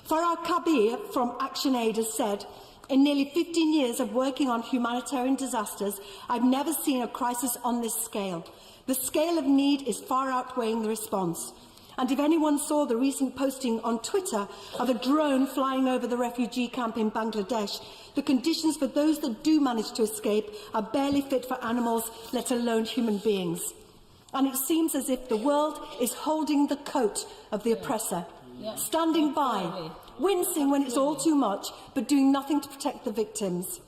Farah Kabir from ActionAid has said, in nearly 15 years of working on humanitarian disasters, I've never seen a crisis on this scale. The scale of need is far outweighing the response. And if anyone saw the recent posting on Twitter of a drone flying over the refugee camp in Bangladesh, the conditions for those that do manage to escape are barely fit for animals, let alone human beings. And it seems as if the world is holding the coat of the oppressor, standing by, wincing when it's all too much, but doing nothing to protect the victims.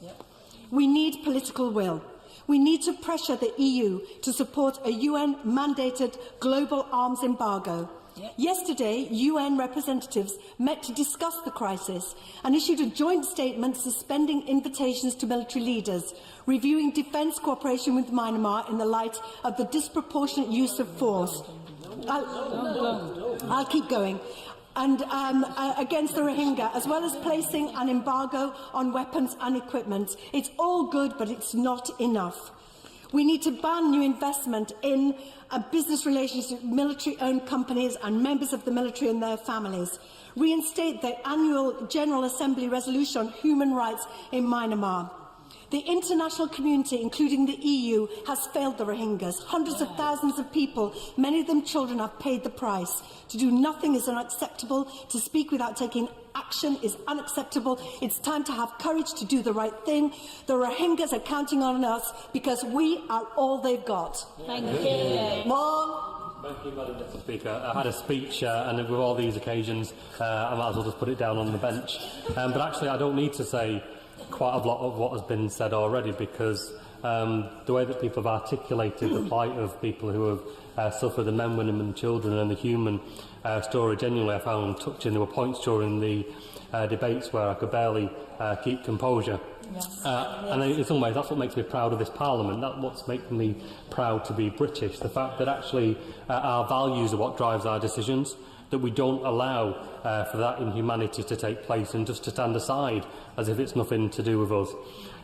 We need political will. We need to pressure the EU to support a UN-mandated global arms embargo. Yesterday, UN representatives met to discuss the crisis and issued a joint statement suspending invitations to military leaders, reviewing defence cooperation with Myanmar in the light of the disproportionate use of force. I'll keep going. And against the Rohingya, as well as placing an embargo on weapons and equipment. It's all good, but it's not enough. We need to ban new investment in business relations with military-owned companies and members of the military and their families. Reinstate the annual General Assembly resolution on human rights in Myanmar. The international community, including the EU, has failed the Rohingyas. Hundreds of thousands of people, many of them children, have paid the price. To do nothing is unacceptable. To speak without taking action is unacceptable. It's time to have courage to do the right thing. The Rohingyas are counting on us because we are all they've got. Thank you. Mom. Thank you, Madam Deputy Speaker. I had a speech, and with all these occasions, I might as well just put it down on the bench. But actually, I don't need to say quite a lot of what has been said already, because the way that people have articulated the plight of people who have suffered, the men, women and children, and the human story, genuinely I found touching. There were points during the debates where I could barely keep composure. Yes. And in some ways that's what makes me proud of this Parliament. That's what's making me proud to be British. The fact that actually our values are what drives our decisions, that we don't allow for that inhumanity to take place and just to stand aside as if it's nothing to do with us.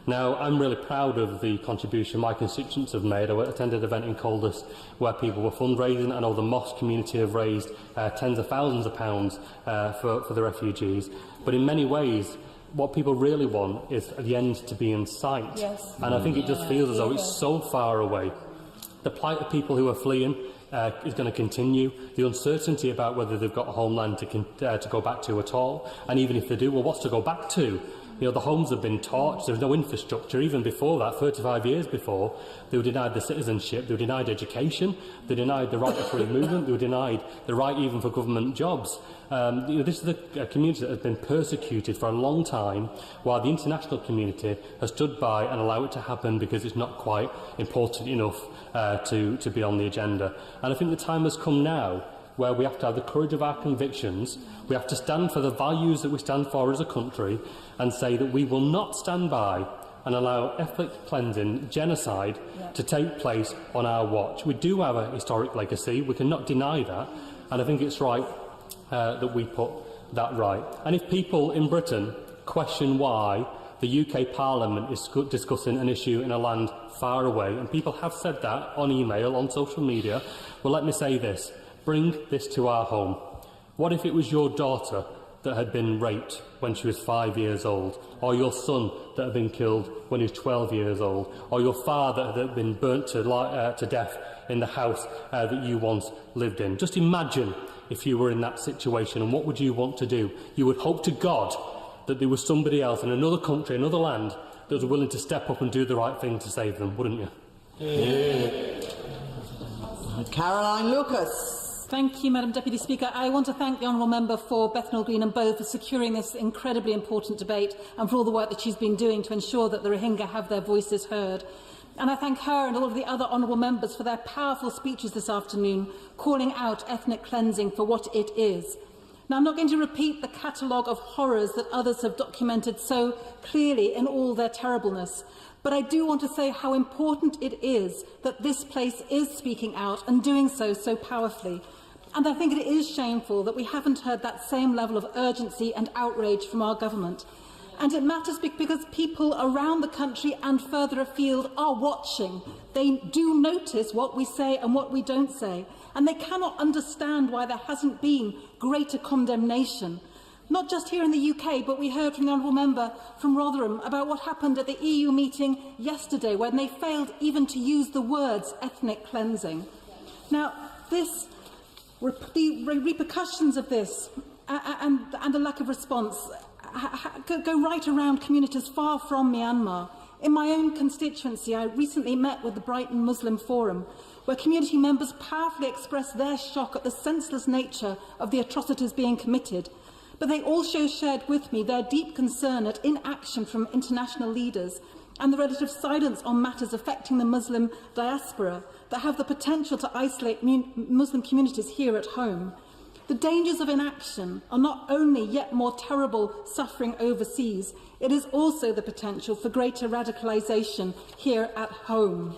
Now, I'm really proud of the contribution my constituents have made. I attended an event in Coldus where people were fundraising. I know the mosque community have raised tens of thousands of pounds for the refugees. But in many ways, what people really want is the end to be in sight. Yes. And I think it just feels as though it's so far away. The plight of people who are fleeing is going to continue. The uncertainty about whether they've got a homeland to go back to at all. And even if they do, well, what's to go back to? You know, the homes have been torched, there's no infrastructure. Even before that, 35 years before, they were denied the citizenship, they were denied education, they were denied the right to free movement, they were denied the right even for government jobs. This is a community that has been persecuted for a long time, while the international community has stood by and allowed it to happen because it's not quite important enough to be on the agenda. And I think the time has come now where we have to have the courage of our convictions, we have to stand for the values that we stand for as a country, and say that we will not stand by and allow ethnic cleansing, genocide, to take place on our watch. We do have a historic legacy, we cannot deny that, and I think it's right that we put that right. And if people in Britain question why the UK Parliament is discussing an issue in a land far away, and people have said that on email, on social media, well, let me say this. Bring this to our home. What if it was your daughter that had been raped when she was 5 years old, or your son that had been killed when he was 12 years old, or your father that had been burnt to death in the house that you once lived in? Just imagine if you were in that situation, and what would you want to do? You would hope to God that there was somebody else in another country, another land, that was willing to step up and do the right thing to save them, wouldn't you? Yeah. Caroline Lucas. Thank you, Madam Deputy Speaker. I want to thank the Honourable Member for Bethnal Green and Bow for securing this incredibly important debate and for all the work that she's been doing to ensure that the Rohingya have their voices heard. And I thank her and all of the other Honourable Members for their powerful speeches this afternoon, calling out ethnic cleansing for what it is. Now, I'm not going to repeat the catalogue of horrors that others have documented so clearly in all their terribleness, but I do want to say how important it is that this place is speaking out and doing so powerfully. And I think it is shameful that we haven't heard that same level of urgency and outrage from our government. And it matters because people around the country and further afield are watching. They do notice what we say and what we don't say, and they cannot understand why there hasn't been greater condemnation. Not just here in the UK, but we heard from the Honourable Member from Rotherham about what happened at the EU meeting yesterday when they failed even to use the words ethnic cleansing. Now, the repercussions of this and the lack of response go right around communities far from Myanmar. In my own constituency, I recently met with the Brighton Muslim Forum, where community members powerfully expressed their shock at the senseless nature of the atrocities being committed. But they also shared with me their deep concern at inaction from international leaders and the relative silence on matters affecting the Muslim diaspora that have the potential to isolate Muslim communities here at home. The dangers of inaction are not only yet more terrible suffering overseas, it is also the potential for greater radicalisation here at home.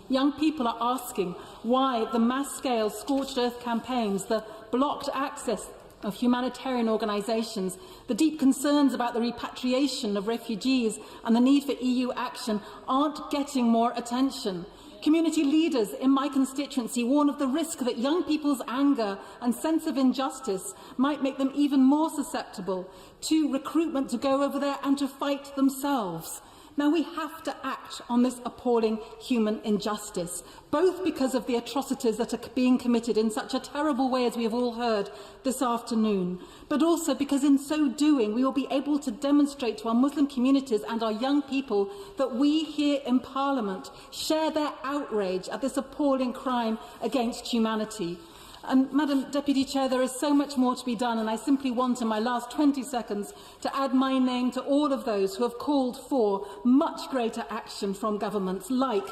Young people are asking why the mass-scale scorched earth campaigns, the blocked access of humanitarian organisations, the deep concerns about the repatriation of refugees and the need for EU action aren't getting more attention. Community leaders in my constituency warn of the risk that young people's anger and sense of injustice might make them even more susceptible to recruitment to go over there and to fight themselves. Now, we have to act on this appalling human injustice, both because of the atrocities that are being committed in such a terrible way, as we have all heard this afternoon, but also because in so doing we will be able to demonstrate to our Muslim communities and our young people that we here in Parliament share their outrage at this appalling crime against humanity. And, Madam Deputy Chair, there is so much more to be done, and I simply want, in my last 20 seconds, to add my name to all of those who have called for much greater action from governments, like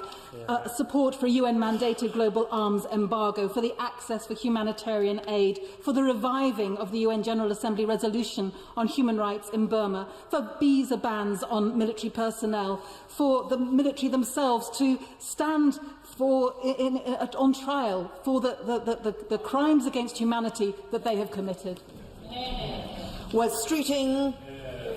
support for a UN-mandated global arms embargo, for the access for humanitarian aid, for the reviving of the UN General Assembly resolution on human rights in Burma, for visa bans on military personnel, for the military themselves to stand on trial for the crimes against humanity that they have committed. Wes Streeting.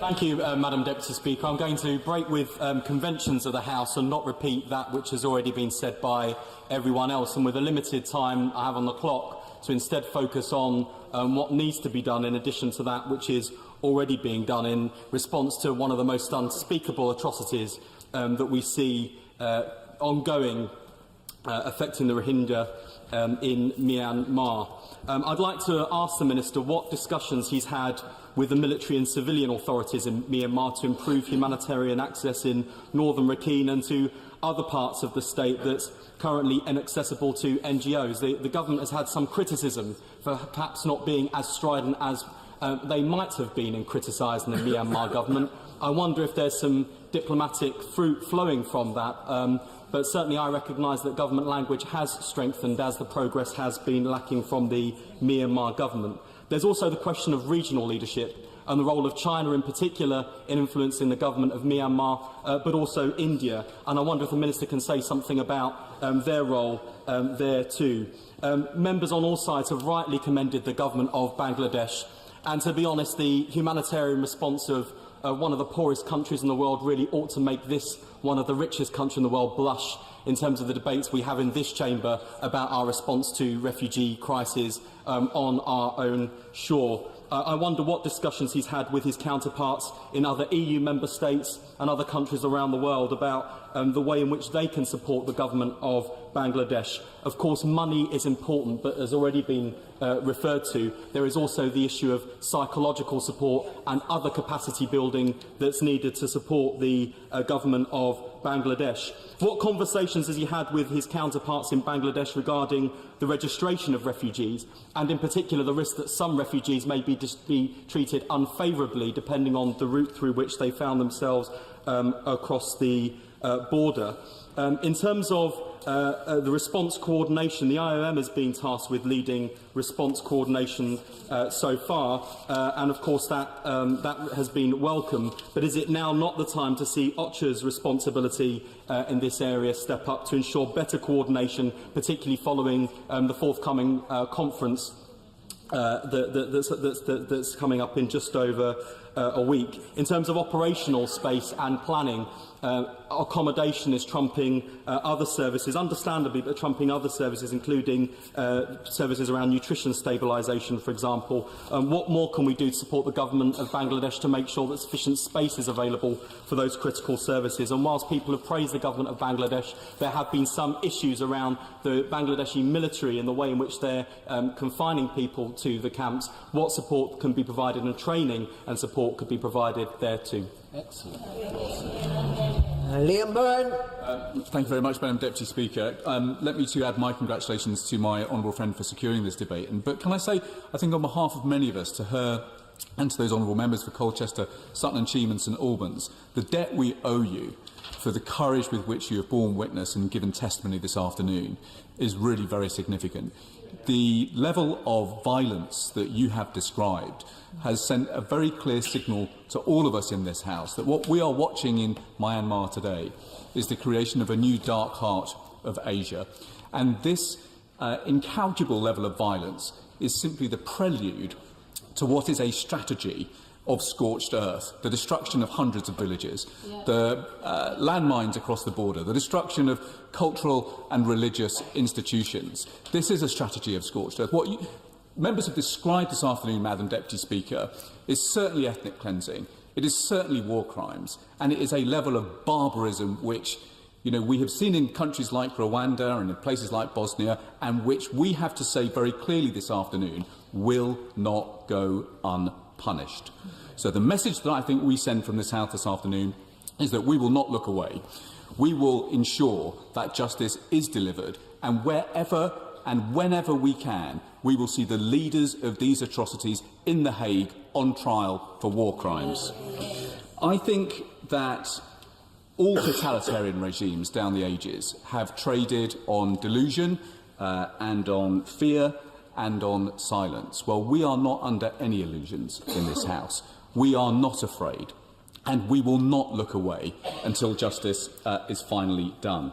Thank you, Madam Deputy Speaker. I'm going to break with conventions of the House and not repeat that which has already been said by everyone else, and with the limited time I have on the clock, to instead focus on what needs to be done in addition to that which is already being done in response to one of the most unspeakable atrocities that we see ongoing affecting the Rohingya in Myanmar. I'd like to ask the Minister what discussions he's had with the military and civilian authorities in Myanmar to improve humanitarian access in northern Rakhine and to other parts of the state that's currently inaccessible to NGOs. The government has had some criticism for perhaps not being as strident as they might have been in criticising the Myanmar government. I wonder if there's some diplomatic fruit flowing from that. But certainly I recognise that government language has strengthened as the progress has been lacking from the Myanmar government. There's also the question of regional leadership and the role of China in particular in influencing the government of Myanmar, but also India. And I wonder if the Minister can say something about their role there too. Members on all sides have rightly commended the government of Bangladesh. And to be honest, the humanitarian response of one of the poorest countries in the world really ought to make this one of the richest countries in the world blush in terms of the debates we have in this chamber about our response to refugee crises on our own shore. I wonder what discussions he's had with his counterparts in other EU member states and other countries around the world about the way in which they can support the government of Bangladesh. Of course, money is important, but as already been referred to, there is also the issue of psychological support and other capacity building that's needed to support the government of Bangladesh. What conversations has he had with his counterparts in Bangladesh regarding the registration of refugees, and in particular the risk that some refugees may be treated unfavourably depending on the route through which they found themselves across the border? In terms of the response coordination, the IOM has been tasked with leading response coordination so far, and of course that has been welcome. But is it now not the time to see OCHA's responsibility in this area step up to ensure better coordination, particularly following the forthcoming conference that's coming up in just over a week? In terms of operational space and planning, accommodation is trumping other services, understandably, but trumping other services, including services around nutrition stabilisation, for example. What more can we do to support the government of Bangladesh to make sure that sufficient space is available for those critical services? And whilst people have praised the government of Bangladesh, there have been some issues around the Bangladeshi military and the way in which they're confining people to the camps. What support can be provided, and training and support could be provided there too? Excellent. Liam Byrne. Thank you very much, Madam Deputy Speaker. Let me too add my congratulations to my honourable friend for securing this debate. But can I say, I think on behalf of many of us, to her and to those honourable members for Colchester, Sutton and Cheam and St Albans, the debt we owe you for the courage with which you have borne witness and given testimony this afternoon is really very significant. The level of violence that you have described has sent a very clear signal to all of us in this House that what we are watching in Myanmar today is the creation of a new dark heart of Asia. And this incalculable level of violence is simply the prelude to what is a strategy of scorched earth, the destruction of hundreds of villages, the landmines across the border, the destruction of cultural and religious institutions. This is a strategy of scorched earth. What members have described this afternoon, Madam Deputy Speaker, is certainly ethnic cleansing. It is certainly war crimes, and it is a level of barbarism which we have seen in countries like Rwanda and in places like Bosnia, and which we have to say very clearly this afternoon will not go unpunished. So the message that I think we send from this House this afternoon is that we will not look away. We will ensure that justice is delivered, and wherever and whenever we can, we will see the leaders of these atrocities in The Hague on trial for war crimes. I think that all totalitarian regimes down the ages have traded on delusion and on fear and on silence. Well, we are not under any illusions in this House. We are not afraid, and we will not look away until justice is finally done.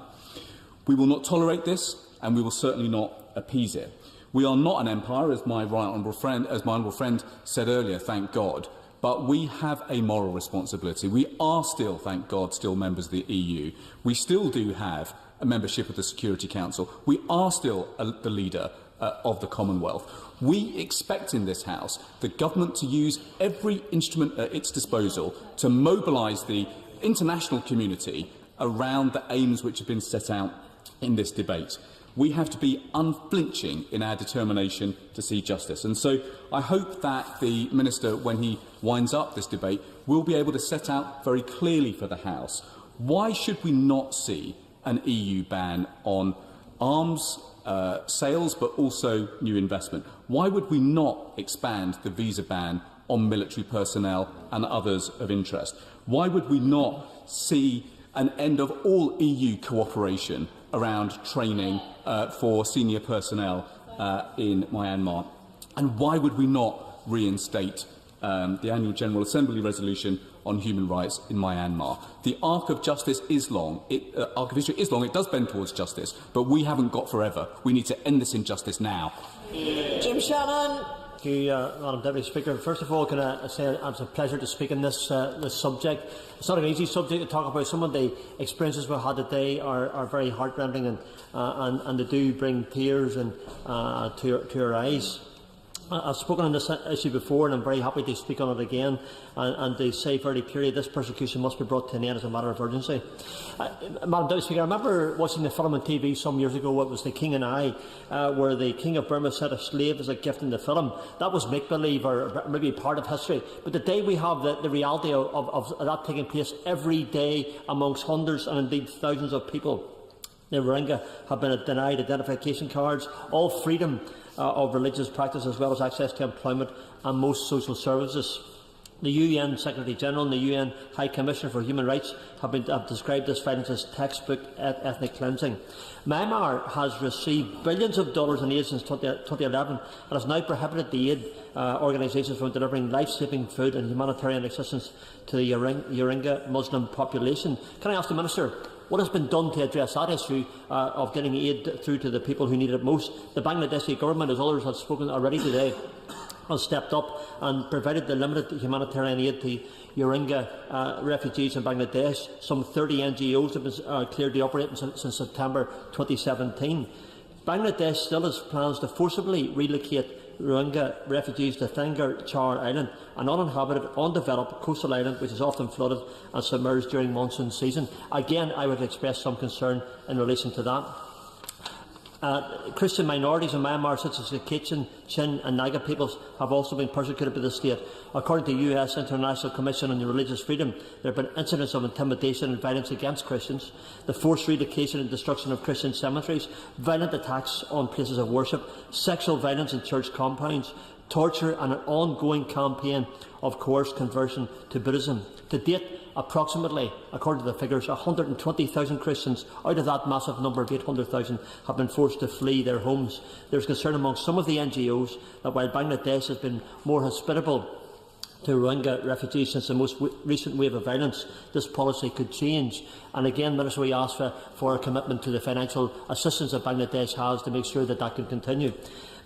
We will not tolerate this, and we will certainly not appease it. We are not an empire, as my honourable friend said earlier, thank God. But we have a moral responsibility. We are still, thank God, still members of the EU. We still do have a membership of the Security Council. We are still the leader of the Commonwealth. We expect in this House the government to use every instrument at its disposal to mobilise the international community around the aims which have been set out in this debate. We have to be unflinching in our determination to see justice. And so I hope that the Minister, when he winds up this debate, will be able to set out very clearly for the House why should we not see an EU ban on arms sales, but also new investment? Why would we not expand the visa ban on military personnel and others of interest? Why would we not see an end of all EU cooperation around training for senior personnel in Myanmar? And why would we not reinstate the annual General Assembly resolution on human rights in Myanmar? The arc of justice is long. Arc of history is long. It does bend towards justice, but we haven't got forever. We need to end this injustice now. Jim Shannon. Thank you, Madam Deputy Speaker. First of all, can I say it's a pleasure to speak on this subject. It's not an easy subject to talk about. Some of the experiences we've had today are very heartrending and they do bring tears to our eyes. I've spoken on this issue before, and I'm very happy to speak on it again and to say very clearly this persecution must be brought to an end as a matter of urgency. Madam Deputy Speaker, I remember watching the film on TV some years ago. It was The King and I, where the King of Burma sent a slave as a gift in the film. That was make-believe, or maybe part of history. But today we have the reality of that taking place every day amongst hundreds and indeed thousands of people. The Rohingya have been denied identification cards, all freedom of religious practice, as well as access to employment and most social services. The UN Secretary-General and the UN High Commissioner for Human Rights have described this violence as textbook ethnic cleansing. Myanmar has received billions of dollars in aid since 2011 and has now prohibited the aid organisations from delivering life-saving food and humanitarian assistance to the Rohingya Muslim population. Can I ask the Minister, what has been done to address that issue of getting aid through to the people who need it most? The Bangladeshi government, as others have spoken already today, has stepped up and provided the limited humanitarian aid to Rohingya refugees in Bangladesh. Some 30 NGOs have been cleared to operate since September 2017. Bangladesh still has plans to forcibly relocate Rohingya refugees to Thengar Char Island, an uninhabited, undeveloped coastal island which is often flooded and submerged during monsoon season. Again, I would express some concern in relation to that. Christian minorities in Myanmar, such as the Kachin, Chin and Naga peoples, have also been persecuted by the state. According to the US International Commission on Religious Freedom, there have been incidents of intimidation and violence against Christians, the forced relocation and destruction of Christian cemeteries, violent attacks on places of worship, sexual violence in church compounds, torture and an ongoing campaign of coerced conversion to Buddhism. To date, approximately, according to the figures, 120,000 Christians out of that massive number of 800,000 have been forced to flee their homes. There is concern among some of the NGOs that while Bangladesh has been more hospitable to Rohingya refugees since the most recent wave of violence, this policy could change. And again, Minister, we ask for a commitment to the financial assistance that Bangladesh has to make sure that that can continue.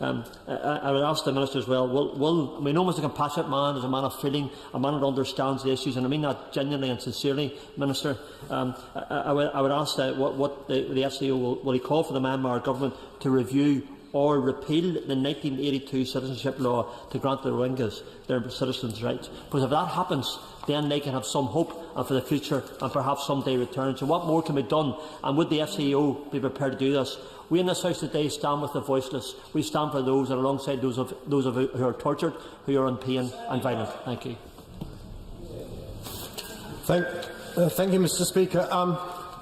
I would ask the Minister as well, we know he's a compassionate man, he's a man of feeling, a man that understands the issues, and I mean that genuinely and sincerely, Minister. I would ask what the SCO will he call for the Myanmar government to review or repeal the 1982 citizenship law to grant the Rohingyas their citizens' rights. Because if that happens, then they can have some hope for the future and perhaps someday return. So what more can be done? And would the FCO be prepared to do this? We in this House today stand with the voiceless. We stand for those and alongside those who are tortured, who are in pain and violent. Thank you. Thank you, Mr. Speaker.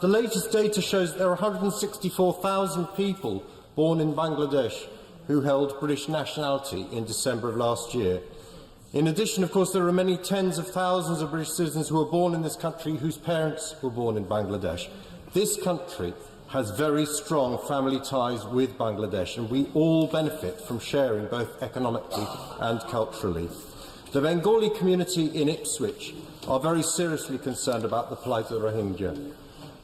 The latest data shows that there are 164,000 people born in Bangladesh who held British nationality in December of last year. In addition, of course, there are many tens of thousands of British citizens who were born in this country whose parents were born in Bangladesh. This country has very strong family ties with Bangladesh, and we all benefit from sharing both economically and culturally. The Bengali community in Ipswich are very seriously concerned about the plight of the Rohingya.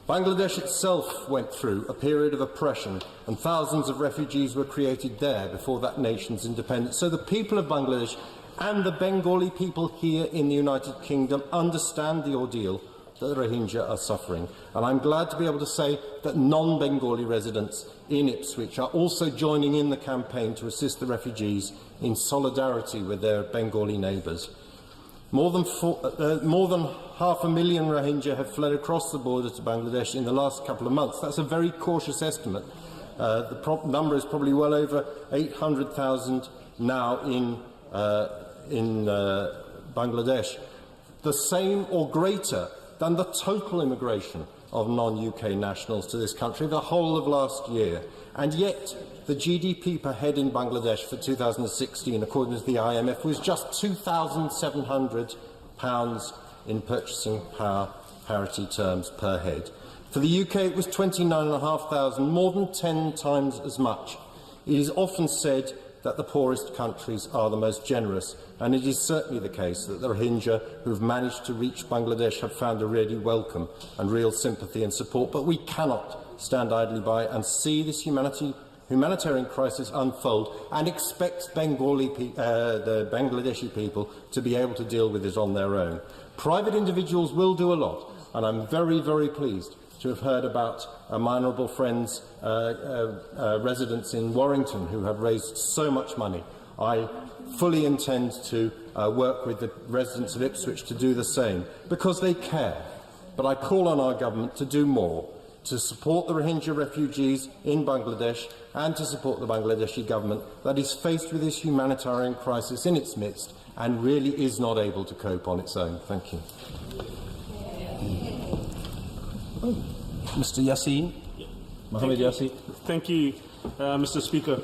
Bangladesh itself went through a period of oppression, and thousands of refugees were created there before that nation's independence. So the people of Bangladesh and the Bengali people here in the United Kingdom understand the ordeal that the Rohingya are suffering. And I'm glad to be able to say that non-Bengali residents in Ipswich are also joining in the campaign to assist the refugees in solidarity with their Bengali neighbours. More than 500,000 Rohingya have fled across the border to Bangladesh in the last couple of months. That's a very cautious estimate. The number is probably well over 800,000 now in Bangladesh. The same or greater than the total immigration of non-UK nationals to this country the whole of last year. And yet, the GDP per head in Bangladesh for 2016, according to the IMF, was just £2,700 in purchasing power parity terms per head. For the UK, it was £29,500, more than 10 times as much. It is often said that the poorest countries are the most generous, and it is certainly the case that the Rohingya who have managed to reach Bangladesh have found a really welcome and real sympathy and support. But we cannot stand idly by and see this humanitarian crisis unfold and expect the Bangladeshi people to be able to deal with it on their own. Private individuals will do a lot, and I'm very, very pleased to have heard about my honourable friends' residents in Warrington who have raised so much money. I fully intend to work with the residents of Ipswich to do the same, because they care. But I call on our government to do more, to support the Rohingya refugees in Bangladesh and to support the Bangladeshi government that is faced with this humanitarian crisis in its midst and really is not able to cope on its own. Thank you. Mr. Yassin. Mohammed Yassin. Thank you, Mr. Speaker.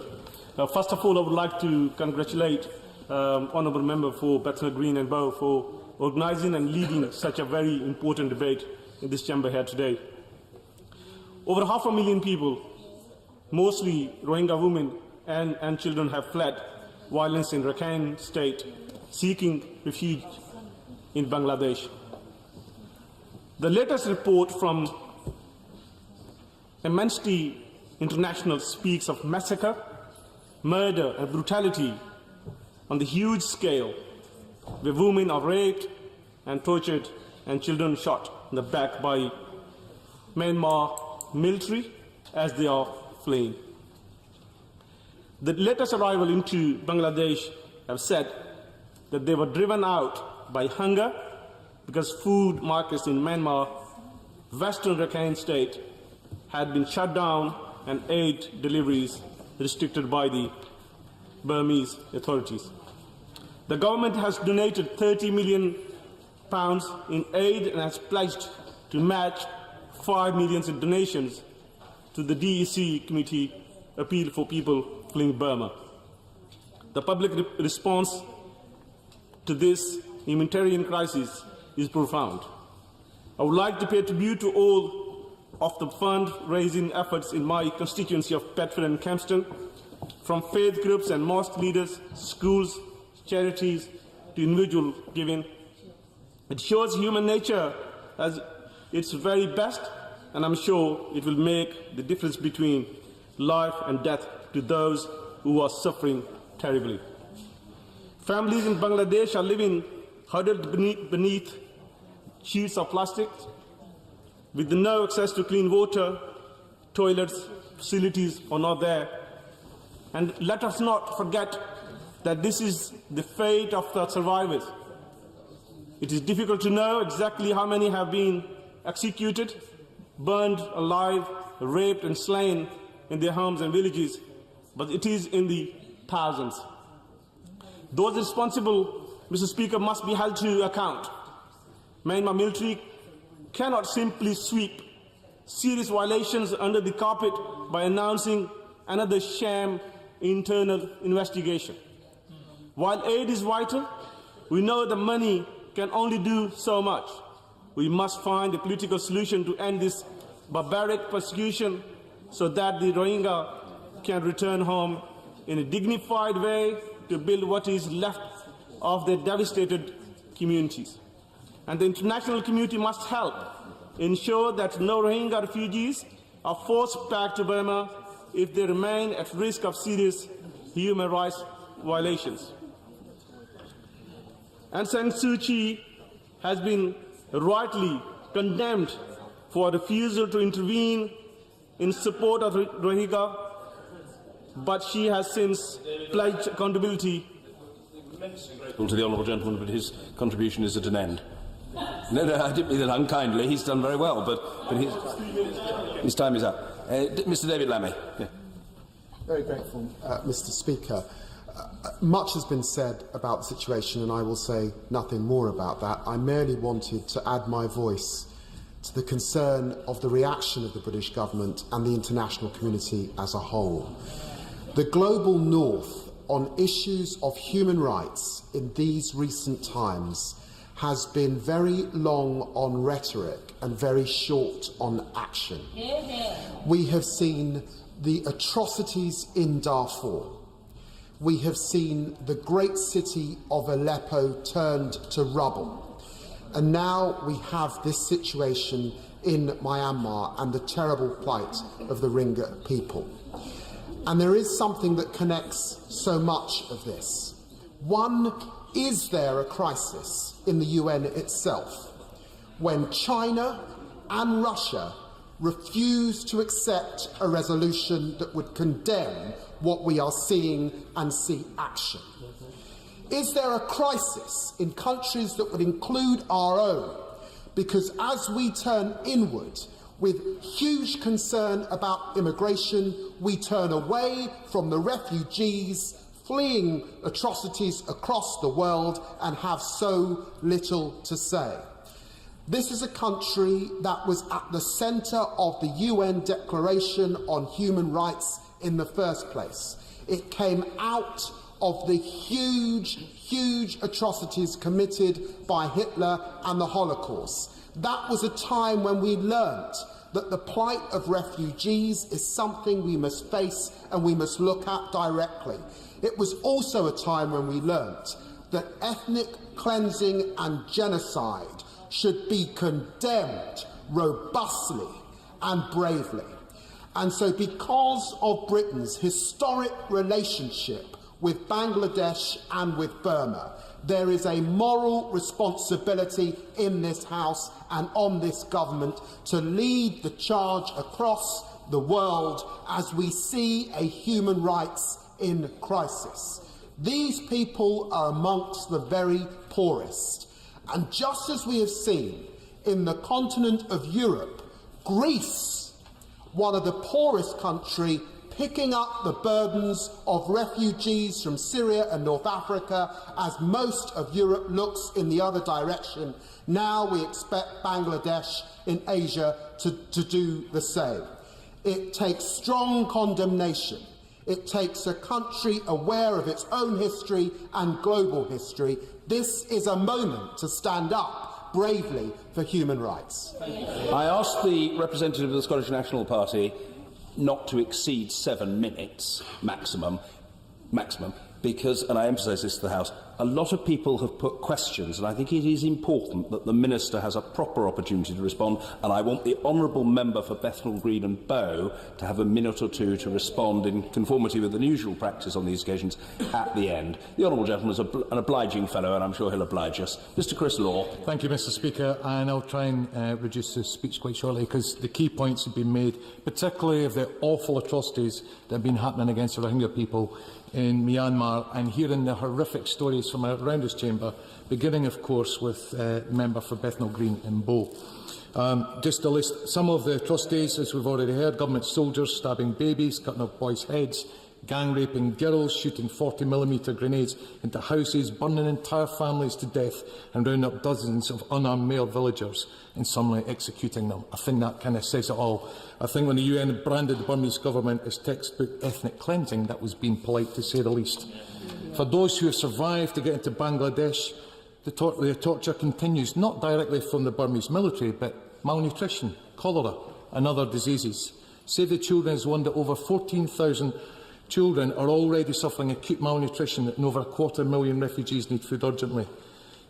First of all, I would like to congratulate Honourable Member for Bethnal Green and Bow for organising and leading such a very important debate in this chamber here today. Over 500,000 people, mostly Rohingya women and children, have fled violence in Rakhine State, seeking refuge in Bangladesh. The latest report from Amnesty International speaks of massacre, murder and brutality on the huge scale, where women are raped and tortured and children shot in the back by Myanmar military as they are fleeing. The latest arrival into Bangladesh have said that they were driven out by hunger because food markets in Myanmar, Western Rakhine State, had been shut down and aid deliveries restricted by the Burmese authorities. The government has donated £30 million in aid and has pledged to match £5 million in donations to the DEC Committee Appeal for People Fleeing Burma. The public response to this humanitarian crisis is profound. I would like to pay tribute to all of the fund-raising efforts in my constituency of Bedford and Kempston, from faith groups and mosque leaders, schools, charities, to individual giving. It shows human nature as its very best, and I'm sure it will make the difference between life and death to those who are suffering terribly. Families in Bangladesh are living huddled beneath sheets of plastic, with no access to clean water, toilets, facilities are not there. And let us not forget that this is the fate of the survivors. It is difficult to know exactly how many have been executed, burned alive, raped and slain in their homes and villages, but it is in the thousands. Those responsible, Mr. Speaker, must be held to account. Myanmar military cannot simply sweep serious violations under the carpet by announcing another sham internal investigation. While aid is vital, we know the money can only do so much. We must find a political solution to end this barbaric persecution so that the Rohingya can return home in a dignified way to build what is left of their devastated communities. And the international community must help ensure that no Rohingya refugees are forced back to Burma if they remain at risk of serious human rights violations. Aung San Suu Kyi has been rightly condemned for refusal to intervene in support of Rohingya, but she has since pledged accountability. To the honourable gentleman, but his contribution is at an end. No, I didn't mean that unkindly. He's done very well, but his time is up. Mr. David Lammy. Yeah. Very grateful, Mr. Speaker. Much has been said about the situation, and I will say nothing more about that. I merely wanted to add my voice to the concern of the reaction of the British government and the international community as a whole. The global north on issues of human rights in these recent times has been very long on rhetoric and very short on action. We have seen the atrocities in Darfur. We have seen the great city of Aleppo turned to rubble. And now we have this situation in Myanmar and the terrible plight of the Rohingya people. And there is something that connects so much of this. One, is there a crisis in the UN itself when China and Russia refuse to accept a resolution that would condemn what we are seeing and see action? Is there a crisis in countries that would include our own? Because as we turn inward with huge concern about immigration, we turn away from the refugees fleeing atrocities across the world and have so little to say. This is a country that was at the centre of the UN Declaration on Human Rights in the first place. It came out of the huge atrocities committed by Hitler and the Holocaust. That was a time when we learnt that the plight of refugees is something we must face and we must look at directly. It was also a time when we learnt that ethnic cleansing and genocide should be condemned robustly and bravely. And so because of Britain's historic relationship with Bangladesh and with Burma, there is a moral responsibility in this House and on this government to lead the charge across the world as we see a human rights in crisis. These people are amongst the very poorest. And just as we have seen in the continent of Europe, Greece, one of the poorest countries, picking up the burdens of refugees from Syria and North Africa as most of Europe looks in the other direction. Now we expect Bangladesh in Asia to do the same. It takes strong condemnation. It takes a country aware of its own history and global history. This is a moment to stand up bravely for human rights. I asked the representative of the Scottish National Party not to exceed 7 minutes maximum, because, and I emphasise this to the House, a lot of people have put questions, and I think it is important that the Minister has a proper opportunity to respond, and I want the honourable member for Bethnal Green and Bow to have a minute or two to respond in conformity with the usual practice on these occasions at the end. The honourable gentleman is an obliging fellow, and I'm sure he'll oblige us. Mr Chris Law. Thank you, Mr Speaker, and I'll try and reduce this speech quite shortly, because the key points have been made, particularly of the awful atrocities that have been happening against the Rohingya people in Myanmar, and hearing the horrific stories from around this chamber, beginning, of course, with member for Bethnal Green and Bow. Just to list some of the atrocities, as we've already heard: government soldiers stabbing babies, cutting off boys' heads, gang raping girls, shooting 40mm grenades into houses, burning entire families to death, and rounding up dozens of unarmed male villagers and summarily executing them. I think that kind of says it all. I think when the UN branded the Burmese government as textbook ethnic cleansing, that was being polite, to say the least. For those who have survived to get into Bangladesh, the torture continues, not directly from the Burmese military, but malnutrition, cholera and other diseases. Save the Children has warned that over 14,000 children are already suffering acute malnutrition, and over 250,000 refugees need food urgently.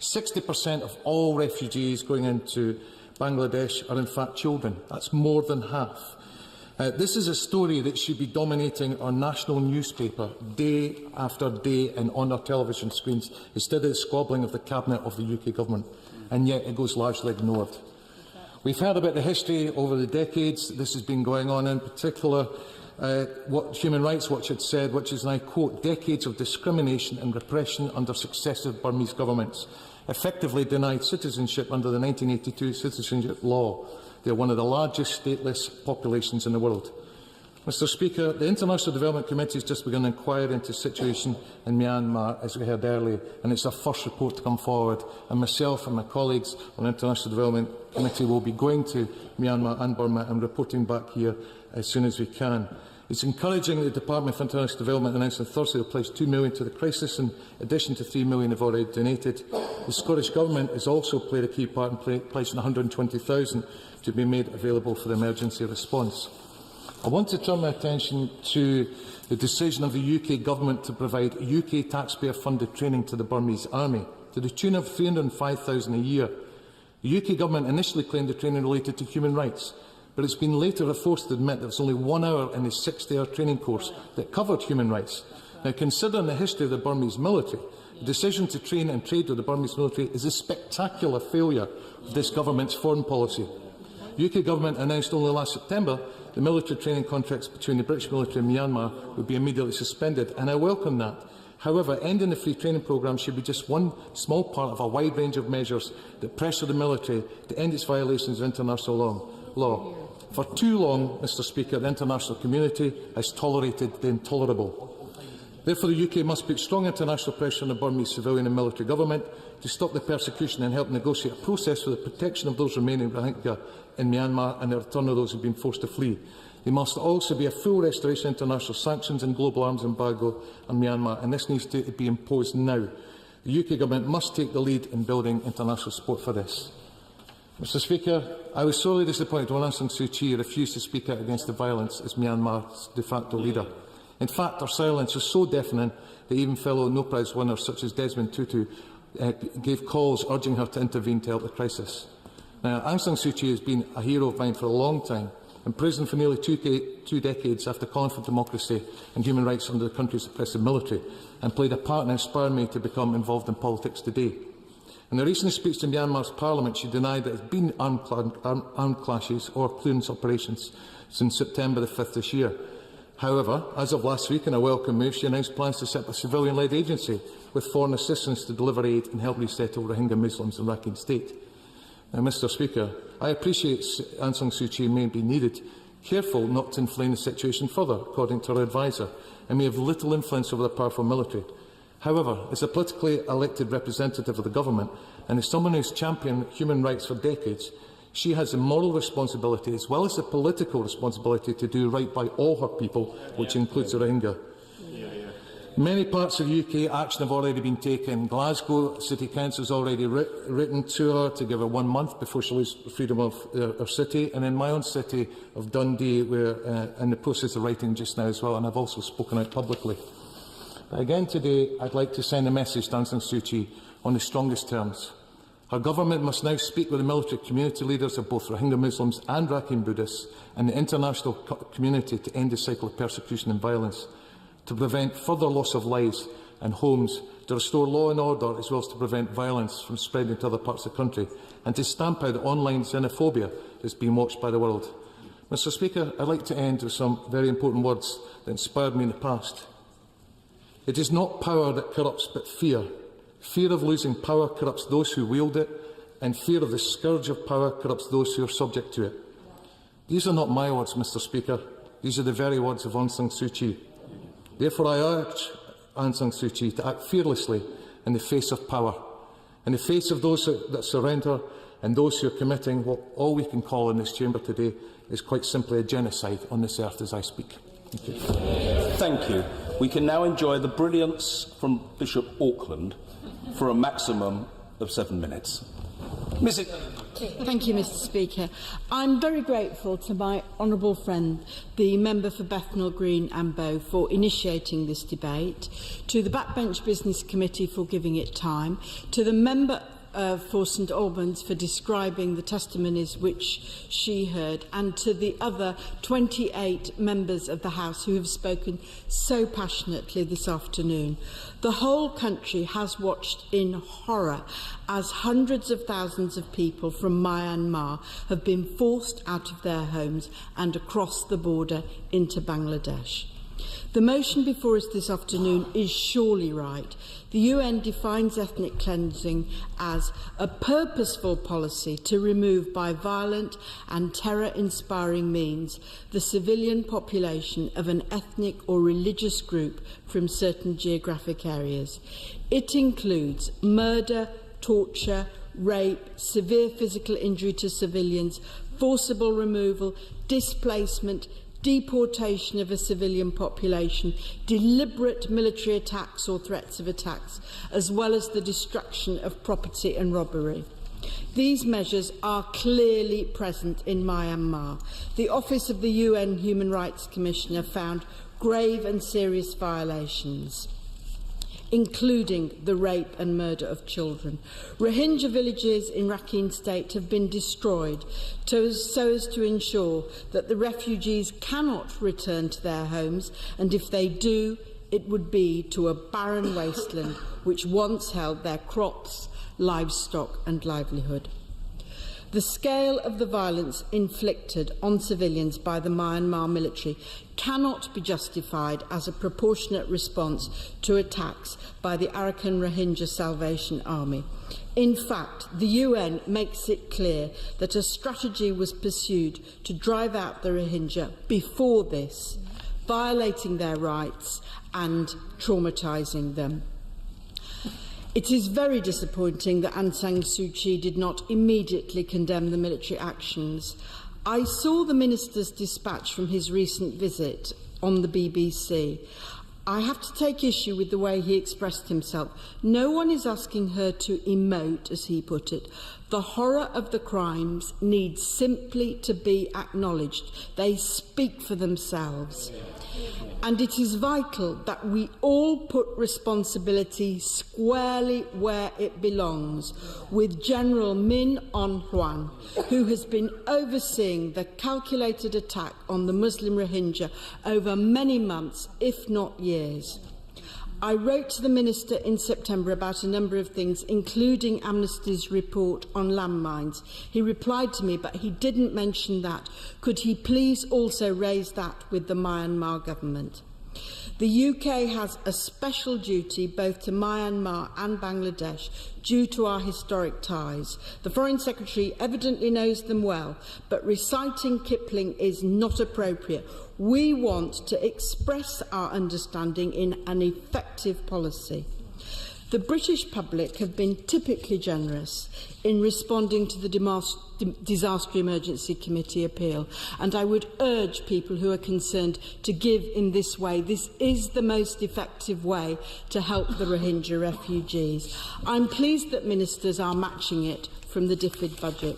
60% of all refugees going into Bangladesh are in fact children. That's more than half. This is a story that should be dominating our national newspaper day after day and on our television screens, instead of the squabbling of the Cabinet of the UK Government, and yet it goes largely ignored. We've heard about the history over the decades this has been going on, in particular what Human Rights Watch had said, which is, and I quote, "decades of discrimination and repression under successive Burmese governments effectively denied citizenship under the 1982 citizenship law. They are one of the largest stateless populations in the world." Mr Speaker, the International Development Committee has just begun an inquiry into the situation in Myanmar, as we heard earlier, and it's our first report to come forward. And myself and my colleagues on the International Development Committee will be going to Myanmar and Burma and reporting back here as soon as we can. It's encouraging that the Department for International Development announced on Thursday will pledge £2 million to the crisis, in addition to £3 million have already donated. The Scottish Government has also played a key part in pledging £120,000 to be made available for the emergency response. I want to turn my attention to the decision of the UK Government to provide UK taxpayer-funded training to the Burmese Army, to the tune of £305,000 a year. The UK Government initially claimed the training related to human rights, but it's been later forced to admit that it's only 1 hour in the 60-hour training course that covered human rights. Now, considering the history of the Burmese military, the decision to train and trade with the Burmese military is a spectacular failure of this government's foreign policy. The UK Government announced only last September the military training contracts between the British military and Myanmar would be immediately suspended, and I welcome that. However, ending the free training programme should be just one small part of a wide range of measures that pressure the military to end its violations of international law. For too long, Mr Speaker, the international community has tolerated the intolerable. Therefore, the UK must put strong international pressure on the Burmese civilian and military government to stop the persecution and help negotiate a process for the protection of those remaining Rohingya in Myanmar and the return of those who have been forced to flee. There must also be a full restoration of international sanctions and global arms embargo on Myanmar, and this needs to be imposed now. The UK Government must take the lead in building international support for this. Mr Speaker, I was sorely disappointed when Aung San Suu Kyi refused to speak out against the violence as Myanmar's de facto leader. In fact, her silence was so deafening that even fellow Nobel Prize winners such as Desmond Tutu gave calls urging her to intervene to help the crisis. Now, Aung San Suu Kyi has been a hero of mine for a long time, imprisoned for nearly two decades after calling for democracy and human rights under the country's oppressive military, and played a part in inspiring me to become involved in politics today. In a recent speech to Myanmar's Parliament, she denied that there have been armed clashes or clearance operations since September the 5th this year. However, as of last week, in a welcome move, she announced plans to set up a civilian-led agency with foreign assistance to deliver aid and help resettle Rohingya Muslims in Rakhine State. Now, Mr Speaker, I appreciate Aung San Suu Kyi may be needed, careful not to inflame the situation further, according to her adviser, and may have little influence over the powerful military. However, as a politically elected representative of the government and as someone who has championed human rights for decades, she has a moral responsibility as well as a political responsibility to do right by all her people, which includes the Rohingya. Many parts of the UK action have already been taken. Glasgow City Council has already written to her to give her 1 month before she loses freedom of her city, and in my own city of Dundee we're in the process of writing just now as well, and I've also spoken out publicly. But again today, I'd like to send a message to Aung San Suu Kyi on the strongest terms. Her government must now speak with the military community leaders of both Rohingya Muslims and Rakhine Buddhists and the international community to end the cycle of persecution and violence, to prevent further loss of lives and homes, to restore law and order, as well as to prevent violence from spreading to other parts of the country, and to stamp out online xenophobia that's being watched by the world. Mr Speaker, I'd like to end with some very important words that inspired me in the past. It is not power that corrupts, but fear. Fear of losing power corrupts those who wield it, and fear of the scourge of power corrupts those who are subject to it. These are not my words, Mr Speaker. These are the very words of Aung San Suu Kyi. Therefore, I urge Aung San Suu Kyi to act fearlessly in the face of power, in the face of those that surround her and those who are committing what all we can call in this chamber today is quite simply a genocide on this earth as I speak. Thank you. Thank you. We can now enjoy the brilliance from Bishop Auckland for a maximum of 7 minutes. Thank you, Mr Speaker. I'm very grateful to my honourable friend, the Member for Bethnal Green and Bow, for initiating this debate, to the Backbench Business Committee for giving it time, to the Member for St Albans for describing the testimonies which she heard, and to the other 28 members of the House who have spoken so passionately this afternoon. The whole country has watched in horror as hundreds of thousands of people from Myanmar have been forced out of their homes and across the border into Bangladesh. The motion before us this afternoon is surely right. The UN defines ethnic cleansing as a purposeful policy to remove by violent and terror-inspiring means the civilian population of an ethnic or religious group from certain geographic areas. It includes murder, torture, rape, severe physical injury to civilians, forcible removal, displacement, deportation of a civilian population, deliberate military attacks or threats of attacks, as well as the destruction of property and robbery. These measures are clearly present in Myanmar. The Office of the UN Human Rights Commissioner found grave and serious violations, including the rape and murder of children. Rohingya villages in Rakhine State have been destroyed so as to ensure that the refugees cannot return to their homes, and if they do, it would be to a barren wasteland which once held their crops, livestock and livelihood. The scale of the violence inflicted on civilians by the Myanmar military cannot be justified as a proportionate response to attacks by the Arakan Rohingya Salvation Army. In fact, the UN makes it clear that a strategy was pursued to drive out the Rohingya before this, violating their rights and traumatising them. It is very disappointing that Aung San Suu Kyi did not immediately condemn the military actions. I saw the Minister's dispatch from his recent visit on the BBC. I have to take issue with the way he expressed himself. No one is asking her to emote, as he put it. The horror of the crimes needs simply to be acknowledged. They speak for themselves. And it is vital that we all put responsibility squarely where it belongs, with General Min Aung Hlaing, who has been overseeing the calculated attack on the Muslim Rohingya over many months, if not years. I wrote to the Minister in September about a number of things, including Amnesty's report on landmines. He replied to me, but he didn't mention that. Could he please also raise that with the Myanmar government? The UK has a special duty both to Myanmar and Bangladesh due to our historic ties. The Foreign Secretary evidently knows them well, but reciting Kipling is not appropriate. We want to express our understanding in an effective policy. The British public have been typically generous in responding to the Disaster Emergency Committee appeal, and I would urge people who are concerned to give in this way. This is the most effective way to help the Rohingya refugees. I'm pleased that ministers are matching it from the DFID budget.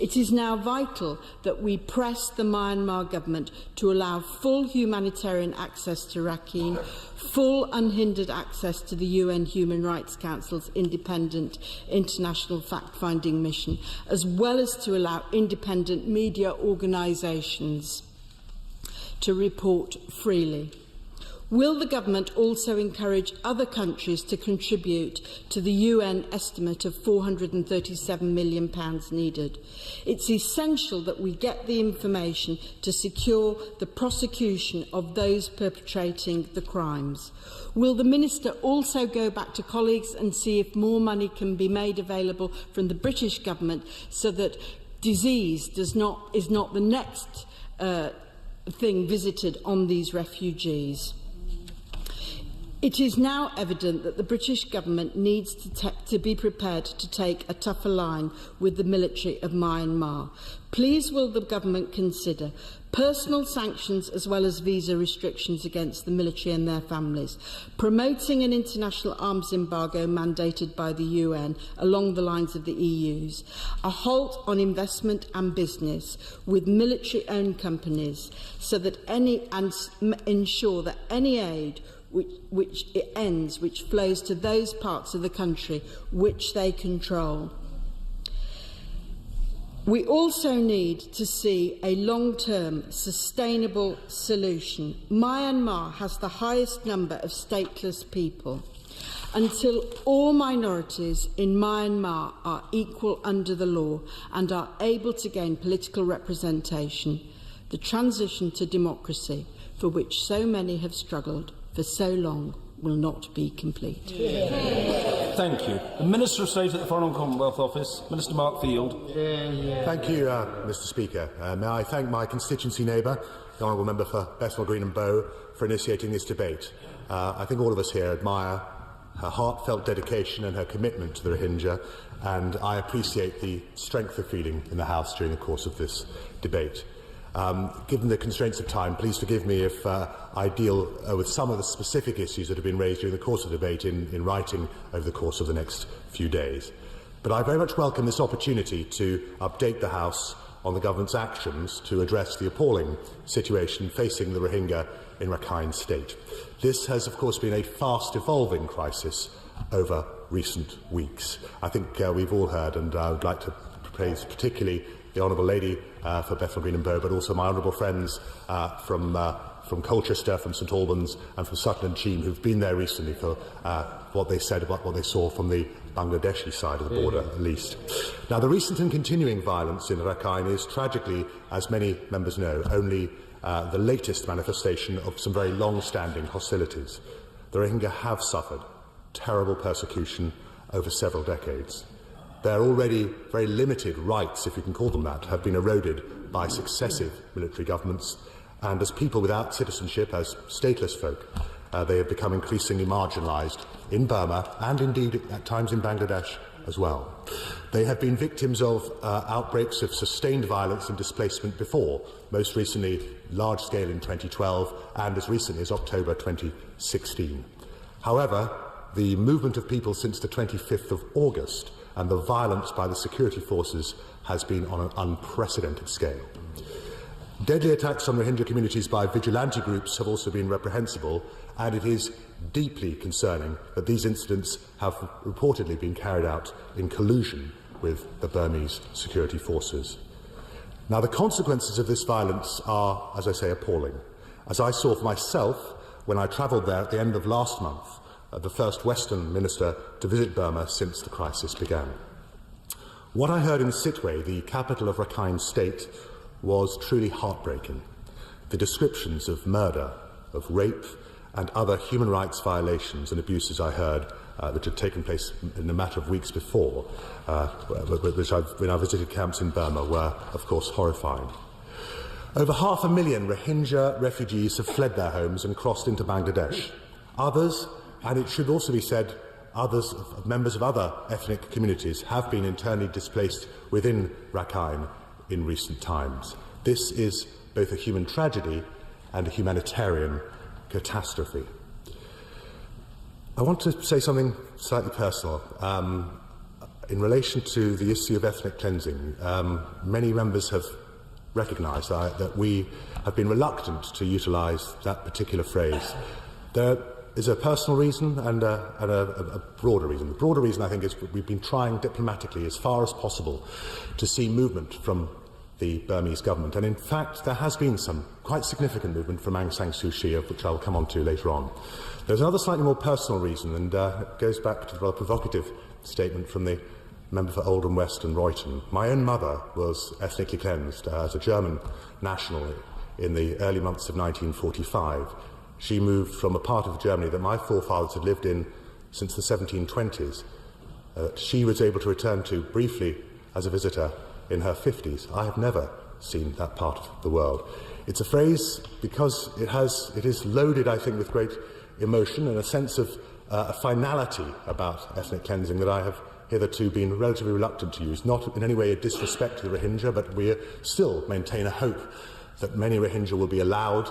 It is now vital that we press the Myanmar government to allow full humanitarian access to Rakhine, full unhindered access to the UN Human Rights Council's independent international fact-finding mission, as well as to allow independent media organisations to report freely. Will the government also encourage other countries to contribute to the UN estimate of £437 million needed? It's essential that we get the information to secure the prosecution of those perpetrating the crimes. Will the Minister also go back to colleagues and see if more money can be made available from the British government so that disease is not the next thing visited on these refugees? It is now evident that the British government needs to be prepared to take a tougher line with the military of Myanmar. Please will the government consider personal sanctions as well as visa restrictions against the military and their families, promoting an international arms embargo mandated by the UN along the lines of the EU's, a halt on investment and business with military-owned companies so that ensure that any aid which flows to those parts of the country which they control. We also need to see a long-term, sustainable solution. Myanmar has the highest number of stateless people. Until all minorities in Myanmar are equal under the law and are able to gain political representation, the transition to democracy, for which so many have struggled for so long, will not be complete. Thank you. The Minister of State at the Foreign and Commonwealth Office, Minister Mark Field. Thank you, Mr Speaker. May I thank my constituency neighbour, the Honourable Member for Bethnal Green and Bow, for initiating this debate. I think all of us here admire her heartfelt dedication and her commitment to the Rohingya, and I appreciate the strength of feeling in the House during the course of this debate. Given the constraints of time, please forgive me if I deal with some of the specific issues that have been raised during the course of the debate in writing over the course of the next few days. But I very much welcome this opportunity to update the House on the government's actions to address the appalling situation facing the Rohingya in Rakhine State. This has, of course, been a fast-evolving crisis over recent weeks. I think we've all heard, and I would like to praise particularly the Honourable Lady for Bethnal Green and Bow, but also my honourable friends from Colchester, from St Albans and from Sutton and Cheam, who've been there recently for what they said about what they saw from the Bangladeshi side of the border, at least. Now, the recent and continuing violence in Rakhine is tragically, as many members know, only the latest manifestation of some very long-standing hostilities. The Rohingya have suffered terrible persecution over several decades. Their already very limited rights, if you can call them that, have been eroded by successive military governments, and as people without citizenship, as stateless folk, they have become increasingly marginalised in Burma and indeed at times in Bangladesh as well. They have been victims of outbreaks of sustained violence and displacement before, most recently large-scale in 2012 and as recently as October 2016. However, the movement of people since the 25th of August and the violence by the security forces has been on an unprecedented scale. Deadly attacks on Rohingya communities by vigilante groups have also been reprehensible, and it is deeply concerning that these incidents have reportedly been carried out in collusion with the Burmese security forces. Now, the consequences of this violence are, as I say, appalling, as I saw for myself when I travelled there at the end of last month, the first Western minister to visit Burma since the crisis began. What I heard in Sitwe, the capital of Rakhine State, was truly heartbreaking. The descriptions of murder, of rape and other human rights violations and abuses I heard which had taken place in a matter of weeks before, when I visited camps in Burma, were, of course, horrifying. Over 500,000 Rohingya refugees have fled their homes and crossed into Bangladesh. Others, and it should also be said, others, members of other ethnic communities, have been internally displaced within Rakhine in recent times. This is both a human tragedy and a humanitarian catastrophe. I want to say something slightly personal. In relation to the issue of ethnic cleansing, many members have recognised that we have been reluctant to utilise that particular phrase. There is a personal reason and a broader reason. The broader reason, I think, is we've been trying diplomatically as far as possible to see movement from the Burmese government. And in fact, there has been some quite significant movement from Aung San Suu Kyi, which I'll come on to later on. There's another slightly more personal reason, and it goes back to the rather provocative statement from the member for Oldham West and Royton. My own mother was ethnically cleansed as a German national in the early months of 1945. She moved from a part of Germany that my forefathers had lived in since the 1720s. She was able to return to briefly as a visitor in her 50s. I have never seen that part of the world. It's a phrase because it is loaded, I think, with great emotion and a sense of a finality about ethnic cleansing that I have hitherto been relatively reluctant to use, not in any way a disrespect to the Rohingya, but we still maintain a hope that many Rohingya will be allowed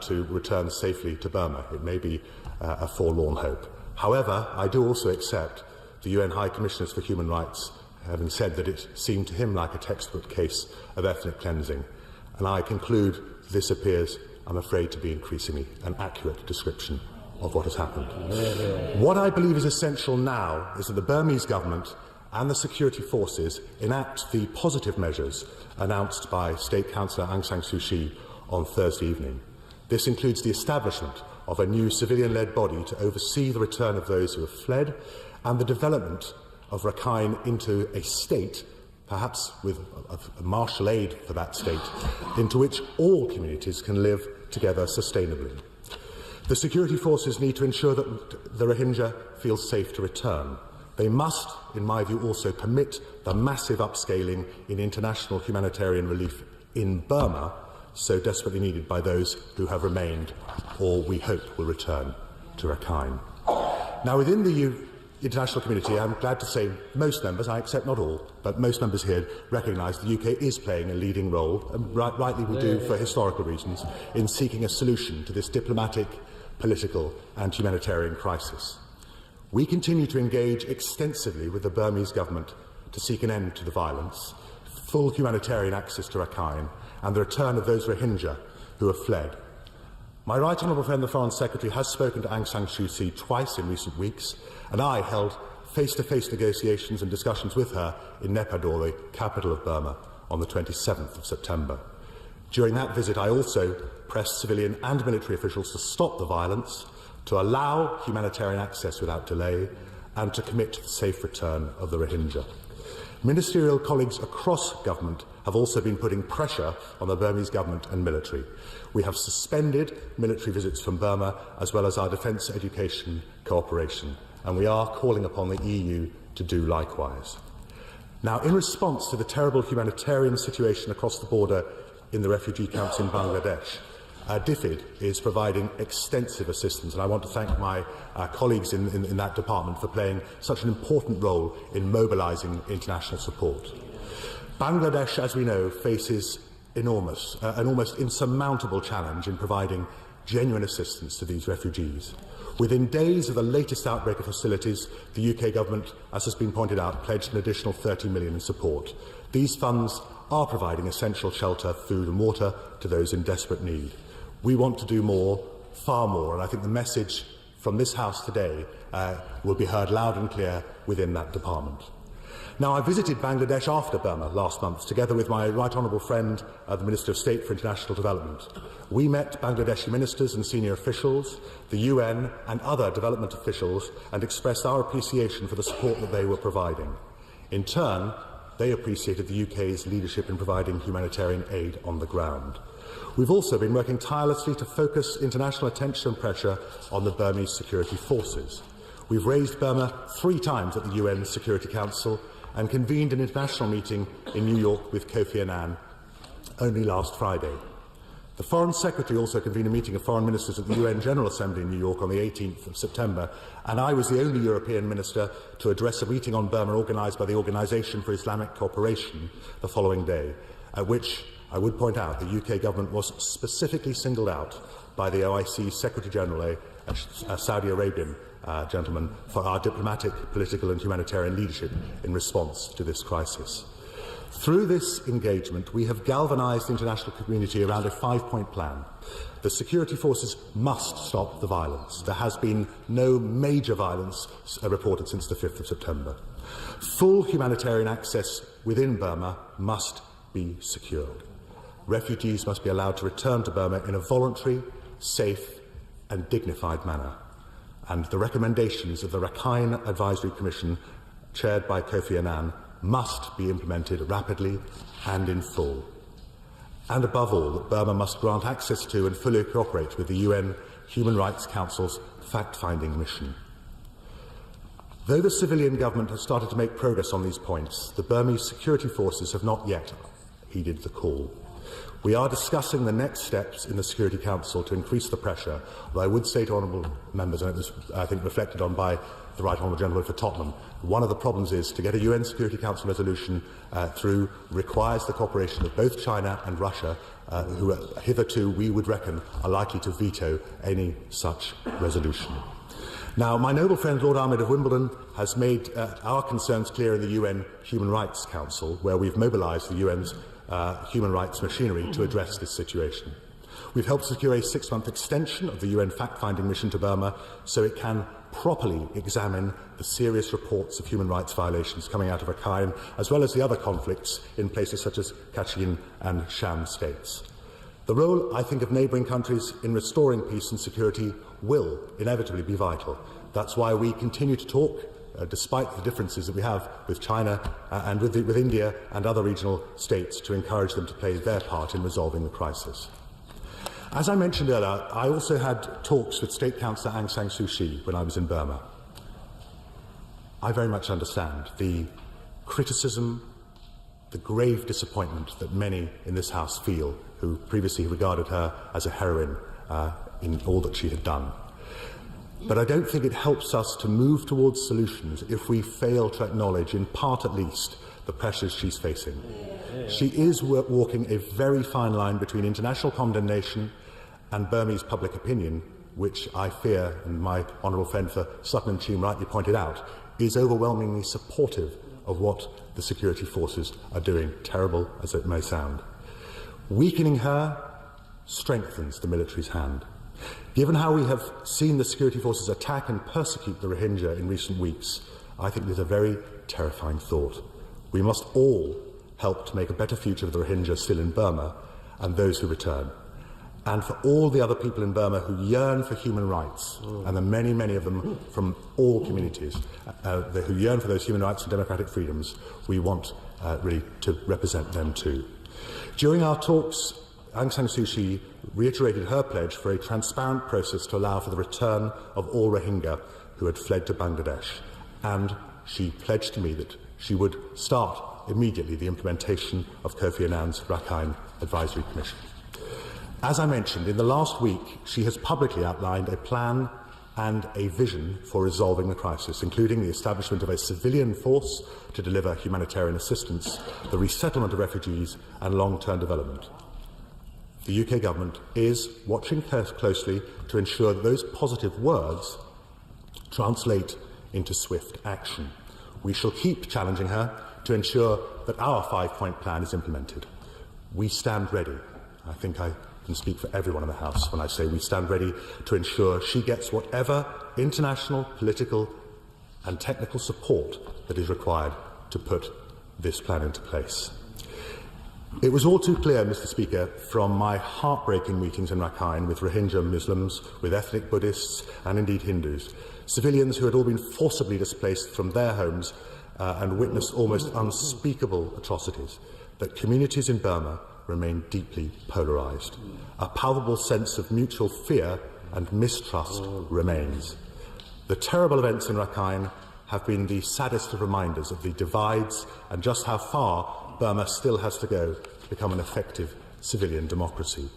to return safely to Burma. It may be a forlorn hope. However, I do also accept the UN High Commissioners for Human Rights having said that it seemed to him like a textbook case of ethnic cleansing. And I conclude this appears, I'm afraid, to be increasingly an accurate description of what has happened. What I believe is essential now is that the Burmese government and the security forces enact the positive measures announced by State Councillor Aung San Suu Kyi on Thursday evening. This includes the establishment of a new civilian-led body to oversee the return of those who have fled and the development of Rakhine into a state, perhaps with a martial aid for that state, into which all communities can live together sustainably. The security forces need to ensure that the Rohingya feel safe to return. They must, in my view, also permit the massive upscaling in international humanitarian relief in Burma, so desperately needed by those who have remained or we hope will return to Rakhine. Now, within the international community, I'm glad to say most members, I accept not all, but most members here recognise the UK is playing a leading role, and rightly we do for historical reasons, in seeking a solution to this diplomatic, political and humanitarian crisis. We continue to engage extensively with the Burmese government to seek an end to the violence, full humanitarian access to Rakhine and the return of those Rohingya who have fled. My right honourable friend, the Foreign Secretary, has spoken to Aung San Suu Kyi twice in recent weeks, and I held face-to-face negotiations and discussions with her in Naypyidaw, the capital of Burma, on the 27th of September. During that visit, I also pressed civilian and military officials to stop the violence, to allow humanitarian access without delay, and to commit to the safe return of the Rohingya. Ministerial colleagues across government have also been putting pressure on the Burmese government and military. We have suspended military visits from Burma, as well as our defence education cooperation, and we are calling upon the EU to do likewise. Now, in response to the terrible humanitarian situation across the border in the refugee camps in Bangladesh, DFID is providing extensive assistance, and I want to thank my colleagues in that department for playing such an important role in mobilising international support. Bangladesh, as we know, faces an almost insurmountable challenge in providing genuine assistance to these refugees. Within days of the latest outbreak of hostilities, the UK government, as has been pointed out, pledged an additional £30 million in support. These funds are providing essential shelter, food and water to those in desperate need. We want to do more, far more, and I think the message from this House today will be heard loud and clear within that department. Now, I visited Bangladesh after Burma last month, together with my right honourable friend, the Minister of State for International Development. We met Bangladeshi ministers and senior officials, the UN and other development officials, and expressed our appreciation for the support that they were providing. In turn, they appreciated the UK's leadership in providing humanitarian aid on the ground. We've also been working tirelessly to focus international attention and pressure on the Burmese security forces. We've raised Burma 3 times at the UN Security Council and convened an international meeting in New York with Kofi Annan only last Friday. The Foreign Secretary also convened a meeting of foreign ministers at the UN General Assembly in New York on the 18th of September, and I was the only European minister to address a meeting on Burma organised by the Organisation for Islamic Cooperation the following day, at which I would point out the UK government was specifically singled out by the OIC Secretary-General, a Saudi Arabian gentleman, for our diplomatic, political and humanitarian leadership in response to this crisis. Through this engagement, we have galvanised the international community around a 5-point plan. The security forces must stop the violence. There has been no major violence reported since the 5th of September. Full humanitarian access within Burma must be secured. Refugees must be allowed to return to Burma in a voluntary, safe and dignified manner. And the recommendations of the Rakhine Advisory Commission, chaired by Kofi Annan, must be implemented rapidly and in full. And above all, that Burma must grant access to and fully cooperate with the UN Human Rights Council's fact-finding mission. Though the civilian government has started to make progress on these points, the Burmese security forces have not yet heeded the call. We are discussing the next steps in the Security Council to increase the pressure, but I would say to honourable members, and it was, I think, reflected on by the Right Honourable Gentleman for Tottenham, one of the problems is to get a UN Security Council resolution through requires the cooperation of both China and Russia, who hitherto we would reckon are likely to veto any such resolution. Now, my noble friend Lord Ahmed of Wimbledon has made our concerns clear in the UN Human Rights Council, where we've mobilised the UN's human rights machinery to address this situation. We've helped secure a 6-month extension of the UN fact-finding mission to Burma so it can properly examine the serious reports of human rights violations coming out of Rakhine, as well as the other conflicts in places such as Kachin and Sham states. The role, I think, of neighbouring countries in restoring peace and security will inevitably be vital. That's why we continue to talk, despite the differences that we have with China and with India and other regional states, to encourage them to play their part in resolving the crisis. As I mentioned earlier, I also had talks with State Councillor Aung San Suu Kyi when I was in Burma. I very much understand the criticism, the grave disappointment that many in this House feel who previously regarded her as a heroine in all that she had done. But I don't think it helps us to move towards solutions if we fail to acknowledge, in part at least, the pressures she's facing. She is walking a very fine line between international condemnation and Burmese public opinion, which I fear, and my honourable friend for Sutton and Cheam rightly pointed out, is overwhelmingly supportive of what the security forces are doing, terrible as it may sound. Weakening her strengthens the military's hand. Given how we have seen the security forces attack and persecute the Rohingya in recent weeks, I think there's a very terrifying thought. We must all help to make a better future for the Rohingya still in Burma and those who return. And for all the other people in Burma who yearn for human rights, and the many, many of them from all communities who yearn for those human rights and democratic freedoms, we want really to represent them too. During our talks, Aung San Suu Kyi reiterated her pledge for a transparent process to allow for the return of all Rohingya who had fled to Bangladesh, and she pledged to me that she would start immediately the implementation of Kofi Annan's Rakhine Advisory Commission. As I mentioned, in the last week, she has publicly outlined a plan and a vision for resolving the crisis, including the establishment of a civilian force to deliver humanitarian assistance, the resettlement of refugees and long-term development. The UK government is watching closely to ensure that those positive words translate into swift action. We shall keep challenging her to ensure that our 5-point plan is implemented. We stand ready. I think I can speak for everyone in the House when I say we stand ready to ensure she gets whatever international, political and technical support that is required to put this plan into place. It was all too clear, Mr. Speaker, from my heartbreaking meetings in Rakhine with Rohingya Muslims, with ethnic Buddhists and indeed Hindus, civilians who had all been forcibly displaced from their homes and witnessed almost unspeakable atrocities, that communities in Burma remain deeply polarised. A palpable sense of mutual fear and mistrust remains. The terrible events in Rakhine have been the saddest of reminders of the divides and just how far Burma still has to go to become an effective civilian democracy.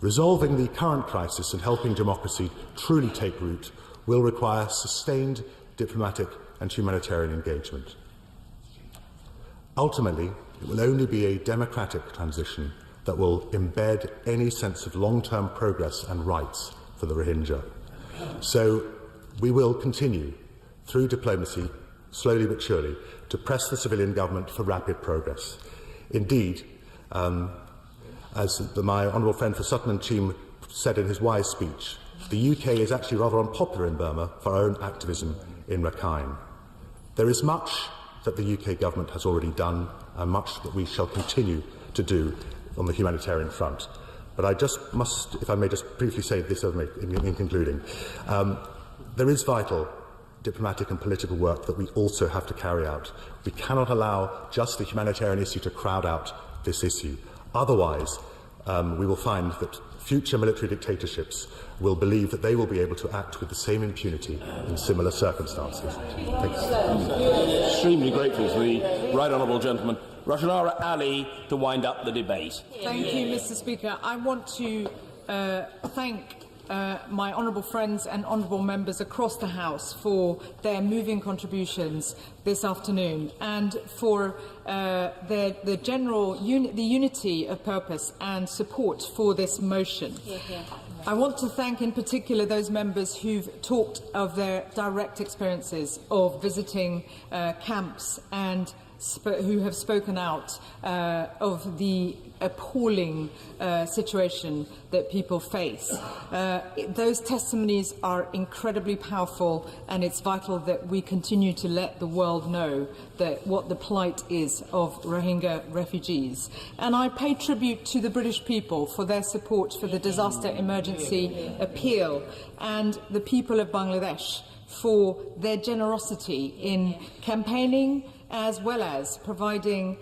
Resolving the current crisis and helping democracy truly take root will require sustained diplomatic and humanitarian engagement. Ultimately, it will only be a democratic transition that will embed any sense of long-term progress and rights for the Rohingya. So we will continue, through diplomacy, slowly but surely, to press the civilian government for rapid progress. Indeed, as my honourable friend for Sutton and Cheam said in his wise speech, the UK is actually rather unpopular in Burma for our own activism in Rakhine. There is much that the UK government has already done and much that we shall continue to do on the humanitarian front. But I just must, if I may just briefly say this in concluding, there is vital diplomatic and political work that we also have to carry out. We cannot allow just the humanitarian issue to crowd out this issue. Otherwise, we will find that future military dictatorships will believe that they will be able to act with the same impunity in similar circumstances. Thank you. Extremely grateful to the right honourable gentleman. Roshanara Ali to wind up the debate. Thank you, Mr. Speaker. I want to thank my honourable friends and honourable members across the House for their moving contributions this afternoon and for the general unity of purpose and support for this motion. I want to thank in particular those members who've talked of their direct experiences of visiting camps and who have spoken out of the appalling situation that people face. Those testimonies are incredibly powerful, and it's vital that we continue to let the world know that what the plight is of Rohingya refugees. And I pay tribute to the British people for their support for the disaster emergency appeal, and the people of Bangladesh for their generosity in campaigning as well as providing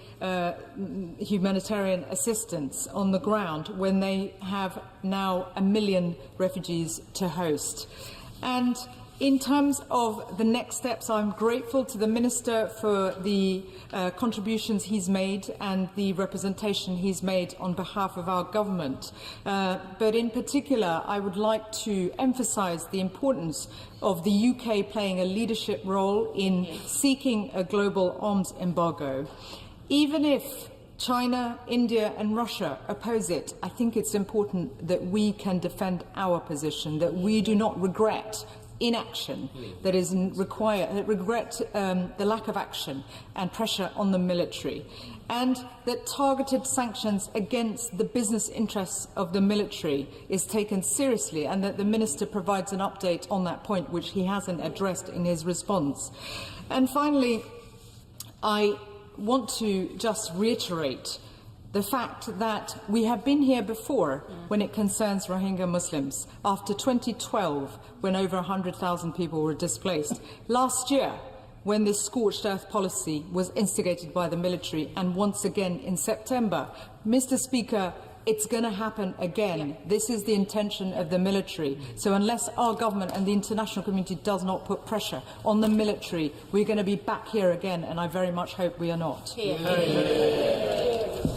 humanitarian assistance on the ground when they have now 1 million refugees to host. And in terms of the next steps, I'm grateful to the Minister for the contributions he's made and the representation he's made on behalf of our government. But in particular, I would like to emphasise the importance of the UK playing a leadership role in seeking a global arms embargo. Even if China, India and Russia oppose it, I think it's important that we can defend our position, that we do not regret inaction that is regret the lack of action and pressure on the military, and that targeted sanctions against the business interests of the military is taken seriously, and that the Minister provides an update on that point, which he hasn't addressed in his response. And finally, I want to just reiterate the fact that we have been here before when it concerns Rohingya Muslims, after 2012, when over 100,000 people were displaced. Last year, when this scorched earth policy was instigated by the military, and once again in September. Mr. Speaker, it's going to happen again. This is the intention of the military. So unless our government and the international community does not put pressure on the military, we're going to be back here again, and I very much hope we are not.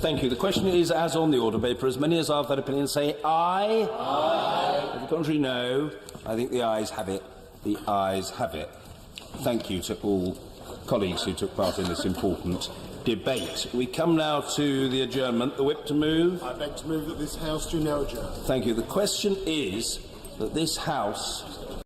Thank you. The question is as on the order paper. As many as are of that opinion say aye. Aye. To the contrary, no. I think the ayes have it. The ayes have it. Thank you to all colleagues who took part in this important debate. We come now to the adjournment. The whip to move. I beg to move that this House do now adjourn. Thank you. The question is that this House